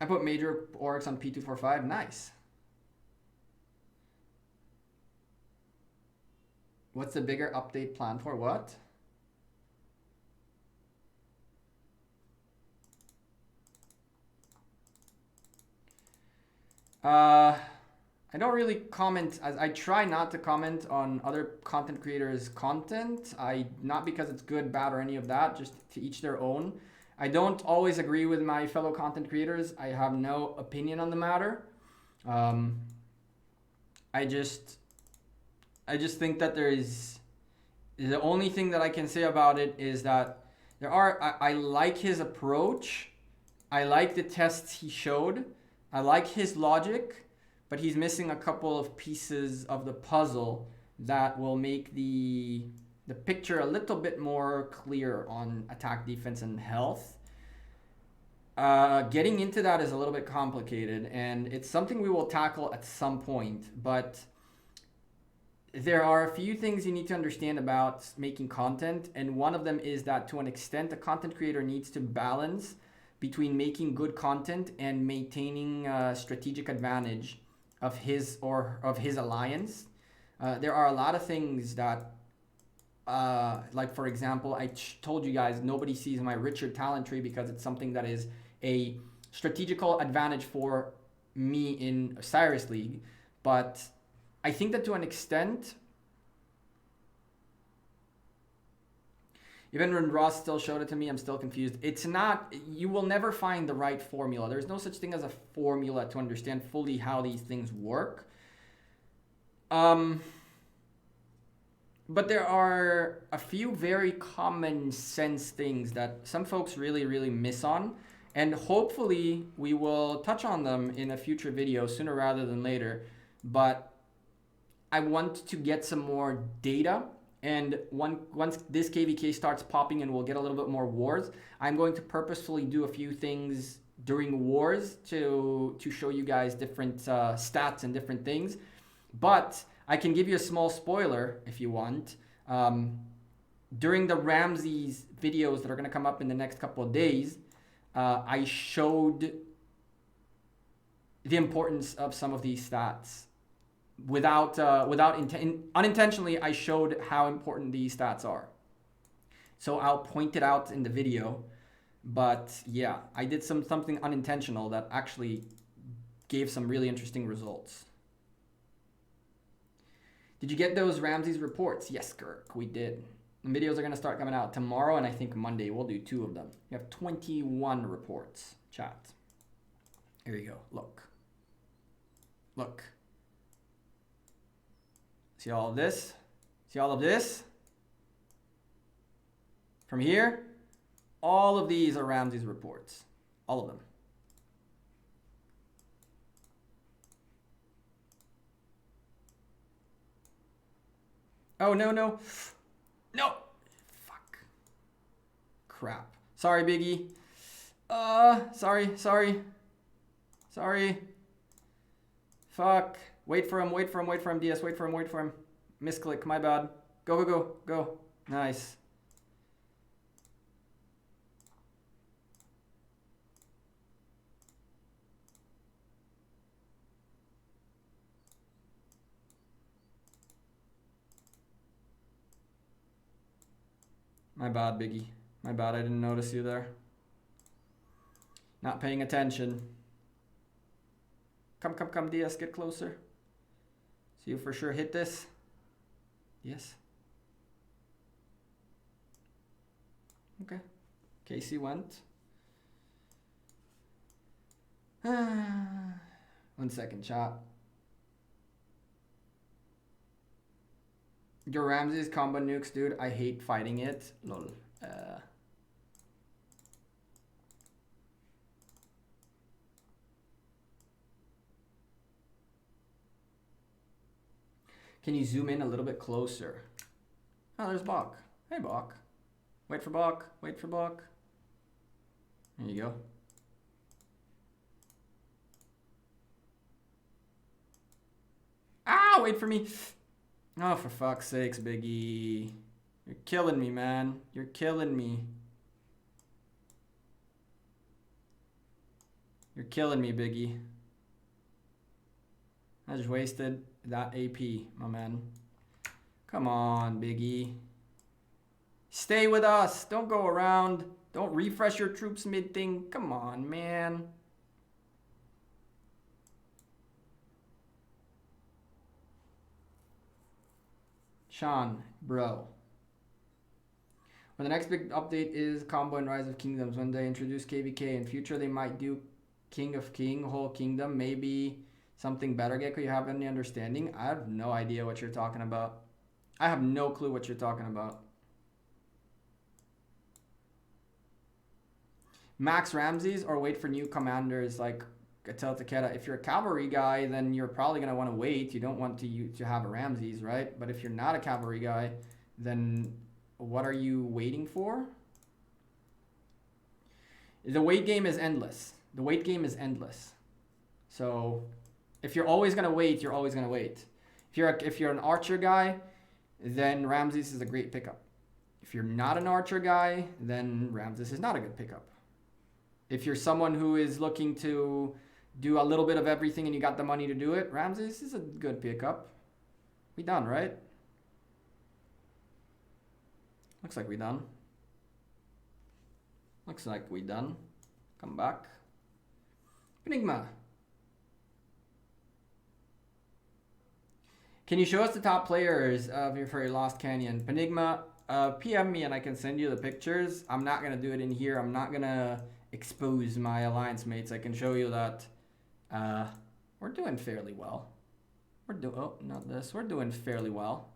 I put major orcs on P245. Nice. What's the bigger update plan for what? I I don't really comment. I try not to comment on other content creators' content. Not because it's good, bad, or any of that, just to each their own. I don't always agree with my fellow content creators. I have no opinion on the matter. I just think that the only thing that I can say about it is that I like his approach. I like the tests he showed. I like his logic, but he's missing a couple of pieces of the puzzle that will make the picture a little bit more clear on attack, defense, and health. Getting into that is a little bit complicated, and it's something we will tackle at some point, but there are a few things you need to understand about making content, and one of them is that to an extent, a content creator needs to balance between making good content and maintaining a strategic advantage of his alliance. There are a lot of things that, like for example, I told you guys nobody sees my Richard talent tree because it's something that is a strategical advantage for me in Osiris League, but I think that to an extent, even when Ross still showed it to me, I'm still confused. It's not, you will never find the right formula. There's no such thing as a formula to understand fully how these things work. But there are a few very common sense things that some folks really, really miss on. And hopefully we will touch on them in a future video sooner rather than later. But I want to get some more data, and once this KVK starts popping and we'll get a little bit more wars, I'm going to purposefully do a few things during wars to show you guys different stats and different things. But I can give you a small spoiler if you want. During the Ramses videos that are going to come up in the next couple of days, I showed the importance of some of these stats. Unintentionally, I showed how important these stats are. So I'll point it out in the video. But yeah, I did something unintentional that actually gave some really interesting results. Did you get those Ramses reports? Yes, Kirk, we did. The videos are going to start coming out tomorrow, and I think Monday we'll do 2 of them. You have 21 reports, chat. Here you go. Look. Look. See all of this? See all of this? From here, all of these are Ramses reports. All of them. Oh, no, no. No! Fuck. Crap. Sorry, Biggie. Sorry. Fuck. Wait for him, DS. Wait for him. Misclick, my bad. Go. Nice. My bad, Biggie. My bad, I didn't notice you there. Not paying attention. Come, DS, get closer. So you for sure hit this? Yes. Okay. Casey went. 1 second, chat. Your Ramses combo nukes, dude. I hate fighting it. Lol. Can you zoom in a little bit closer? Oh, there's Bach. Hey, Bach. Wait for Bach. There you go. Ah, wait for me. Oh, for fuck's sakes, Biggie. You're killing me, man. You're killing me. You're killing me, Biggie. I just wasted that AP, my man. Come on, Biggie. Stay with us. Don't go around. Don't refresh your troops mid-thing. Come on, man. Sean, bro. When the next big update is Combo and Rise of Kingdoms, when they introduce KVK. In future, they might do King of King, whole kingdom, maybe something better. Gekko, you have any understanding? I have no idea what you're talking about. I have no clue what you're talking about. Max Ramses or wait for new commanders like Gatel Takeda. If you're a cavalry guy, then you're probably going to want to wait. You don't want to have a Ramses, right? But if you're not a cavalry guy, then what are you waiting for? The wait game is endless. The wait game is endless. So if you're always going to wait, you're always going to wait. If you're an archer guy, then Ramses is a great pickup. If you're not an archer guy, then Ramses is not a good pickup. If you're someone who is looking to do a little bit of everything and you got the money to do it, Ramses is a good pickup. We done, right? Looks like we done. Looks like we done. Come back. Enigma. Can you show us the top players for your Lost Canyon? Penigma, PM me and I can send you the pictures. I'm not going to do it in here. I'm not going to expose my alliance mates. I can show you that we're doing fairly well. Oh, not this. We're doing fairly well.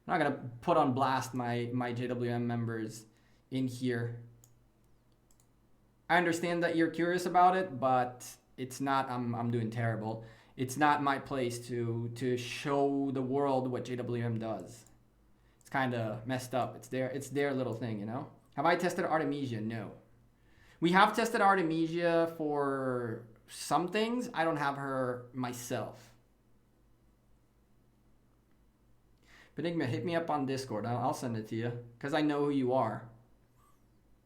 I'm not going to put on blast my JWM members in here. I understand that you're curious about it, but it's not, I'm doing terrible. It's not my place to show the world what JWM does. It's kind of messed up. It's their little thing, you know? Have I tested Artemisia? No. We have tested Artemisia for some things. I don't have her myself. Benigma, hit me up on Discord. I'll send it to you because I know who you are.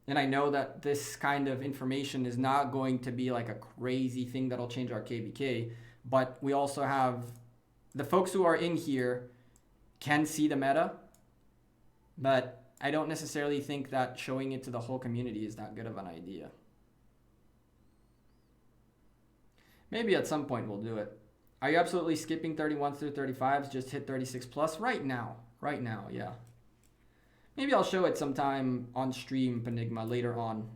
And I know that this kind of information is not going to be like a crazy thing that'll change our KVK. But we also have the folks who are in here can see the meta. But I don't necessarily think that showing it to the whole community is that good of an idea. Maybe at some point we'll do it. Are you absolutely skipping 31s through 35s? Just hit 36 plus right now. Right now, yeah. Maybe I'll show it sometime on stream, Penigma, later on.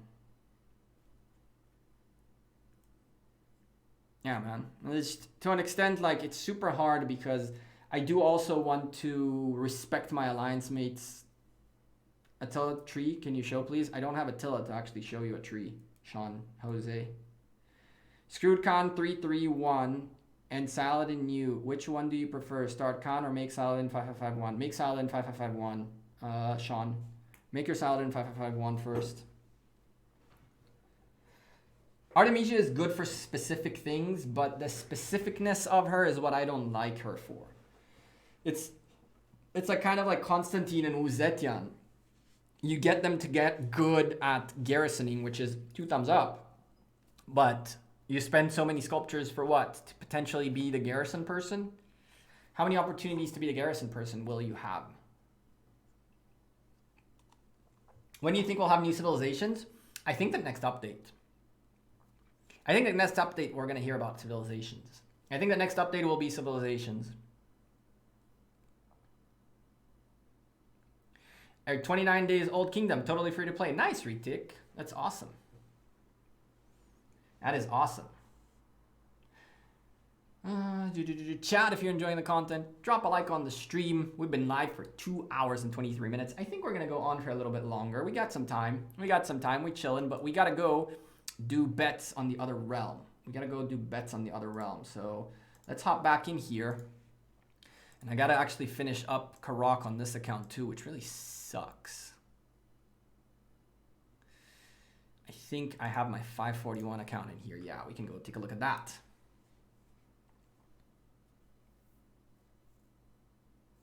Yeah, man. It's, to an extent, like, it's super hard because I do also want to respect my alliance mates. Attila tree, can you show, please? I don't have Attila to actually show you a tree. Sean, Jose. Screwed Khan 331 and Saladin New. Which one do you prefer? Start Khan or make Saladin 5551? Make Saladin 5551. Sean, make your Saladin 5551 first. Artemisia is good for specific things, but the specificness of her is what I don't like her for. It's like kind of like Constantine and Uzetian. You get them to get good at garrisoning, which is 2 thumbs up, but you spend so many sculptures for what? To potentially be the garrison person? How many opportunities to be the garrison person will you have? When do you think we'll have new civilizations? I think the next update. I think the next update we're going to hear about civilizations. I think the next update will be civilizations. 29 days old kingdom, totally free to play. Nice, Retic. That's awesome. That is awesome. Chat, if you're enjoying the content, drop a like on the stream. We've been live for 2 hours and 23 minutes. I think we're going to go on for a little bit longer. We got some time. We're chilling, but we got to go do bets on the other realm. So let's hop back in here. And I got to actually finish up Karak on this account too, which really sucks. I think I have my 541 account in here. Yeah, we can go take a look at that.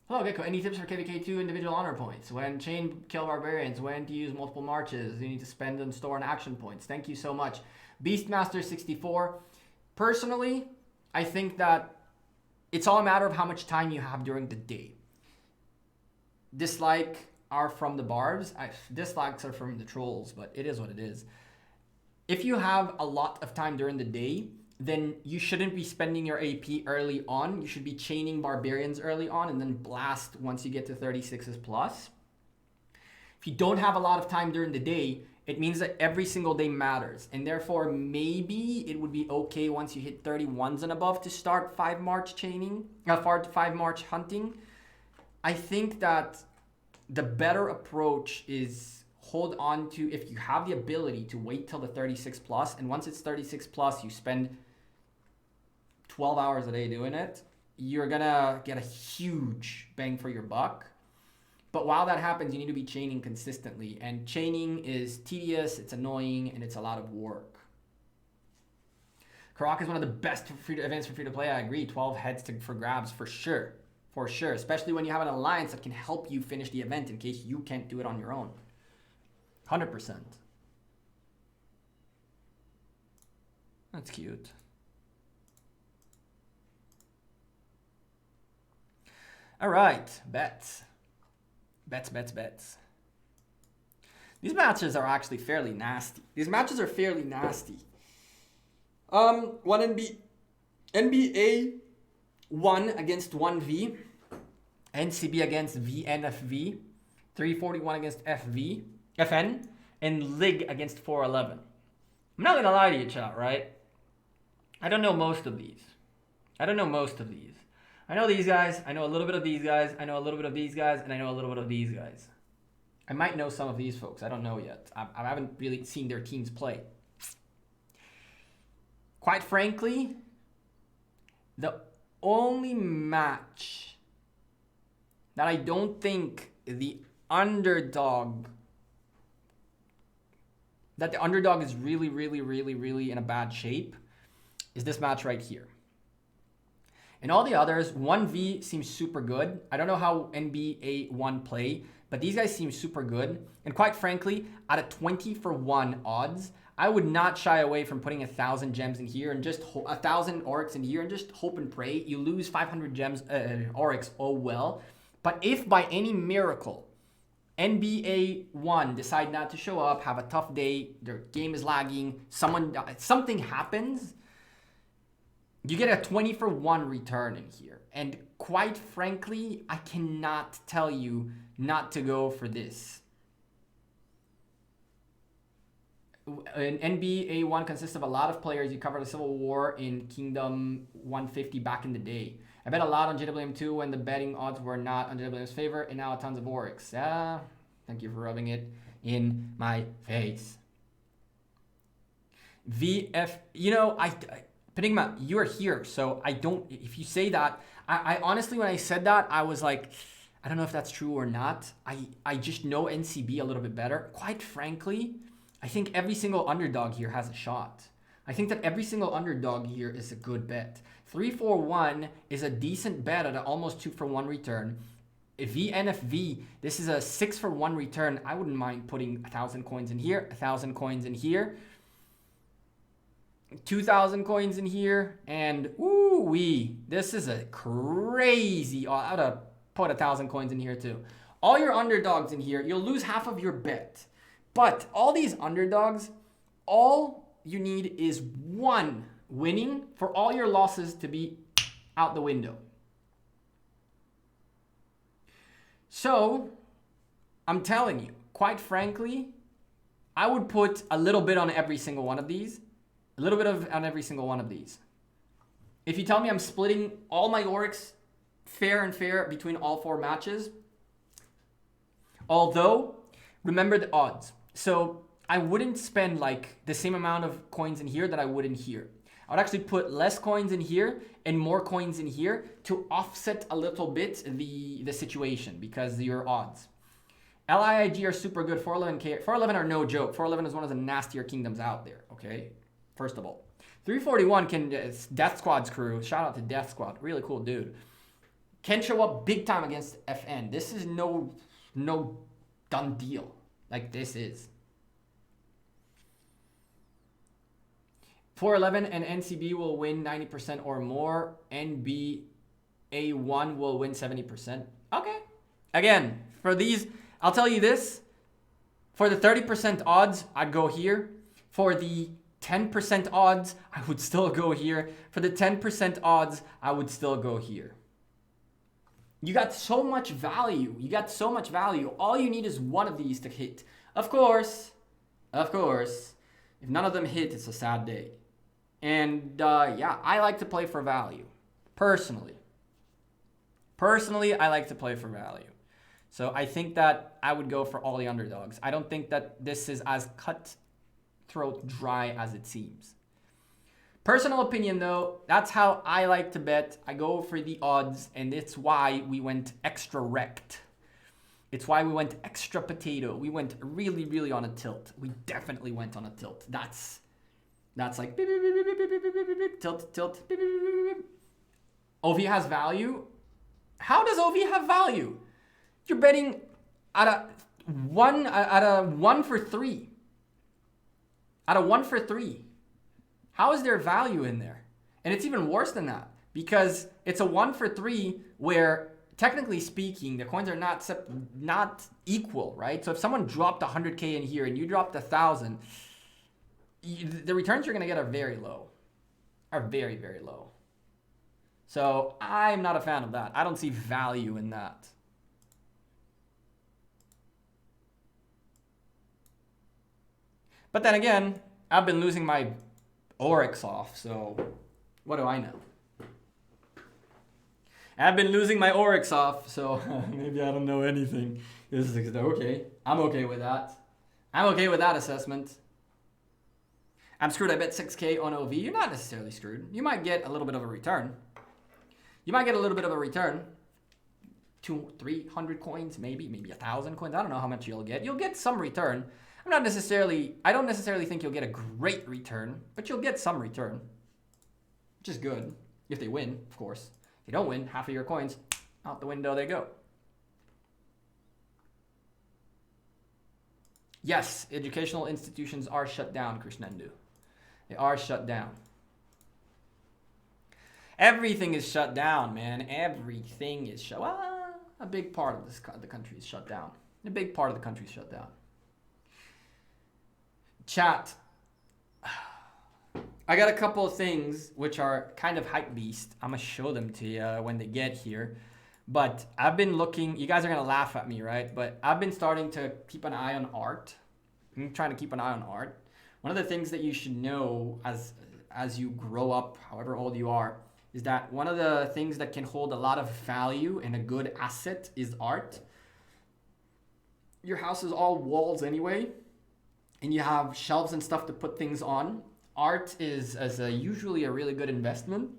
Hello, Gekko. Any tips for KVK2 individual honor points? When chain kill barbarians, when to use multiple marches, you need to spend and store on action points. Thank you so much. Beastmaster64. Personally, I think that it's all a matter of how much time you have during the day. Dislike are from the barbs. Dislikes are from the trolls, but it is what it is. If you have a lot of time during the day, then you shouldn't be spending your AP early on. You should be chaining barbarians early on and then blast once you get to 36s plus. If you don't have a lot of time during the day, it means that every single day matters. And therefore, maybe it would be okay once you hit 31s and above to start 5 March chaining, 5 March hunting. I think that the better approach is hold on to, if you have the ability to wait till the 36 plus, and once it's 36 plus, you spend 12 hours a day doing it, you're gonna get a huge bang for your buck. But while that happens, you need to be chaining consistently. And chaining is tedious, it's annoying, and it's a lot of work. Karak is one of the best events for free to play. I agree. 12 heads for grabs for sure. For sure. Especially when you have an alliance that can help you finish the event in case you can't do it on your own. 100%. That's cute. All right. Bets. Bets. These matches are actually fairly nasty. One NBA 1 against 1V. NCB against VNFV. 341 against FN. And League against 411. I'm not going to lie to you, chat, right? I don't know most of these. I know these guys, I know a little bit of these guys, I know a little bit of these guys, and I know a little bit of these guys. I might know some of these folks, I don't know yet. I haven't really seen their teams play. Quite frankly, the only match that I don't think the underdog is really in a bad shape is this match right here. And all the others, 1V seems super good. I don't know how NBA 1 play, but these guys seem super good. And quite frankly, at a 20 for 1 odds, I would not shy away from putting 1,000 gems in here and just 1,000 Oryx in here and just hope and pray. You lose 500 gems, Oryx, oh well. But if by any miracle, NBA 1 decide not to show up, have a tough day, their game is lagging, something happens, you get a 20 for 1 return in here. And quite frankly, I cannot tell you not to go for this. An NBA 1 consists of a lot of players. You covered the Civil War in Kingdom 150 back in the day. I bet a lot on JWM 2 when the betting odds were not on JWM's favor, and now tons of Oryx. Thank you for rubbing it in my face. VF, you know, Penigma, you're here, so I don't, if you say that, I honestly, when I said that, I was like, I don't know if that's true or not. I just know NCB a little bit better. Quite frankly, I think every single underdog here has a shot. I think that every single underdog here is a good bet. 3-4-1 is a decent bet at an almost 2 for 1 return. VNFV, this is a 6 for 1 return. I wouldn't mind putting 1,000 coins in here, 1,000 coins in here. 2,000 coins in here, and ooh-wee, this is a crazy, I would have put 1,000 coins in here too. All your underdogs in here, you'll lose half of your bet. But all these underdogs, all you need is 1 winning for all your losses to be out the window. So, I'm telling you, quite frankly, I would put a little bit on every single one of these. A little bit on every single one of these. If you tell me I'm splitting all my Oryx fair and fair between all 4 matches, although, remember the odds. So I wouldn't spend like the same amount of coins in here that I would in here. I would actually put less coins in here and more coins in here to offset a little bit the situation because your odds. LIIG are super good. 411K, 411 are no joke. 411 is one of the nastier kingdoms out there, okay? First of all. 341 can, Death Squad's crew, shout out to Death Squad, really cool dude, can show up big time against FN. This is no done deal like this is. 411 and NCB will win 90% or more. NBA 1 will win 70%. Okay. Again, for these, I'll tell you this. For the 30% odds, I'd go here. For the 10% odds, I would still go here. For the 10% odds, I would still go here. You got so much value. You got so much value. All you need is one of these to hit. Of course, if none of them hit, it's a sad day. And yeah, I like to play for value. Personally, I like to play for value. So I think that I would go for all the underdogs. I don't think that this is as cutthroat dry as it seems. Personal opinion though, that's how I like to bet. I go for the odds, and it's why we went extra wrecked. It's why we went extra potato. We went really, really on a tilt. We definitely went on a tilt. That's like beep, beep, beep, beep, beep, beep, beep, beep, tilt, tilt. Beep, beep, beep, beep. OV has value. How does OV have value? You're betting at a 1 for 3. At a 1 for 3. How is there value in there? And it's even worse than that, because it's a 1 for 3 where, technically speaking, the coins are not equal, right? So if someone dropped 100K in here and you dropped 1,000, the returns you're gonna get are very low, are very, very low. So I'm not a fan of that. I don't see value in that. But then again, I've been losing my Oryx off, so what do I know? I've been losing my Oryx off, so maybe I don't know anything. This is okay. I'm okay with that. I'm okay with that assessment. I'm screwed. I bet 6K on OV. You're not necessarily screwed. You might get a little bit of a return. You might get a little bit of a return. 200, 300 coins, maybe 1,000 coins. I don't know how much you'll get. You'll get some return. I don't necessarily think you'll get a great return, but you'll get some return, which is good if they win, of course. If you don't win, half of your coins out the window they go. Yes, educational institutions are shut down, Krishnendu. They are shut down. Everything is shut down, man. Everything is shut. Well, a big part of the country is shut down. A big part of the country is shut down. Chat. I got a couple of things which are kind of hype beast. I'm gonna show them to you when they get here. But I've been looking, you guys are gonna laugh at me, right? But I've been starting to keep an eye on art. I'm trying to keep an eye on art. One of the things that you should know as you grow up, however old you are, is that one of the things that can hold a lot of value and a good asset is art. Your house is all walls anyway, and you have shelves and stuff to put things on. Art is usually a really good investment.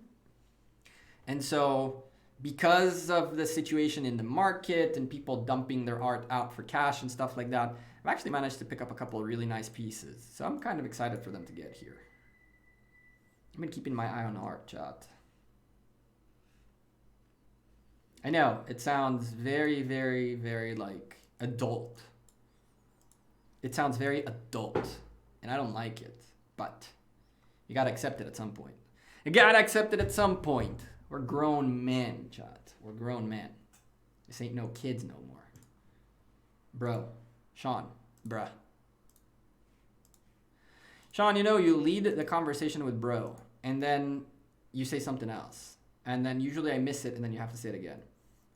And so because of the situation in the market and people dumping their art out for cash and stuff like that, I've actually managed to pick up a couple of really nice pieces. So I'm kind of excited for them to get here. I've been keeping my eye on art, chat. I know, it sounds very, very, very like adult. It sounds very adult, and I don't like it, but you gotta accept it at some point. You gotta accept it at some point. We're grown men, chat. We're grown men. This ain't no kids no more. Bro. Sean. Bruh. Sean, you know, you lead the conversation with bro, and then you say something else. And then usually I miss it, and then you have to say it again.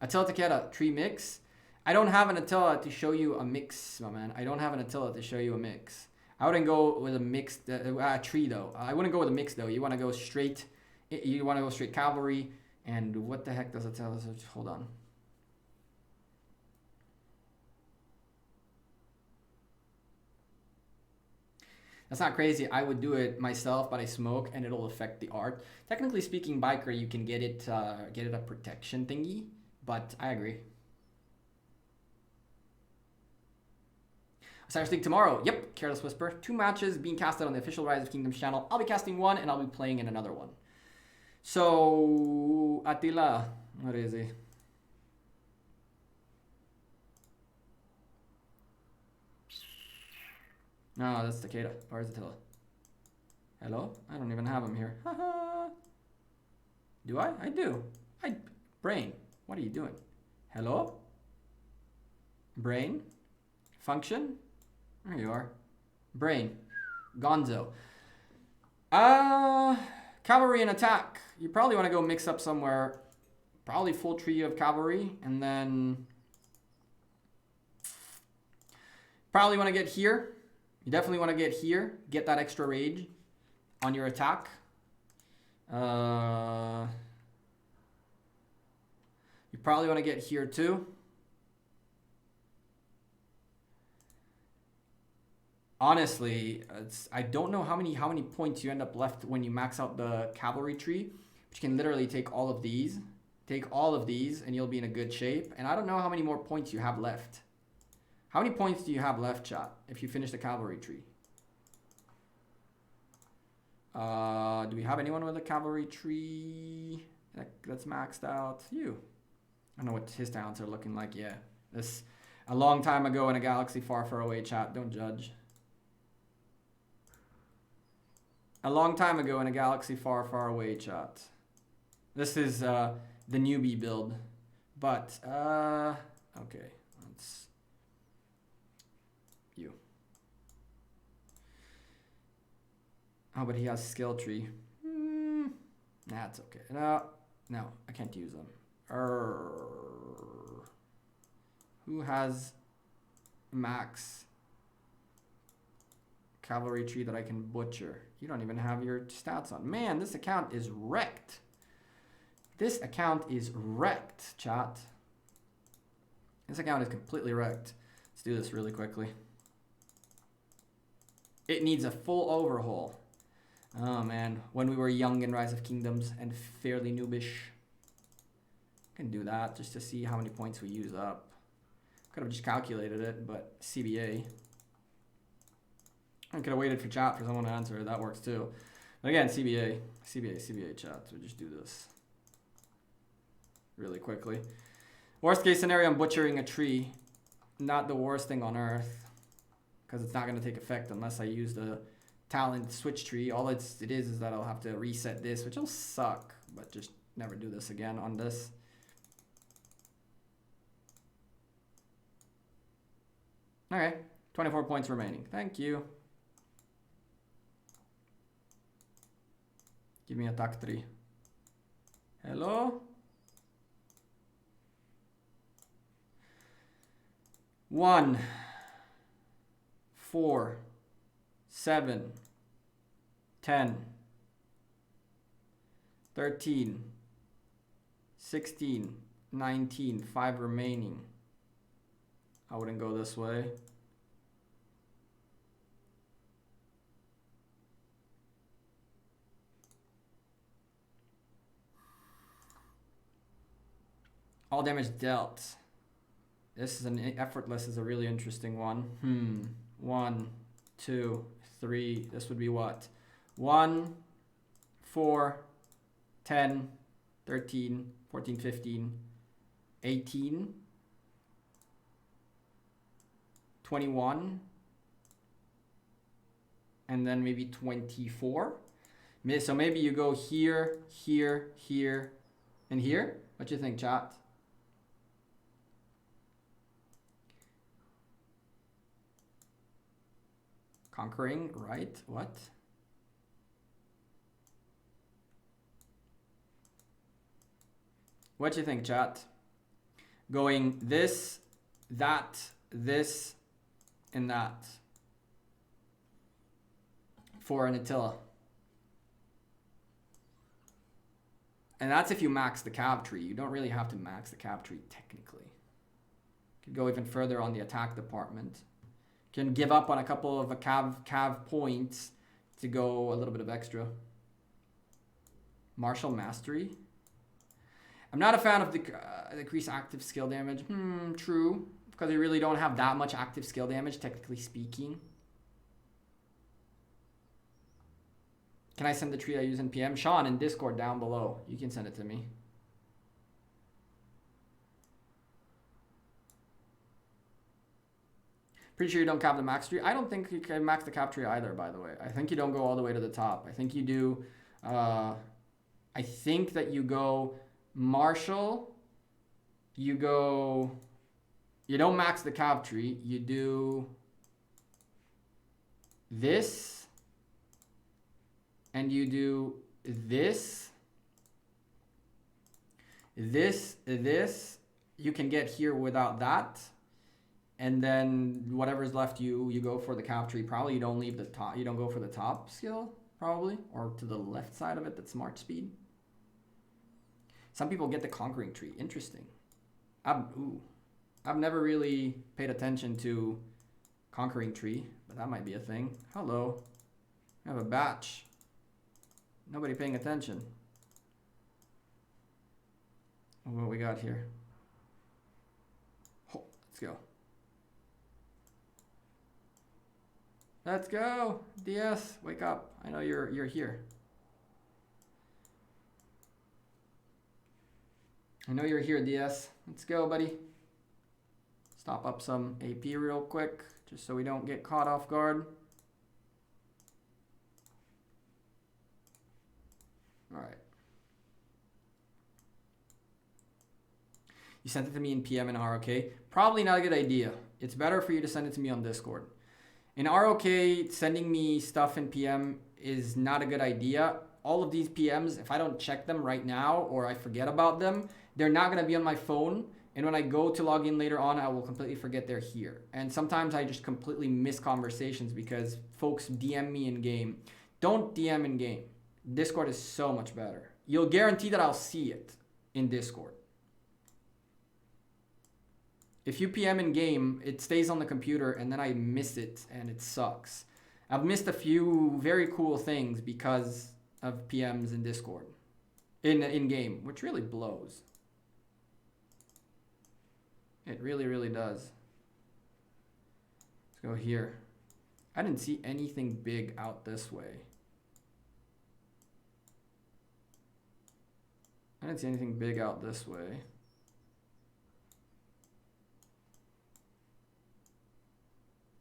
Attila Takeda, tree mix. I don't have an Attila to show you a mix, my man. I don't have an Attila to show you a mix. I wouldn't go with a mixed tree though. I wouldn't go with a mix though. You want to go straight. You want to go straight cavalry. And what the heck does it tell us? Hold on. That's not crazy. I would do it myself, but I smoke and it'll affect the art. Technically speaking, biker, you can get it a protection thingy, but I agree. Osiris League tomorrow. Yep, Careless Whisper. 2 matches being casted on the official Rise of Kingdoms channel. I'll be casting one and I'll be playing in another one. So, Attila, what is he? No, that's Takeda. Where's Attila? Hello? I don't even have him here. Do I? I do. Brain, what are you doing? Hello? Brain? Function? There you are. Brain. Gonzo. Cavalry and attack. You probably want to go mix up somewhere. Probably full tree of cavalry. And then probably want to get here. You definitely want to get here. Get that extra rage on your attack. You probably want to get here too. Honestly, I don't know how many points you end up left when you max out the cavalry tree, but you can literally take all of these, and you'll be in a good shape. And I don't know how many more points you have left. How many points do you have left, chat, if you finish the cavalry tree? Do we have anyone with a cavalry tree that's maxed out? You. I don't know what his talents are looking like. Yeah, this a long time ago in a galaxy far, far away, chat. Don't judge. A long time ago in a galaxy far, far away, chat. This is the newbie build. But, okay. That's you. Oh, but he has skill tree. That's okay. No, I can't use them. Who has max cavalry tree that I can butcher? You don't even have your stats on. Man, this account is wrecked. This account is wrecked, chat. This account is completely wrecked. Let's do this really quickly. It needs a full overhaul. Oh man, when we were young in Rise of Kingdoms and fairly noobish. Can do that just to see how many points we use up. Could have just calculated it, but CBA. I could have waited for chat for someone to answer. That works too. But again, CBA chat. So just do this really quickly. Worst case scenario, I'm butchering a tree. Not the worst thing on earth, because it's not going to take effect unless I use the talent switch tree. All it is that I'll have to reset this, which will suck, but just never do this again on this. Okay, 24 points remaining. Thank you. Give me attack 3. Hello? 1, 4, 7, 10, 13, 16, 19, 5 remaining. I wouldn't go this way. All damage dealt. This is an effortless is a really interesting one. 1, 2, 3. This would be what? 1, 4, 10, 13, 14, 15, 18, 21, and then maybe 24. So maybe you go here, here, here, and here. What do you think, chat? Conquering, right? What? What do you think, chat? Going this, that, this, and that for an Attila. And that's if you max the cav tree. You don't really have to max the cav tree technically. You could go even further on the attack department. Can give up on a couple of cav points to go a little bit of extra. Martial mastery. I'm not a fan of the increased active skill damage. True, because you really don't have that much active skill damage, technically speaking. Can I send the tree I use in PM? Sean, in Discord down below. You can send it to me. Pretty sure you don't cap the max tree. I don't think you can max the cap tree either, by the way. I think you don't go all the way to the top. I think you do... I think that you go martial. You go... You don't max the cap tree. You do... This. and you do this, this, you can get here without that. And then whatever's left, you go for the cap tree. Probably you don't leave the top, you don't go for the top skill, probably, or to the left side of it, that's March speed. Some people get the conquering tree. Interesting. I've never really paid attention to conquering tree, but that might be a thing. Hello. I have a batch. Nobody paying attention. What we got here? Oh, let's go. Let's go. DS, wake up. I know you're here. I know you're here, DS. Let's go, buddy. Stop up some AP real quick, just so we don't get caught off guard. All right. You sent it to me in PM and ROK. Probably not a good idea. It's better for you to send it to me on Discord. In ROK, sending me stuff in PM is not a good idea. All of these PMs, if I don't check them right now or I forget about them, they're not going to be on my phone. And when I go to log in later on, I will completely forget they're here. And sometimes I just completely miss conversations because folks DM me in game. Don't DM in game. Discord is so much better. You'll guarantee that I'll see it in Discord. If you PM in game, it stays on the computer and then I miss it and it sucks. I've missed a few very cool things because of PMs in Discord. In game, which really blows. It really, really does. Let's go here. I didn't see anything big out this way. I didn't see anything big out this way.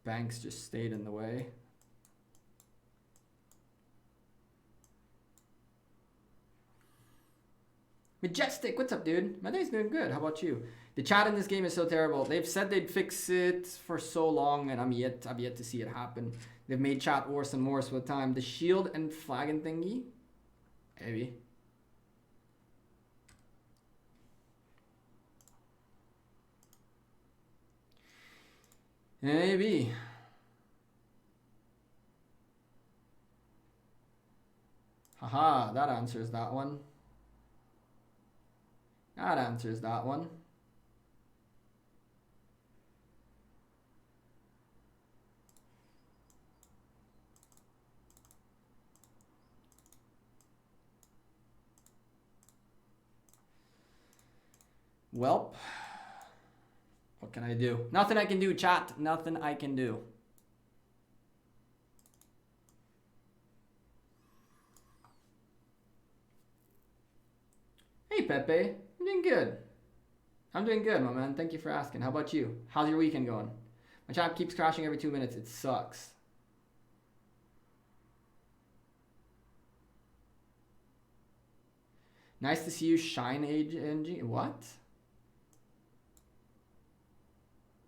Banks just stayed in the way. Majestic, what's up, dude? My day's doing good. How about you? The chat in this game is so terrible. They've said they'd fix it for so long, and I've yet to see it happen. They've made chat worse and worse with time. The shield and flagon thingy? Maybe. Maybe. Haha, that answers that one. That answers that one. Welp. What can I do? Nothing I can do, chat. Nothing I can do. Hey, Pepe. I'm doing good. I'm doing good, my man. Thank you for asking. How about you? How's your weekend going? My chat keeps crashing every 2 minutes. It sucks. Nice to see you, Shine Aging. What?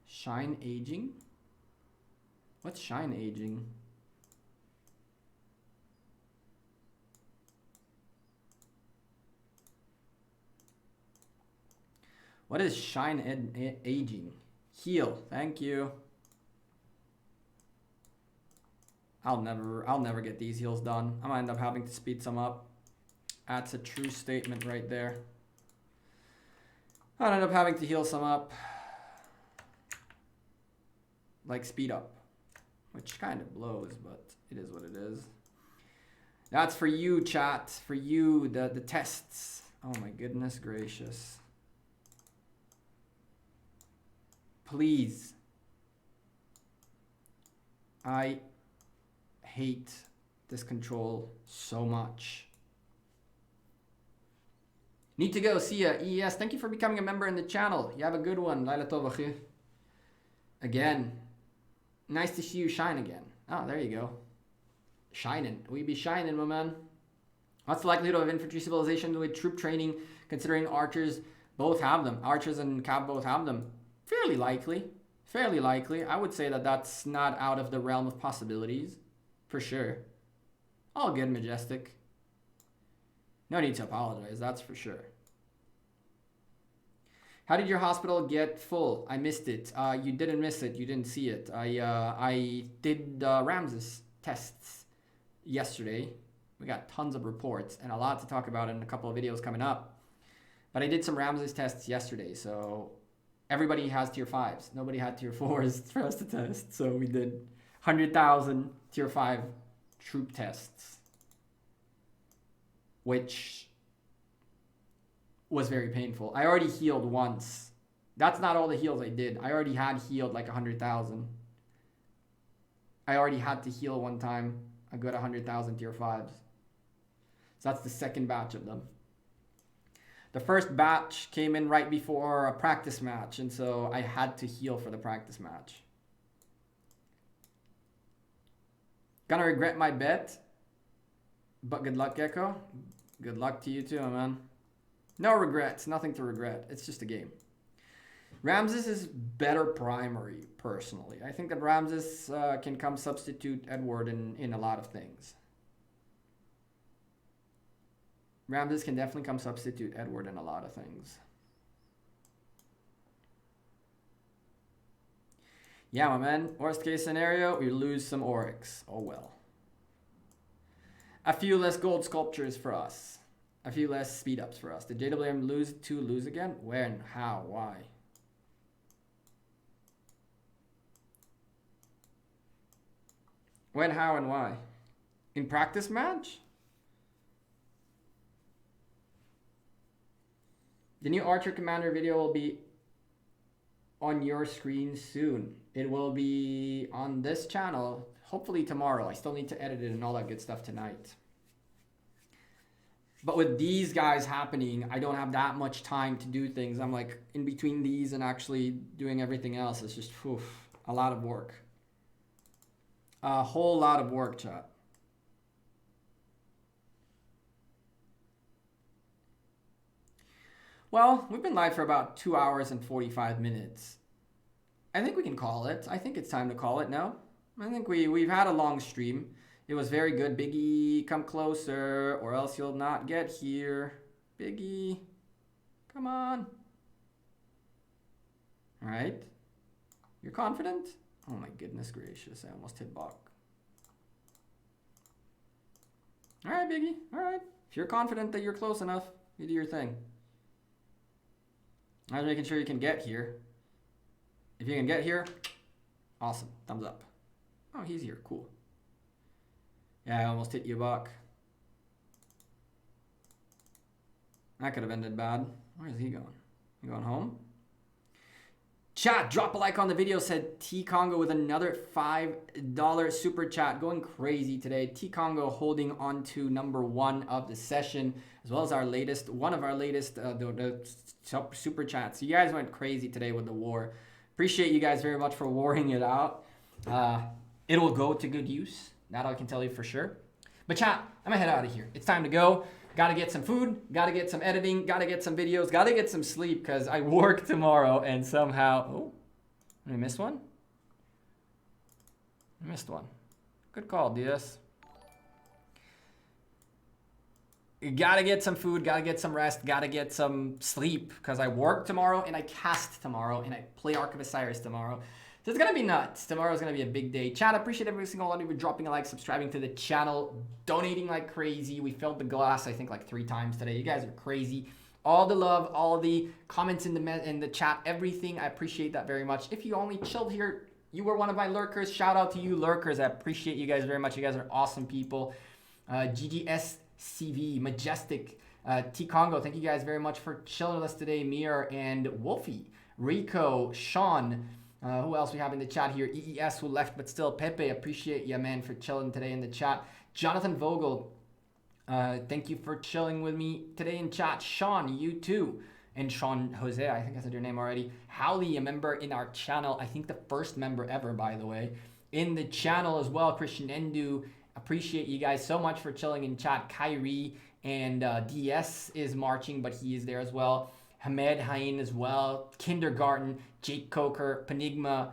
Shine Aging? What's Shine Aging? What is Shine Aging? Heal. Thank you. I'll never get these heals done. I might end up having to speed some up. That's a true statement right there. I'll end up having to heal some up. Like speed up. Which kind of blows, but it is what it is. That's for you, chat. For you, the tests. Oh my goodness gracious. Please. I hate this control so much. Need to go. See ya. ES, thank you for becoming a member in the channel. You have a good one. Laila Tova. Again. Nice to see you shine again. Oh, there you go. Shining. We be shining, my man. What's the likelihood of infantry civilization with troop training, considering archers both have them? Archers and cav both have them. Fairly likely. Fairly likely. I would say that that's not out of the realm of possibilities. For sure. All good, Majestic. No need to apologize, that's for sure. How did your hospital get full? I missed it. You didn't miss it. You didn't see it. I did Ramses tests yesterday. We got tons of reports and a lot to talk about in a couple of videos coming up. But I did some Ramses tests yesterday, so everybody has tier 5s. Nobody had tier 4s for us to test. So we did 100,000 tier 5 troop tests, which was very painful. I already healed once. That's not all the heals I did. I already had healed like 100,000. I already had to heal one time a good 100,000 tier 5s. So that's the second batch of them. The first batch came in right before a practice match, and so I had to heal for the practice match. Gonna regret my bet, but good luck, Gekko. Good luck to you too, man. No regrets, nothing to regret. It's just a game. Ramses is better primary, personally. I think that Ramses can come substitute Edward in a lot of things. Ramses can definitely come substitute Edward in a lot of things. Yeah, my man. Worst case scenario, we lose some Oryx. Oh well. A few less gold sculptures for us. A few less speed ups for us. Did JWM lose again? When? How? Why? When, how, and why? In practice match? The new Archer Commander video will be on your screen soon. It will be on this channel, hopefully tomorrow. I still need to edit it and all that good stuff tonight. But with these guys happening, I don't have that much time to do things. I'm like in between these and actually doing everything else. It's just a lot of work. A whole lot of work, chat. Well, we've been live for about 2 hours and 45 minutes. I think we can call it. I think it's time to call it now. I think we've had a long stream. It was very good. Biggie, come closer or else you'll not get here. Biggie, come on. All right. You're confident? Oh my goodness gracious. I almost hit Bach. All right, Biggie. All right. If you're confident that you're close enough, you do your thing. I was making sure you can get here. If you can get here, awesome. Thumbs up. Oh, he's here. Cool. Yeah, I almost hit you, Buck. That could have ended bad. Where is he going? You going home? Chat, drop a like on the video, said T Congo with another $5 super chat. Going crazy today. T Congo holding on to #1 of the session, as well as one of our latest the super chats. You guys went crazy today with the war. Appreciate you guys very much for warring it out. It will go to good use. That I can tell you for sure. But chat, I'm gonna head out of here. It's time to go. Gotta get some food, gotta get some editing, gotta get some videos, gotta get some sleep because I work tomorrow and somehow... Oh, did I miss one? I missed one. Good call, DS. Gotta get some food, gotta get some rest, gotta get some sleep because I work tomorrow and I cast tomorrow and I play Ark of Osiris tomorrow. So it's gonna be nuts. Tomorrow's gonna be a big day. Chat, I appreciate every single one of you dropping a like, subscribing to the channel, donating like crazy. We filled the glass, I think, like 3 times today. You guys are crazy. All the love, all the comments in the chat, everything. I appreciate that very much. If you only chilled here, you were one of my lurkers. Shout out to you, lurkers. I appreciate you guys very much. You guys are awesome people. GGSCV, Majestic, T Congo. Thank you guys very much for chilling with us today. Mir and Wolfie, Rico, Sean. Who else we have in the chat here? EES, who left but still. Pepe, appreciate you, man, for chilling today in the chat. Jonathan Vogel, thank you for chilling with me today in chat. Sean, you too. And Sean Jose, I think I said your name already. Howley, a member in our channel. I think the first member ever, by the way. In the channel as well. Christian Endu, appreciate you guys so much for chilling in chat. Kyrie and DS is marching, but he is there as well. Hamed Hain as well, Kindergarten, Jake Coker, Panigma,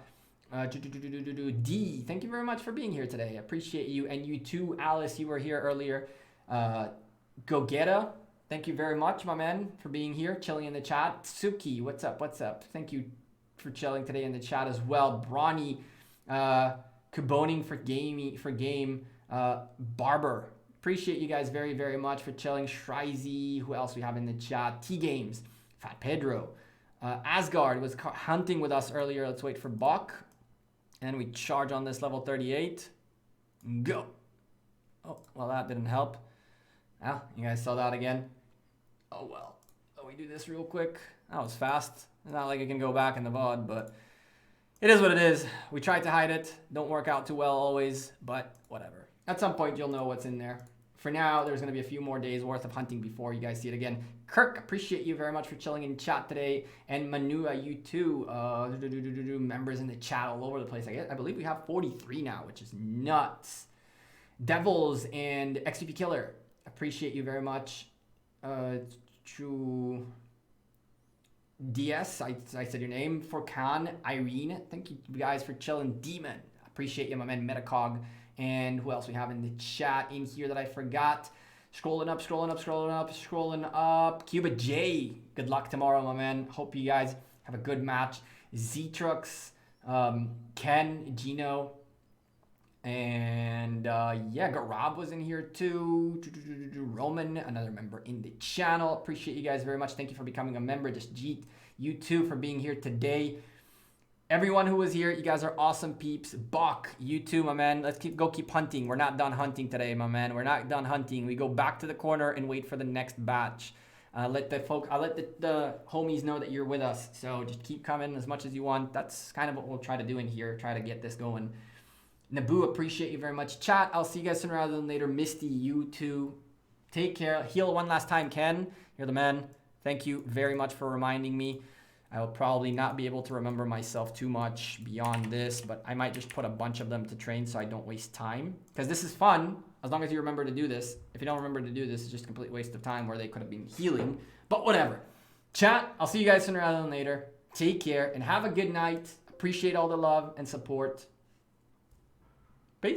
D, thank you very much for being here today. I appreciate you. And you too, Alice, you were here earlier. Gogeta, thank you very much, my man, for being here, chilling in the chat. Suki, what's up? What's up? Thank you for chilling today in the chat as well. Brawny, Kuboning for game. Barber, appreciate you guys very, very much for chilling. Shrizy, who else we have in the chat? T Games, Fat Pedro. Asgard was hunting with us earlier. Let's wait for Bach. And we charge on this level 38. Go. Oh, well, that didn't help. Well, you guys saw that again. Oh, well. Oh, we do this real quick. That was fast. It's not like I can go back in the VOD, but it is what it is. We tried to hide it. Don't work out too well always, but whatever. At some point, you'll know what's in there. For now, there's going to be a few more days worth of hunting before you guys see it again. Kirk, appreciate you very much for chilling in chat today. And Manua, you too. Members in the chat all over the place. I believe we have 43 now, which is nuts. Devils and XVP Killer, appreciate you very much. True DS, I said your name. Forkan, Irene, thank you guys for chilling. Demon, appreciate you, my man. Metacog. And who else we have in the chat in here that I forgot? Scrolling up. Cuba J, good luck tomorrow, my man. Hope you guys have a good match. Z-Trucks, Ken, Gino, and yeah, Garab was in here too. Roman, another member in the channel. Appreciate you guys very much. Thank you for becoming a member. Just Jeet, you too, for being here today. Everyone who was here, you guys are awesome peeps. Bach, you too, my man. Let's keep hunting. We're not done hunting today, my man. We're not done hunting. We go back to the corner and wait for the next batch. I'll let the homies know that you're with us. So just keep coming as much as you want. That's kind of what we'll try to do in here. Try to get this going. Naboo, appreciate you very much. Chat, I'll see you guys sooner rather than later. Misty, you too. Take care. Heal one last time, Ken. You're the man. Thank you very much for reminding me. I will probably not be able to remember myself too much beyond this, but I might just put a bunch of them to train so I don't waste time. Because this is fun, as long as you remember to do this. If you don't remember to do this, it's just a complete waste of time where they could have been healing. But whatever. Chat, I'll see you guys sooner rather than later. Take care and have a good night. Appreciate all the love and support.